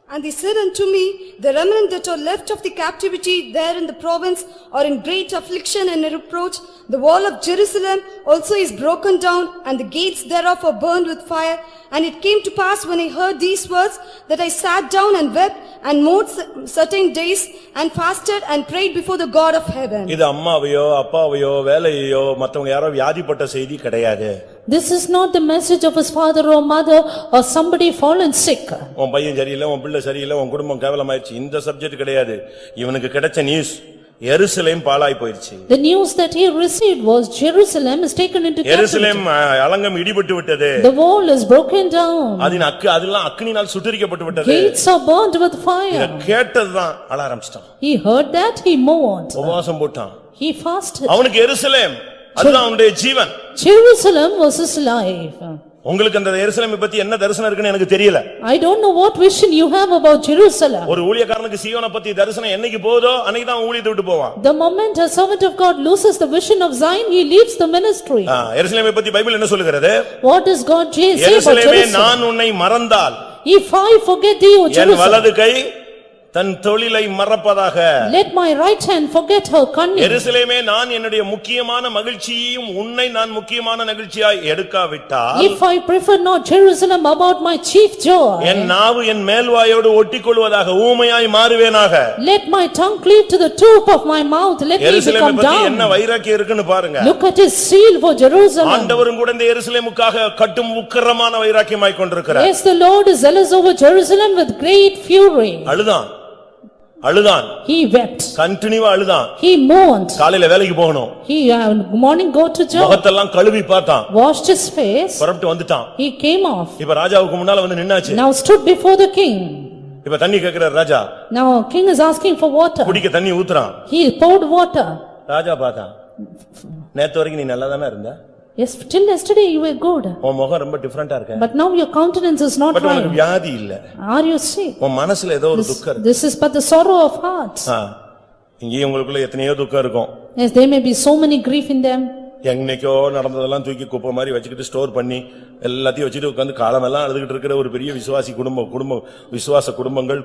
And they said unto me, the remnant that are left of the captivity there in the province are in great affliction and reproach. The wall of Jerusalem also is broken down, and the gates thereof are burned with fire. And it came to pass when I heard these words, that I sat down and wept, and mourned certain days, and fasted and prayed before the God of heaven. இது அம்மாவையோ அப்பாவையோ வேலையோ மத்தவங்க யாரோ வியாதிப்பட்ட செய்தி கிடையாது. This is not the message of his father or mother or somebody fallen sick. உன் பையன் சரியில்லை, உன் பிள்ளை சரியில்லை, உன் குடும்பம் கேவலமாயிருச்சு, இந்த சப்ஜெக்ட் கிடையாது. இவனுக்கு கிடைச்ச நியூஸ், எருசலேம் பாழாய் போயிருச்சு. The news that he received was Jerusalem is taken into captivity. எருசலேம் அலங்கம் இடிபட்டு விட்டது. The wall is broken down. அதெல்லாம் அக்கினியால் சுட்டெரிக்கப்பட்டு விட்டது. Gates are burnt with fire. இத கேட்டதுதான் அழ ஆரம்பிச்சிட்டான். He heard that, he mourned. உபவாசம் போட்டான். He fasted. அவனுக்கு எருசலேம் அதுதான் அவனுடைய ஜீவன். Jerusalem was his life. உங்களுக்கு அந்த எருசலேமை பத்தி என்ன தரிசனம் இருக்குன்னு எனக்கு தெரியல. I don't know what vision you have about Jerusalem. ஒரு ஊழியக்காரனுக்கு சீயோனை பத்தி தரிசனம் என்னைக்கு போதோ அன்னைக்கு தான் ஊழியத்தை விட்டு போவான். The moment a servant of God loses the vision of Zion, he leaves the ministry. எருசலேமை பத்தி பைபிள் என்ன சொல்லுகிறது? What does God say about எருசலேமே, Jerusalem? நான் உன்னை மறந்தால், If I forget thee, O Jerusalem, என் வலது கை தன் தொழிலை மறப்பதாக. Let my right hand forget her cunning. எருசலேமே, நான் என்னுடைய முக்கியமான மகிழ்ச்சியையும் உன்னை நான் முக்கியமான மகிழ்ச்சியாய் எடுக்காவிட்டால், If I prefer not Jerusalem about my chief joy, என் நாவு என் மேல்வாயோடு ஒட்டிக்கொள்வதாக, ஊமையாய் மாறுவேனாக. Let my tongue cleave to the tooth of my mouth, let me எருசலேமை become பத்தி என்ன dumb. வைராக்கியம் இருக்குன்னு பாருங்க. Look at his zeal for Jerusalem. ஆண்டவரும் கூட இந்த எருசலேமுக்காக கட்டும் உக்கிரமான வைராக்கியமாய் கொண்டிருக்கிறார். Yes, the Lord is zealous over Jerusalem with great fury. அழுதான். He wept. கண்டினியூவா அழுதான். He mourned. காலையில வேலைக்கு போகணும். He morning go to job. முகத்தெல்லாம் கழுவி பார்த்தான். Washed his face. புறப்பட்டு வந்துட்டான். He came off. இப்ப ராஜாவுக்கு முன்னால வந்து நின்னாச்சு. Now stood before the king. இப்ப தண்ணி கேக்குறார் ராஜா. Now king is asking for water. குடிக்க தண்ணி ஊத்துறான். He poured water. ராஜா பார்த்தான். நேத்து வரைக்கும் நீ நல்லா தானே இருந்த? Yes, till yesterday you were good, உன் முகம் ரொம்ப டிஃபரண்டா இருக்கு. but now your countenance is not but உனக்கு right. வியாதி இல்ல. Are you sick? உன் மனசுல ஏதோ ஒரு துக்கம் இருக்கு. This is but the sorrow of heart. இங்கே உங்களுக்குள்ள எத்தனையோ துக்கம் இருக்கும். Yes, there may be so many grief in them. என்னைக்கோ நடந்ததெல்லாம் தூக்கி குப்பை மாதிரி வச்சுக்கிட்டு ஸ்டோர் பண்ணி எல்லாத்தையும் வச்சுட்டு உட்கார்ந்து காலமெல்லாம் அழுதுகிட்டு இருக்கிற ஒரு பெரிய விசுவாச குடும்பங்கள்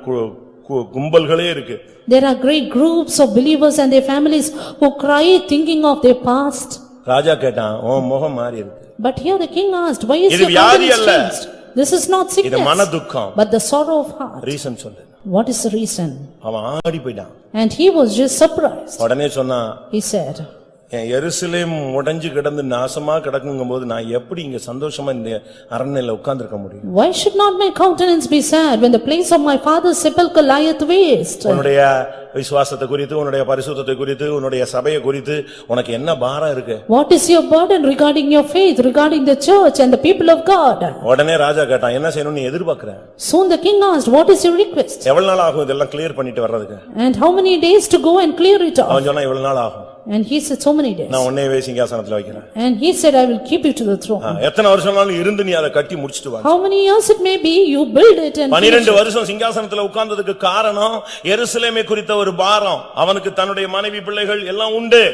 கும்பல்களே இருக்கு. There are great groups of believers and their families who cry thinking of their past. ராஜா கேட்டான், உன் முகம் மாறி இருக்கு. But here the king asked, why is your countenance changed? This is not sickness, இது மன துக்கம். but the sorrow of heart. Reason சொல்லு. What is the reason? அவன் ஆடி போய்ட்டான். And he was just surprised. உடனே சொன்னான், He said, எருசலேம் உடைஞ்சு கிடந்து நாசமா கிடக்கும்போது நான் எப்படி இங்க சந்தோஷமா இந்த அரண்மனையில உட்கார்ந்திருக்க முடியும்? Why should not my countenance be sad when the place of my father's sepulchre lieth waste? உன்னுடைய விசுவாசத்தை குறித்து, உன்னுடைய பரிசுத்தத்தை குறித்து, உன்னுடைய சபையை குறித்து உனக்கு என்ன பாரம் இருக்கு? What is your burden regarding your faith, regarding the church and the people of God? உடனே ராஜா கேட்டான், என்ன செய்யணும் நீ எதிர்பார்க்கற? Soon the king asked, what is your request? எவ்வளவு நாள் ஆகும் இதெல்லாம் கிளியர் பண்ணிட்டு வர்றதுக்கு? And how many days to go and clear it off? அவன் சொன்னா இவ்வளவு நாள் ஆகும். And he said, so many days. நான் உன்னையவே சிங்காசனத்துல வைக்கிறேன். And he said, I will keep you to the throne. எத்தனை வருஷம்னாலும் இருந்து நீ அதை கட்டி முடிச்சிட்டு வா. How many years it may be, you build it and 12 வருஷம் சிங்காசனத்துல உட்கார்ந்ததுக்கு காரணம் எருசலேமை குறித்த ஒரு பாரம். அவனுக்கு தன்னுடைய மனைவி பிள்ளைகள் எல்லாம் உண்டு.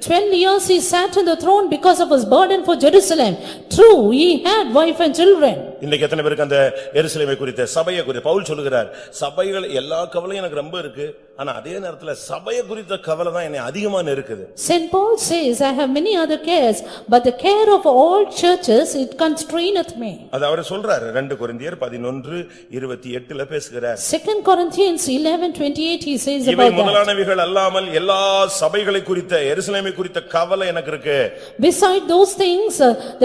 12 years he sat on the throne because of his burden for Jerusalem. True, he had wife and children. இன்னைக்கு எத்தனை பேருக்கு அந்த எருசலேமை குறித்த சபையை குறித்து பவுல் சொல்லுகிறார், சபைகள் எல்லா கவலையும் எனக்கு ரொம்ப இருக்கு, ஆனா அதே நேரத்துல சபையை குறித்த கவலை தான் என்னை அதிகமா இருக்குது. Saint Paul says, I have many other cares, but the care of all churches, it constraineth me. அது அவர் சொல்றாரு 2 கொரிந்தியர் 11:28ல பேசுகிறார். 2 Corinthians 11:28 he says இவை about that. முதலானவைகள் அல்லாமல் எல்லா சபைகளை குறித்த எருசலேமை குறித்த கவலை எனக்கு இருக்கு. Beside those things,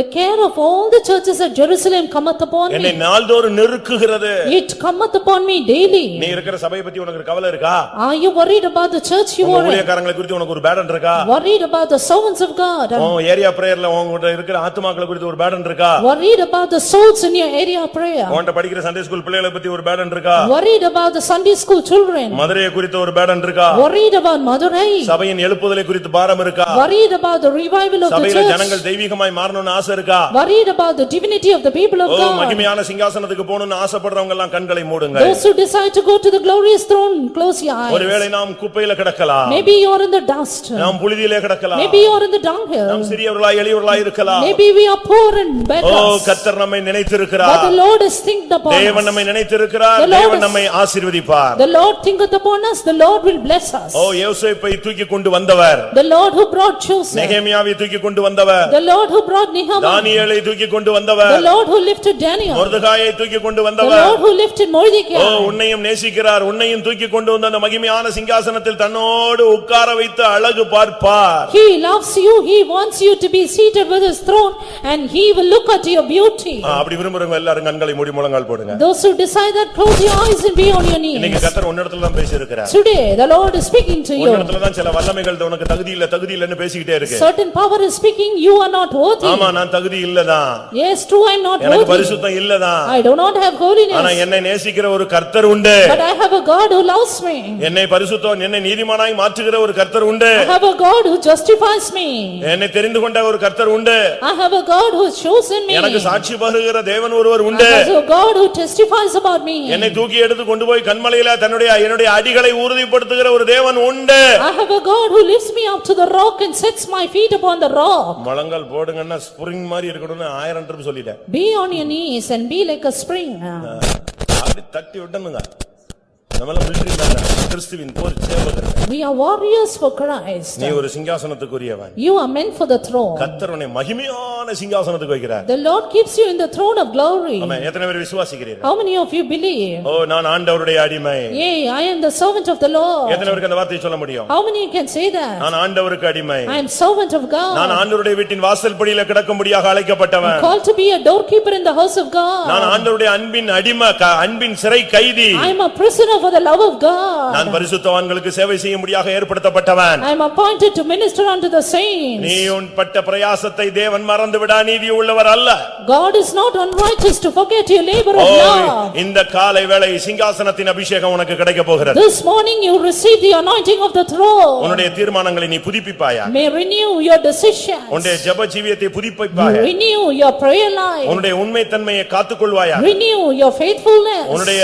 the care of all the churches at Jerusalem cometh upon என்னை me. நாள்தோறும் நெருக்குகிறது. It cometh upon me daily. நீ இருக்கிற சபையை பத்தி உனக்கு கவலை இருக்கா? Are you worried about the church you are in? ஊழியக்காரங்களை குறித்து உனக்கு ஒரு பேடன் இருக்கா? Worried about the servants of God? Area பிரேயர்ல உன்கிட்ட இருக்கிற ஆத்துமாக்களை குறித்து ஒரு பேடன் இருக்கா? Worried about the souls in your area of prayer? உன்கிட்ட படிக்கிற சண்டே ஸ்கூல் பிள்ளைகளை பத்தி ஒரு பேடன் இருக்கா? Worried about the Sunday school children? மதுரையை குறித்து ஒரு பேடன் இருக்கா? Worried about Madurai? சபையின் எழுப்புதலை குறித்து பாரம் இருக்கா? Worried about the revival of the சபையில church? ஜனங்கள் தெய்வீகமாய் மாறணும்னு ஆசை இருக்கா? Worried about the divinity of the people of God? மகிமையான சிங்காசனத்துக்கு போகணும்னு ஆசைப்படுறவங்க எல்லாம் கண்களை மூடுங்க. Those who decide to go to the glorious throne, close your eyes. ஒருவேளை நாம் குப்பையில கிடக்கலாம். Maybe you are in the dust. நாம் புழுதியிலே கிடக்கலாம். Maybe you are in the dunghill. நாம் சிறியவர்களாய் எளியவர்களாய் இருக்கலாம். Maybe we are poor and beggars. கர்த்தர் நம்மை நினைத்திருக்கிறார். But the Lord is thinked upon us. தேவன் நம்மை நினைத்திருக்கிறார். தேவன் நம்மை ஆசீர்வதிப்பார். The Lord thinketh upon us. The Lord will bless us. யோசேப்பை தூக்கி கொண்டு வந்தவர். The Lord who brought Joseph. நெகேமியாவை தூக்கி கொண்டு வந்தவர். The Lord who brought Nehemiah. தானியேலை தூக்கி கொண்டு வந்தவர். The Lord who lifted Daniel. மொர்தெகாயை தூக்கி கொண்டு The வந்தவர். Lord who lifted Mordecai. உன்னையும் நேசிக்கிறார். உன்னையும் தூக்கி கொண்டு வந்த அந்த மகிமையான சிங்காசனத்தில் தன்னோடு உட்கார வைத்து அழகு பார்ப்பார். He loves you. He wants you to be seated with his throne and he will look at your beauty. அப்படி விரும்புறவங்க எல்லாரும் கண்களை மூடி முழங்கால் போடுங்க. Those who decide that, close your eyes and be on your knees. இன்னைக்கு கர்த்தர் உன்னிடத்துல தான் பேசி இருக்கிறார். Today the Lord is speaking to you. உன்னிடத்துல தான் சில வல்லமைகள் உனக்கு தகுதி இல்லன்னு பேசிக்கிட்டே இருக்கு. Certain power is speaking, you are not worthy. ஆமா நான் தகுதி இல்லதான். Yes, true, I am not worthy. எனக்கு பரிசுத்தம் இல்லதான். I do not have holiness. ஆனா என்னை நேசிக்கிற ஒரு கர்த்தர் உண்டு. But I have a God who loves me. என்னை பரிசுத்தம் என்னை நீதிமானாய் மாற்றுகிற ஒரு கர்த்தர் உண்டு. I have a God who justifies me. என்னை தெரிந்து கொண்ட ஒரு கர்த்தர் உண்டு. I have a God who has chosen me. எனக்கு சாட்சி பகருகிற தேவன் ஒருவர் உண்டு. I have a God who testifies about me. என்னை தூக்கி எடுத்து கொண்டு போய் கன்மலையில என்னுடைய அடிகளை உறுதிப்படுத்துகிற ஒரு தேவன் உண்டு. I have a God who lifts me up to the rock and sets my feet upon the rock. முழங்கால் போடுங்கன்னா ஸ்ப்ரிங் மாதிரி இருக்கணும்னு 1000 ட்ரிப் சொல்லிட்டேன். Be on your knees and be like a spring. அப்படி தட்டி விட்டனுங்க. நம்மள மிலிட்டரி மேன் கிறிஸ்துவின் போர் சேவகர். We are warriors for Christ. நீ ஒரு சிங்காசனத்துக்குரியவன். You are meant for the throne. கர்த்தர் உன்னை மகிமையான சிங்காசனத்துக்கு வைக்கிறார். The Lord keeps you in the throne of glory. ஆமென். எத்தனை பேர் விசுவாசிக்கிறீர்கள்? How many of you believe? நான் ஆண்டவருடைய அடிமை. Yea, I am the servant of the Lord. எத்தனை பேருக்கு அந்த வார்த்தையை சொல்ல முடியும்? How many can say that? நான் ஆண்டவருக்கு அடிமை. I am servant of God. நான் ஆண்டவருடைய வீட்டின் வாசல்படியில கிடக்கும்படியாக அழைக்கப்பட்டவன். Called to be a doorkeeper in the house of God. நான் ஆண்டவருடைய அன்பின் அடிமை, அன்பின் சிறை கைதி. I am a prisoner of for the love of God. நான் பரிசுத்தவான்களுக்கு சேவை செய்யும்படியாக ஏற்படுத்தப்பட்டவன். I am appointed to minister unto the saints. நீ உன் பட்ட பிரயாசத்தை தேவன் மறந்து விடா நீதி உள்ளவர் அல்ல. God is not unrighteous to forget your labor of love. இந்த காலை வேளை சிங்காசனத்தின் அபிஷேகம் உனக்கு கிடைக்க போகிறது. This morning you receive the anointing of the throne. உன்னுடைய தீர்மானங்களை நீ புதுப்பிப்பாயா? May renew your decisions. உன்னுடைய ஜெப ஜீவியத்தை புதுப்பிப்பாயா? Renew your prayer life. உன்னுடைய உண்மைத்தன்மையை காத்துக்கொள்வாயா? Renew your faithfulness. உன்னுடைய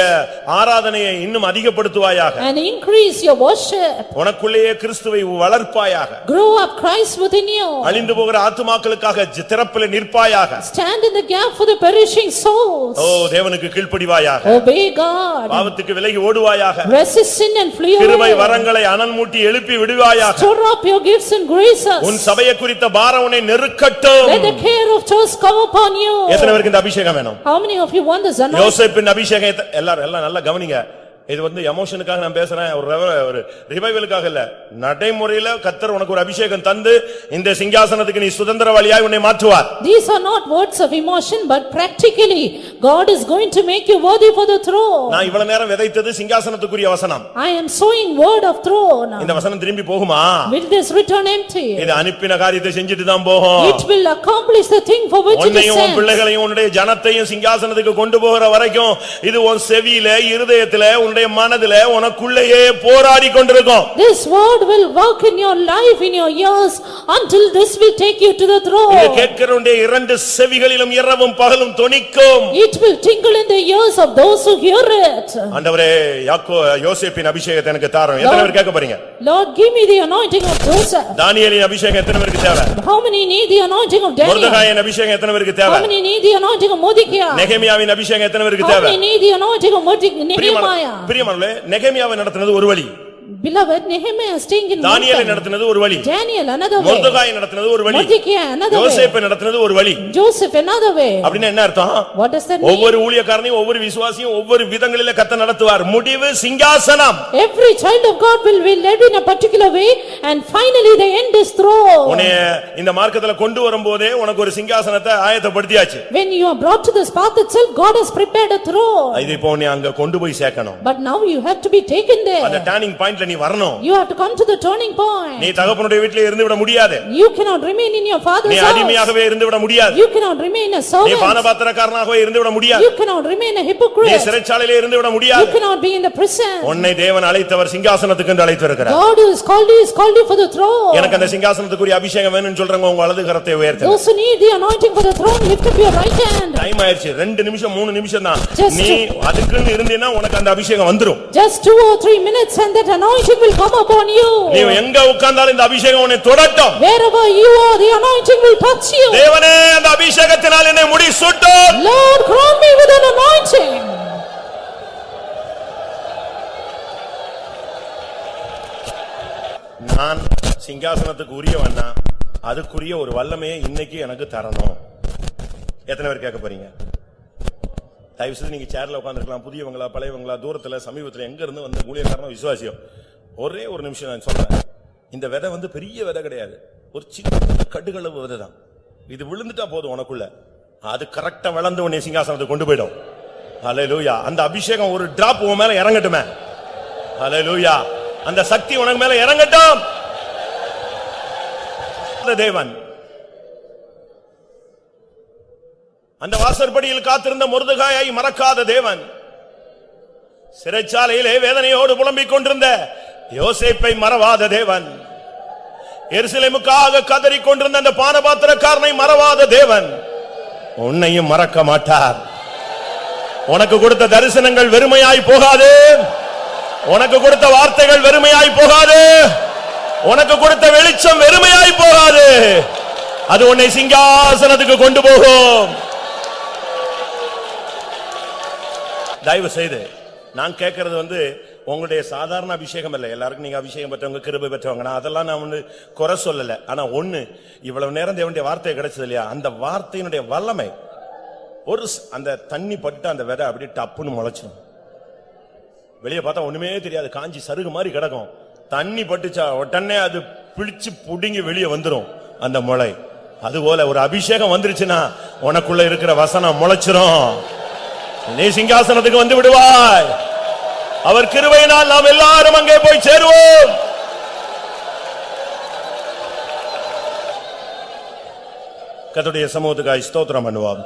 ஆராதனையை இன்னும் அதிகப்படுத்துவாயாக. And increase your worship. உனக்குள்ளேயே கிறிஸ்துவை வளர்ப்பாயாக. Grow up Christ within you. அழிந்து போகிற ஆத்துமாக்களுக்காக திறப்பிலே நிற்பாயாக. Stand in the gap for the perishing souls. தேவனுக்கு கீழ்ப்படிவாயாக. Obey God. பாவத்துக்கு விலகி ஓடுவாயாக. Resist sin and flee away. கிருபை வரங்களை அனல் மூட்டி எழுப்பி விடுவாயாக. Stir up your gifts and graces. உன் சபையை குறித்த பாரம் உன்னை நெருக்கட்டும். Let the care of church come upon you. எத்தனை பேருக்கு இந்த அபிஷேகம் வேணும்? How many of you want this anointing? யோசேப்பின் அபிஷேகம் எல்லாம் நல்லா கவனிங்க. இது எமோஷனுக்காக நான் பேசுறேன், ஒரு ரிவைவலுக்காக இல்ல. நடைமுறையில கர்த்தர் உனக்கு ஒரு அபிஷேகம் தந்து இந்த சிங்காசனத்துக்கு நீ சுதந்திரவாளியாய் உன்னை மாற்றுவார். These are not words of emotion, but practically God is going to make you worthy for the throne. நான் இவ்வளவு நேரம் விதைத்தது சிங்காசனத்துக்குரிய வசனம். I am sowing word of throne. இந்த வசனம் திரும்பி போகுமா? Will this return empty? இது அனுப்பின காரியத்தை செஞ்சிட்டு தான் போகும். It will accomplish the thing for which it is உன்னையும் உன் sent. பிள்ளைகளையும் உன்னுடைய ஜனத்தையும் சிங்காசனத்துக்கு கொண்டு போகிற வரைக்கும் இது உன் செவியிலே இருதயத்திலே உன்னுடைய மனதிலே உனக்குள்ளேயே போராடி கொண்டிருக்கும். This word will work in your life, in your ears, until this will take you to the throne. இது கேட்கிறவனுடைய இரண்டு செவிகளிலும் இரவும் பகலும் தொனிக்கும். It will tingle in the ears of those who hear it. ஆண்டவரே யோசேப்பின் அபிஷேகத்தை எனக்கு தாரும். எத்தனை பேர் கேட்க போறீங்க? Lord, give me the anointing of Joseph. தானியேலின் அபிஷேகம் எத்தனை பேருக்கு தேவை? How many need the anointing of Daniel? மொர்தெகாயின் அபிஷேகம் எத்தனை பேருக்கு தேவை? How many need the anointing of Mordecai? நெகேமியாவின் அபிஷேகம் எத்தனை பேருக்கு How தேவை? many need the anointing of Nehemiah? பிரியமானவர்களே, நெகேமியாவை நடத்துனது ஒரு வழி. Beloved, Nehemiah staying in தானியேலை நடத்துனது ஒரு வழி. Daniel another way. மொர்தெகாயை நடத்துனது ஒரு வழி. Mordecai another way. யோசேப்பை நடத்துனது ஒரு வழி. Joseph another way. அப்படினா என்ன அர்த்தம்? What does that mean? ஒவ்வொரு ஊழியக்காரனையும் ஒவ்வொரு விசுவாசியும் ஒவ்வொரு விதங்களிலே கர்த்தர் நடத்துவார். முடிவு சிங்காசனம். Every child of God will be led in a particular way and finally the end is throne. உன்னை இந்த மார்க்கத்துல கொண்டு வரும்போதே உனக்கு ஒரு சிங்காசனத்தை ஆயத்தப்படுத்தியாச்சு. When you are brought to this path itself, God has prepared a throne. இது இப்போ நீ அங்க கொண்டு போய் சேர்க்கணும். But now you have to be taken there. அந்த டர்னிங் பாயிண்ட்ல நீ வரணும். You have to come to the turning point. நீ தகப்பனுடைய வீட்டிலே இருந்து விட முடியாது. You cannot remain in your father's நீ house. அடிமையாகவே இருந்து விட முடியாது. You cannot remain a servant. நீ பானபாத்திரக்காரனாகவே இருந்து விட முடியாது. You cannot remain a hypocrite. நீ சிறைச்சாலையிலே இருந்து விட முடியாது. You cannot be in the prison. உன்னை தேவன் அழைத்தவர் சிங்காசனத்துக்கு என்று அழைத்திருக்கிறார். God who has called you for the throne. எனக்கு அந்த சிங்காசனத்துக்குரிய அபிஷேகம் வேணும்னு சொல்றவங்க உங்க வலது கரத்தை உயர்த்துங்க. Those who need the anointing for the throne, lift up your right hand. Time ஆயிருச்சு. 2 நிமிஷம் 3 நிமிஷம் தான். Just நீ அதுக்குன்னு இருந்தீனா உனக்கு அந்த அபிஷேகம் வந்துரும். Just 2 or 3 minutes and that anointing will come upon you. நீ எங்க உட்கார்ந்தாலும் இந்த அபிஷேகம் உன்னை தொடட்டும். Wherever you are, the anointing will touch you. தேவனே அந்த அபிஷேகத்தினால் என்னை முடி சூட்டும். Lord, crown me with an anointing. நான் சிங்காசனத்துக்கு உரியவன்னா அதுக்குரிய ஒரு வல்லமையை இன்னைக்கு எனக்கு தரணும். எத்தனை பேர் கேட்க போறீங்க? தயவு செய்து நீங்க சேர்ல உட்கார்ந்திருக்கலாம். புதியவங்களா பழையவங்களா தூரத்துல சமீபத்துல எங்க இருந்து வந்த ஊழியக்காரனோ விசுவாசியோ, ஒரே ஒரு நிமிஷம் நான் சொல்றேன். இந்த விதை பெரிய விதை கிடையாது, ஒரு சின்ன கடுகளவு விதை தான். இது விழுந்துட்டா போதும் உனக்குள்ள, அது கரெக்டா வளர்ந்து உன்னை சிங்காசனத்தை கொண்டு போயிடும். ஹல்லேலூயா. அந்த அபிஷேகம் ஒரு டிராப் உன் மேல இறங்கட்டுமே. ஹல்லேலூயா. அந்த சக்தி உனக்கு மேல இறங்கட்டும். தேவன் அந்த வாசற்படியில் காத்திருந்த மொர்தெகாயை மறக்காத தேவன், சிறைச்சாலையிலே வேதனையோடு புலம்பிக் கொண்டிருந்த யோசேப்பை மறவாத தேவன், எருசலேமுக்காக கதறிக் கொண்டிருந்த அந்த பானபாத்திரக்காரனை மறவாத தேவன் உன்னையும் மறக்க மாட்டார். உனக்கு கொடுத்த தரிசனங்கள் வெறுமையாய் போகாது. உனக்கு கொடுத்த வார்த்தைகள் வெறுமையாய் போகாது. உனக்கு கொடுத்த வெளிச்சம் வெறுமையாய் போகாது. அது உன்னை சிங்காசனத்துக்கு கொண்டு போகும். தயவு செய்து நான் கேட்கறது உங்களுடைய சாதாரண அபிஷேகம் இல்ல. எல்லாருக்கும் நீங்க அபிஷேகம் பெற்றவங்க, கிருபை பெற்றவங்க, அதெல்லாம் நான் குறை சொல்லல. ஆனா ஒண்ணு, இவ்வளவு நேரம் தேவனுடைய வார்த்தை கிடைச்சது இல்லையா, அந்த வார்த்தையினுடைய வல்லமை, ஒரு அந்த தண்ணி பட்டு அந்த விதை அப்படியே டப்புன்னு முளைச்சிடும். வெளியே பார்த்தா ஒண்ணுமே தெரியாது, காஞ்சி சருகு மாதிரி கிடக்கும். தண்ணி பட்டுச்சா உடனே அது பிடிச்சு புடுங்கி வெளியே வந்துரும் அந்த முளை. அதுபோல ஒரு அபிஷேகம் வந்துருச்சுன்னா உனக்குள்ள இருக்கிற வசனம் முளைச்சிரும். நீ சிங்காசனத்துக்கு வந்து விடுவாய். அவர் கிருபையினால் நாம் எல்லாரும் அங்கே போய் சேருவோம். கர்த்தருடைய சமூகத்துக்காய் ஸ்தோத்திரம் பண்ணுவோம்.